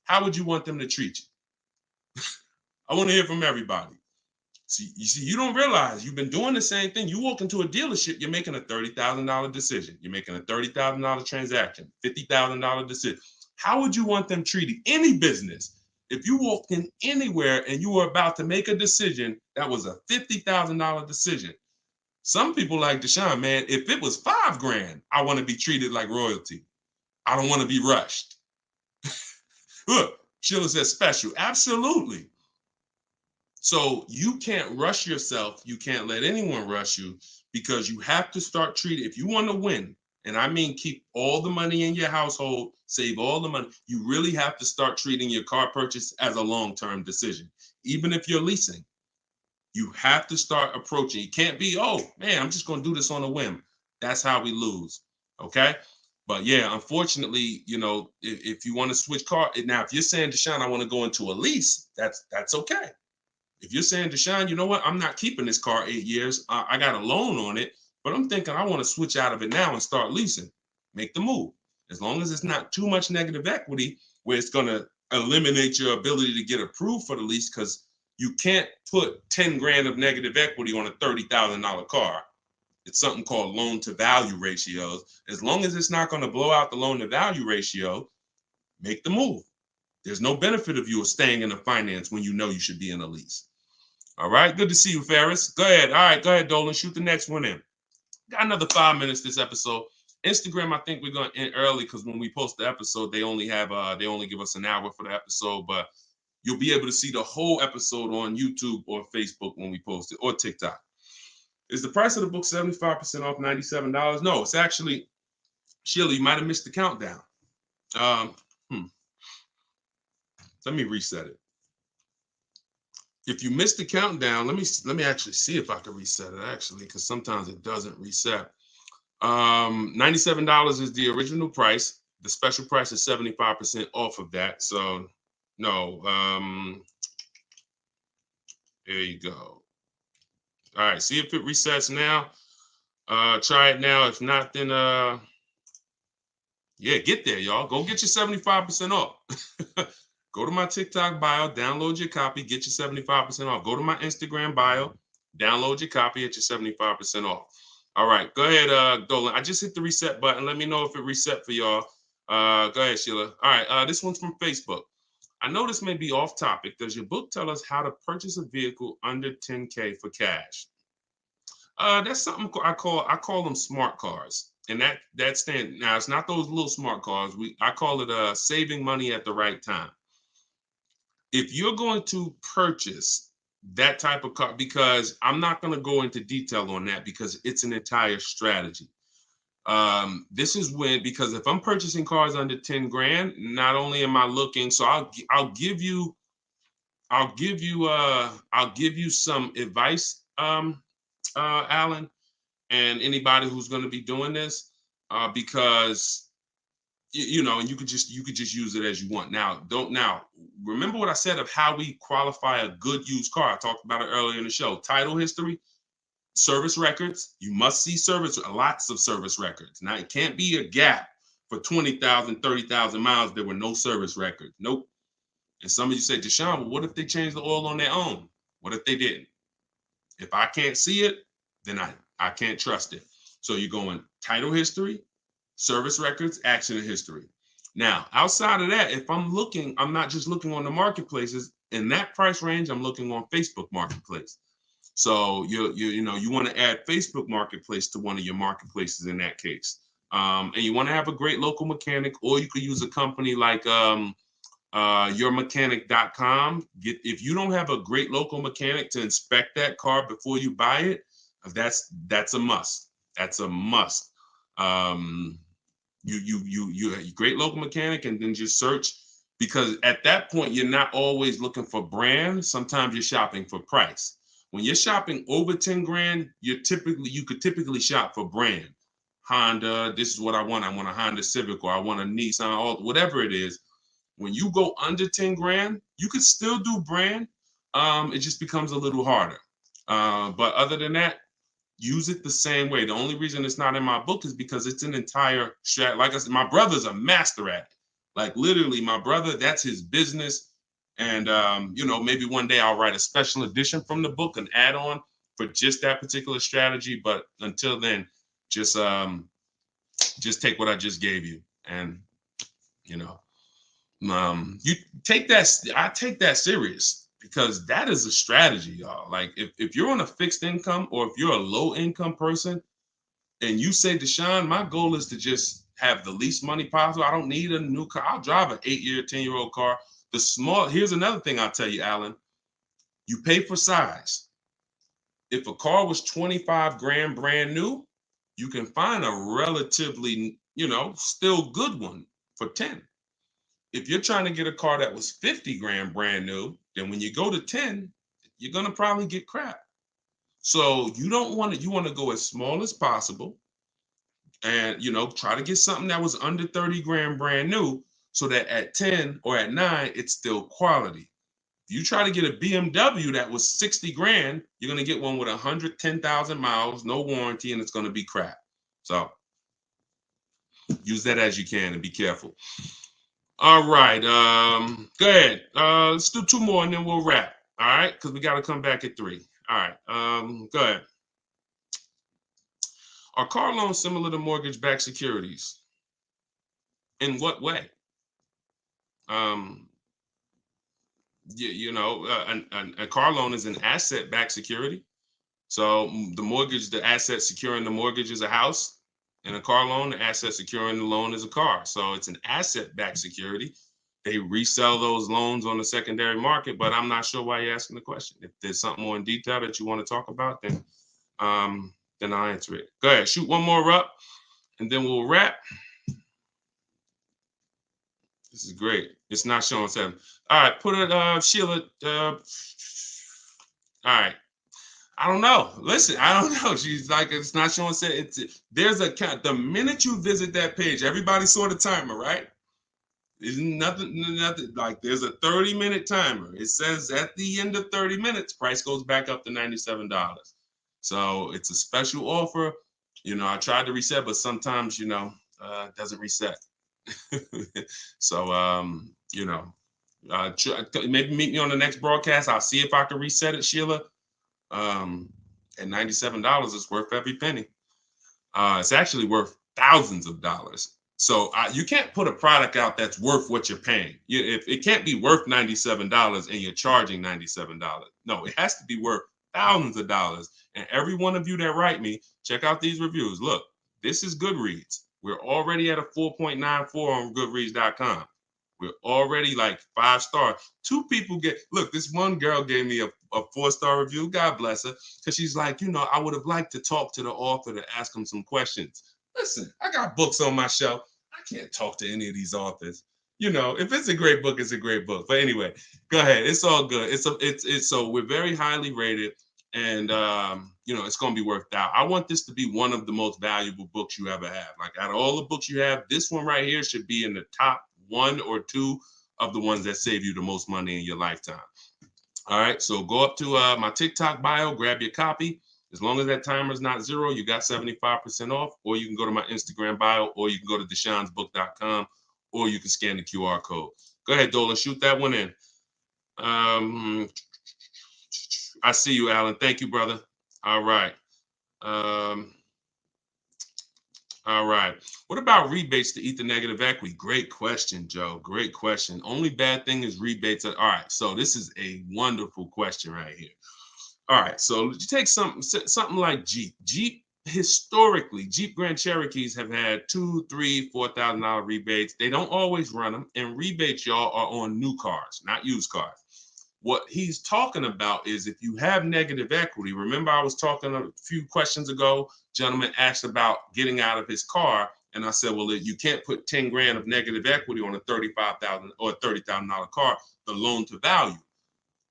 how would you want them to treat you? I want to hear from everybody. See, you don't realize you've been doing the same thing. You walk into a dealership, you're making a $30,000 decision. You're making a $30,000 transaction, $50,000 decision. How would you want them treated? Any business, if you walked in anywhere and you were about to make a decision that was a $50,000 decision, some people like Deshone, man, if it was $5,000, I want to be treated like royalty. I don't want to be rushed. Look, Sheila says special. Absolutely. So you can't rush yourself. You can't let anyone rush you, because you have to start treating, if you want to win, and I mean keep all the money in your household, save all the money, you really have to start treating your car purchase as a long-term decision. Even if you're leasing, you have to start approaching. You can't be, oh man, I'm just going to do this on a whim. That's how we lose, okay? But yeah, unfortunately, if you want to switch car, now if you're saying, Deshone, I want to go into a lease, that's okay. If you're saying, Deshone, you know what? I'm not keeping this car 8 years. I got a loan on it, but I'm thinking I want to switch out of it now and start leasing. Make the move. As long as it's not too much negative equity where it's going to eliminate your ability to get approved for the lease, because you can't put 10 grand of negative equity on a $30,000 car. It's something called loan to value ratios. As long as it's not going to blow out the loan to value ratio, make the move. There's no benefit of you staying in a finance when you know you should be in a lease. All right, good to see you, Ferris. Go ahead. All right, go ahead, Dolan. Shoot the next one in. Got another 5 minutes this episode. Instagram, I think we're gonna end early because when we post the episode, they only give us an hour for the episode, but you'll be able to see the whole episode on YouTube or Facebook when we post it, or TikTok. Is the price of the book 75% off, $97? No, it's actually, Sheila, you might have missed the countdown. Let me reset it. If you missed the countdown, let me actually see if I can reset it, actually, because sometimes it doesn't reset. $97 is the original price. The special price is 75% off of that. So no, there you go. All right, see if it resets now. Try it now. If not, then yeah, get there, y'all. Go get your 75% off. Go to my TikTok bio, download your copy, get your 75% off. Go to my Instagram bio, download your copy, get your 75% off. All right, go ahead, Dolan. I just hit the reset button. Let me know if it reset for y'all. Go ahead, Sheila. All right, this one's from Facebook. I know this may be off topic. Does your book tell us how to purchase a vehicle under 10K for cash? That's something I call them smart cars. And that stand now, it's not those little smart cars. I call it saving money at the right time. If you're going to purchase that type of car, because I'm not going to go into detail on that because it's an entire strategy. This is because if I'm purchasing cars under 10 grand, not only am I looking, so I'll give you some advice, Alan, and anybody who's going to be doing this, because and you could just use it as you want. Now, remember what I said of how we qualify a good used car. I talked about it earlier in the show. Title history, service records. You must see lots of service records. Now, it can't be a gap for 20,000, 30,000 miles. There were no service records. Nope. And some of you say, Deshone, well, what if they changed the oil on their own? What if they didn't? If I can't see it, then I can't trust it. So you're going title history, service records, accident history. Now, outside of that, if I'm not just looking on the marketplaces. In that price range, I'm looking on Facebook Marketplace. So you want to add Facebook Marketplace to one of your marketplaces in that case. And you want to have a great local mechanic, or you could use a company like yourmechanic.com. If you don't have a great local mechanic to inspect that car before you buy it, that's a must. That's a must. You a great local mechanic, and then just search, because at that point you're not always looking for brand. Sometimes you're shopping for price. When you're shopping over 10 grand, you could typically shop for brand. Honda, this is what I want. I want a Honda Civic, or I want a Nissan, or whatever it is. When you go under 10 grand, you could still do brand. It just becomes a little harder. But other than that, use it the same way. The only reason it's not in my book is because it's an entire strat. Like I said, my brother's a master at it. Like literally, my brother, that's his business. And maybe one day I'll write a special edition from the book, an add-on for just that particular strategy. But until then, just take what I just gave you, and you take that. I take that serious, because that is a strategy, y'all. Like if you're on a fixed income, or if you're a low income person, and you say, Deshone, my goal is to just have the least money possible. I don't need a new car. I'll drive an 8-year, 10-year-old car. Here's another thing I'll tell you, Alan. You pay for size. If a car was 25 grand brand new, you can find a relatively, still good one for 10. If you're trying to get a car that was 50 grand brand new, then when you go to 10, you're going to probably get crap. So you want to go as small as possible, and, try to get something that was under 30 grand brand new, so that at 10 or at 9, it's still quality. If you try to get a BMW that was 60 grand, you're going to get one with 110,000 miles, no warranty, and it's going to be crap. So use that as you can, and be careful. All right. Go ahead. Let's do 2 more, and then we'll wrap. All right, because we got to come back at 3. All right. Go ahead. Are car loans similar to mortgage-backed securities? In what way? A car loan is an asset-backed security. So the mortgage, the asset securing the mortgage is a house, and a car loan, the asset securing the loan is a car. So it's an asset-backed security. They resell those loans on the secondary market, but I'm not sure why you're asking the question. If there's something more in detail that you want to talk about, then I'll answer it. Go ahead, shoot one more up, and then we'll wrap. This is great. It's not showing 7. All right, put it, Sheila. All right. I don't know. Listen, I don't know. She's like, it's not showing. There's a count. The minute you visit that page, everybody saw the timer, right? There's nothing like there's a 30-minute timer. It says at the end of 30 minutes, price goes back up to $97. So it's a special offer. You know, I tried to reset, but sometimes, you know, it doesn't reset. So, you know, maybe meet me on the next broadcast. I'll see if I can reset it, Sheila. At $97, it's worth every penny. It's actually worth thousands of dollars. So you can't put a product out that's worth what you're paying. If it can't be worth $97 and you're charging $97. No, it has to be worth thousands of dollars. And every one of you that write me, check out these reviews. Look, this is Goodreads. We're already at a 4.94 on Goodreads.com. We're already like 5 stars. 2 people look, this one girl gave me a 4-star review. God bless her. Because she's like, you know, I would have liked to talk to the author to ask him some questions. Listen, I got books on my shelf. I can't talk to any of these authors. You know, if it's a great book, it's a great book. But anyway, go ahead. It's all good. It's so we're very highly rated, and you know, it's gonna be worked out. I want this to be one of the most valuable books you ever have. Like out of all the books you have, this one right here should be in the top 1 or 2 of the ones that save you the most money in your lifetime. All right, so go up to my TikTok bio, grab your copy. As long as that timer is not 0, you got 75% off, or you can go to my Instagram bio, or you can go to deshonsbook.com, or you can scan the QR code. Go ahead, Dolan, shoot that one in. I see you, Alan. Thank you, brother. All right. All right. What about rebates to eat the negative equity? Great question, Joe. Great question. Only bad thing is rebates. All right. So this is a wonderful question right here. All right. So you take something like Jeep. Jeep historically, Jeep Grand Cherokees have had $2,000, $3,000, $4,000 rebates. They don't always run them. And rebates, y'all, are on new cars, not used cars. What he's talking about is if you have negative equity, remember I was talking a few questions ago, gentleman asked about getting out of his car. And I said, well, you can't put 10 grand of negative equity on a $35,000 or $30,000 car, the loan to value.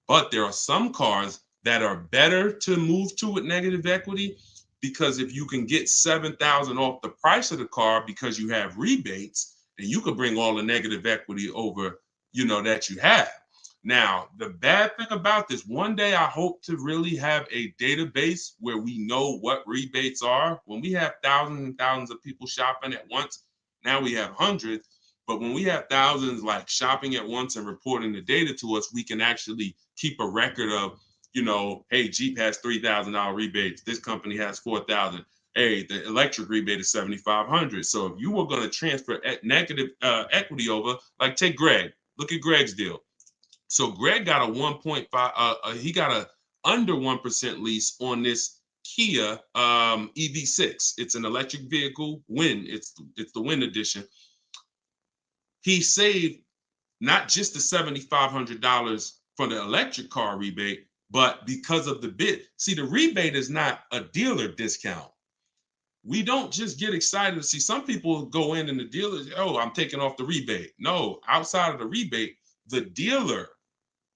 But there are some cars that are better to move to with negative equity, because if you can get $7,000 off the price of the car because you have rebates, then you could bring all the negative equity over, you know, that you have. Now, the bad thing about this, one day I hope to really have a database where we know what rebates are. When we have thousands and thousands of people shopping at once, now we have hundreds. But when we have thousands like shopping at once and reporting the data to us, we can actually keep a record of, you know, hey, Jeep has $3,000 rebates. This company has $4,000. Hey, the electric rebate is $7,500. So if you were going to transfer negative equity over, like take Greg, look at Greg's deal. So Greg got a 1.5, he got a under 1% lease on this Kia EV6. It's an electric vehicle, Win. It's the Win edition. He saved not just the $7,500 for the electric car rebate, but because of the bid. See, the rebate is not a dealer discount. We don't just get excited to see some people go in and the dealer, oh, I'm taking off the rebate. No, outside of the rebate, the dealer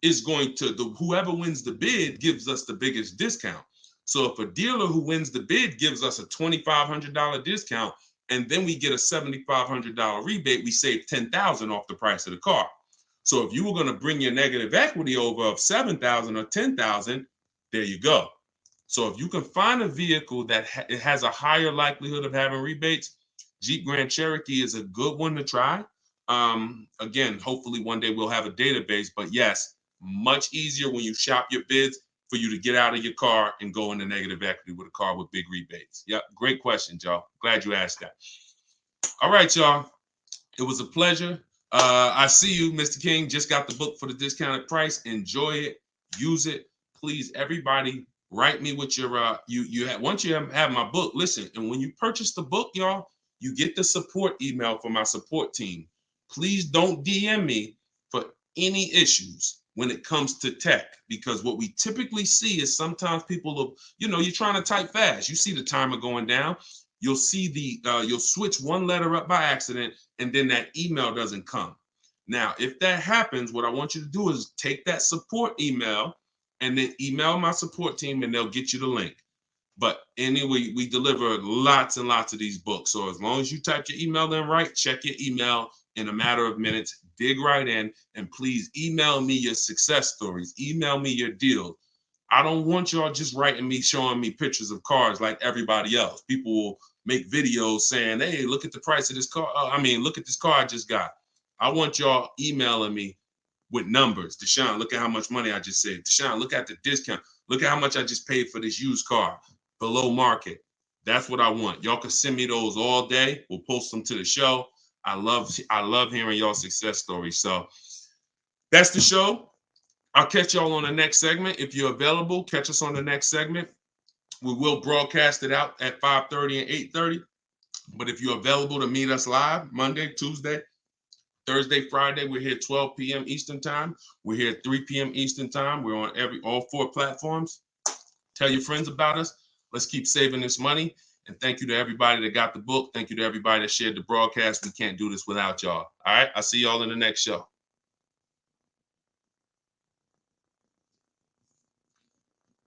is going to, whoever wins the bid gives us the biggest discount. So if a dealer who wins the bid gives us a $2,500 discount, and then we get a $7,500 rebate, we save $10,000 off the price of the car. So if you were going to bring your negative equity over of $7,000 or $10,000, there you go. So if you can find a vehicle that has a higher likelihood of having rebates, Jeep Grand Cherokee is a good one to try. Again, hopefully one day we'll have a database, but yes, much easier when you shop your bids for you to get out of your car and go into negative equity with a car with big rebates. Yep, great question, Joe. Glad you asked that. All right, y'all. It was a pleasure. I see you, Mr. King. Just got the book for the discounted price. Enjoy it. Use it. Please, everybody, Write me with your once you have my book. Listen, and when you purchase the book, y'all, you get the support email from my support team. Please don't DM me for any issues when it comes to tech, because what we typically see is sometimes people will, you're trying to type fast. You see the timer going down. You'll see you'll switch one letter up by accident, and then that email doesn't come. Now, if that happens, what I want you to do is take that support email and then email my support team, and they'll get you the link. But anyway, we deliver lots and lots of these books. So as long as you type your email in right, check your email in a matter of minutes, dig right in, and please email me your success stories. Email me your deals. I don't want y'all just writing me, showing me pictures of cars like everybody else. People will make videos saying, hey, look at the price of this car. Look at this car I just got. I want y'all emailing me with numbers. Deshone, look at how much money I just saved. Deshone, look at the discount. Look at how much I just paid for this used car below market. That's what I want. Y'all can send me those all day. We'll post them to the show. I love hearing y'all success stories. So that's the show. I'll catch y'all on the next segment. If you're available, catch us on the next segment. We will broadcast it out at 5:30 and 8:30. But if you're available to meet us live Monday, Tuesday, Thursday, Friday, we're here 12 p.m. Eastern time. We're here 3 p.m. Eastern time. We're on all 4 platforms. Tell your friends about us. Let's keep saving this money. And thank you to everybody that got the book. Thank you to everybody that shared the broadcast. We can't do this without y'all. All right. I'll see y'all in the next show.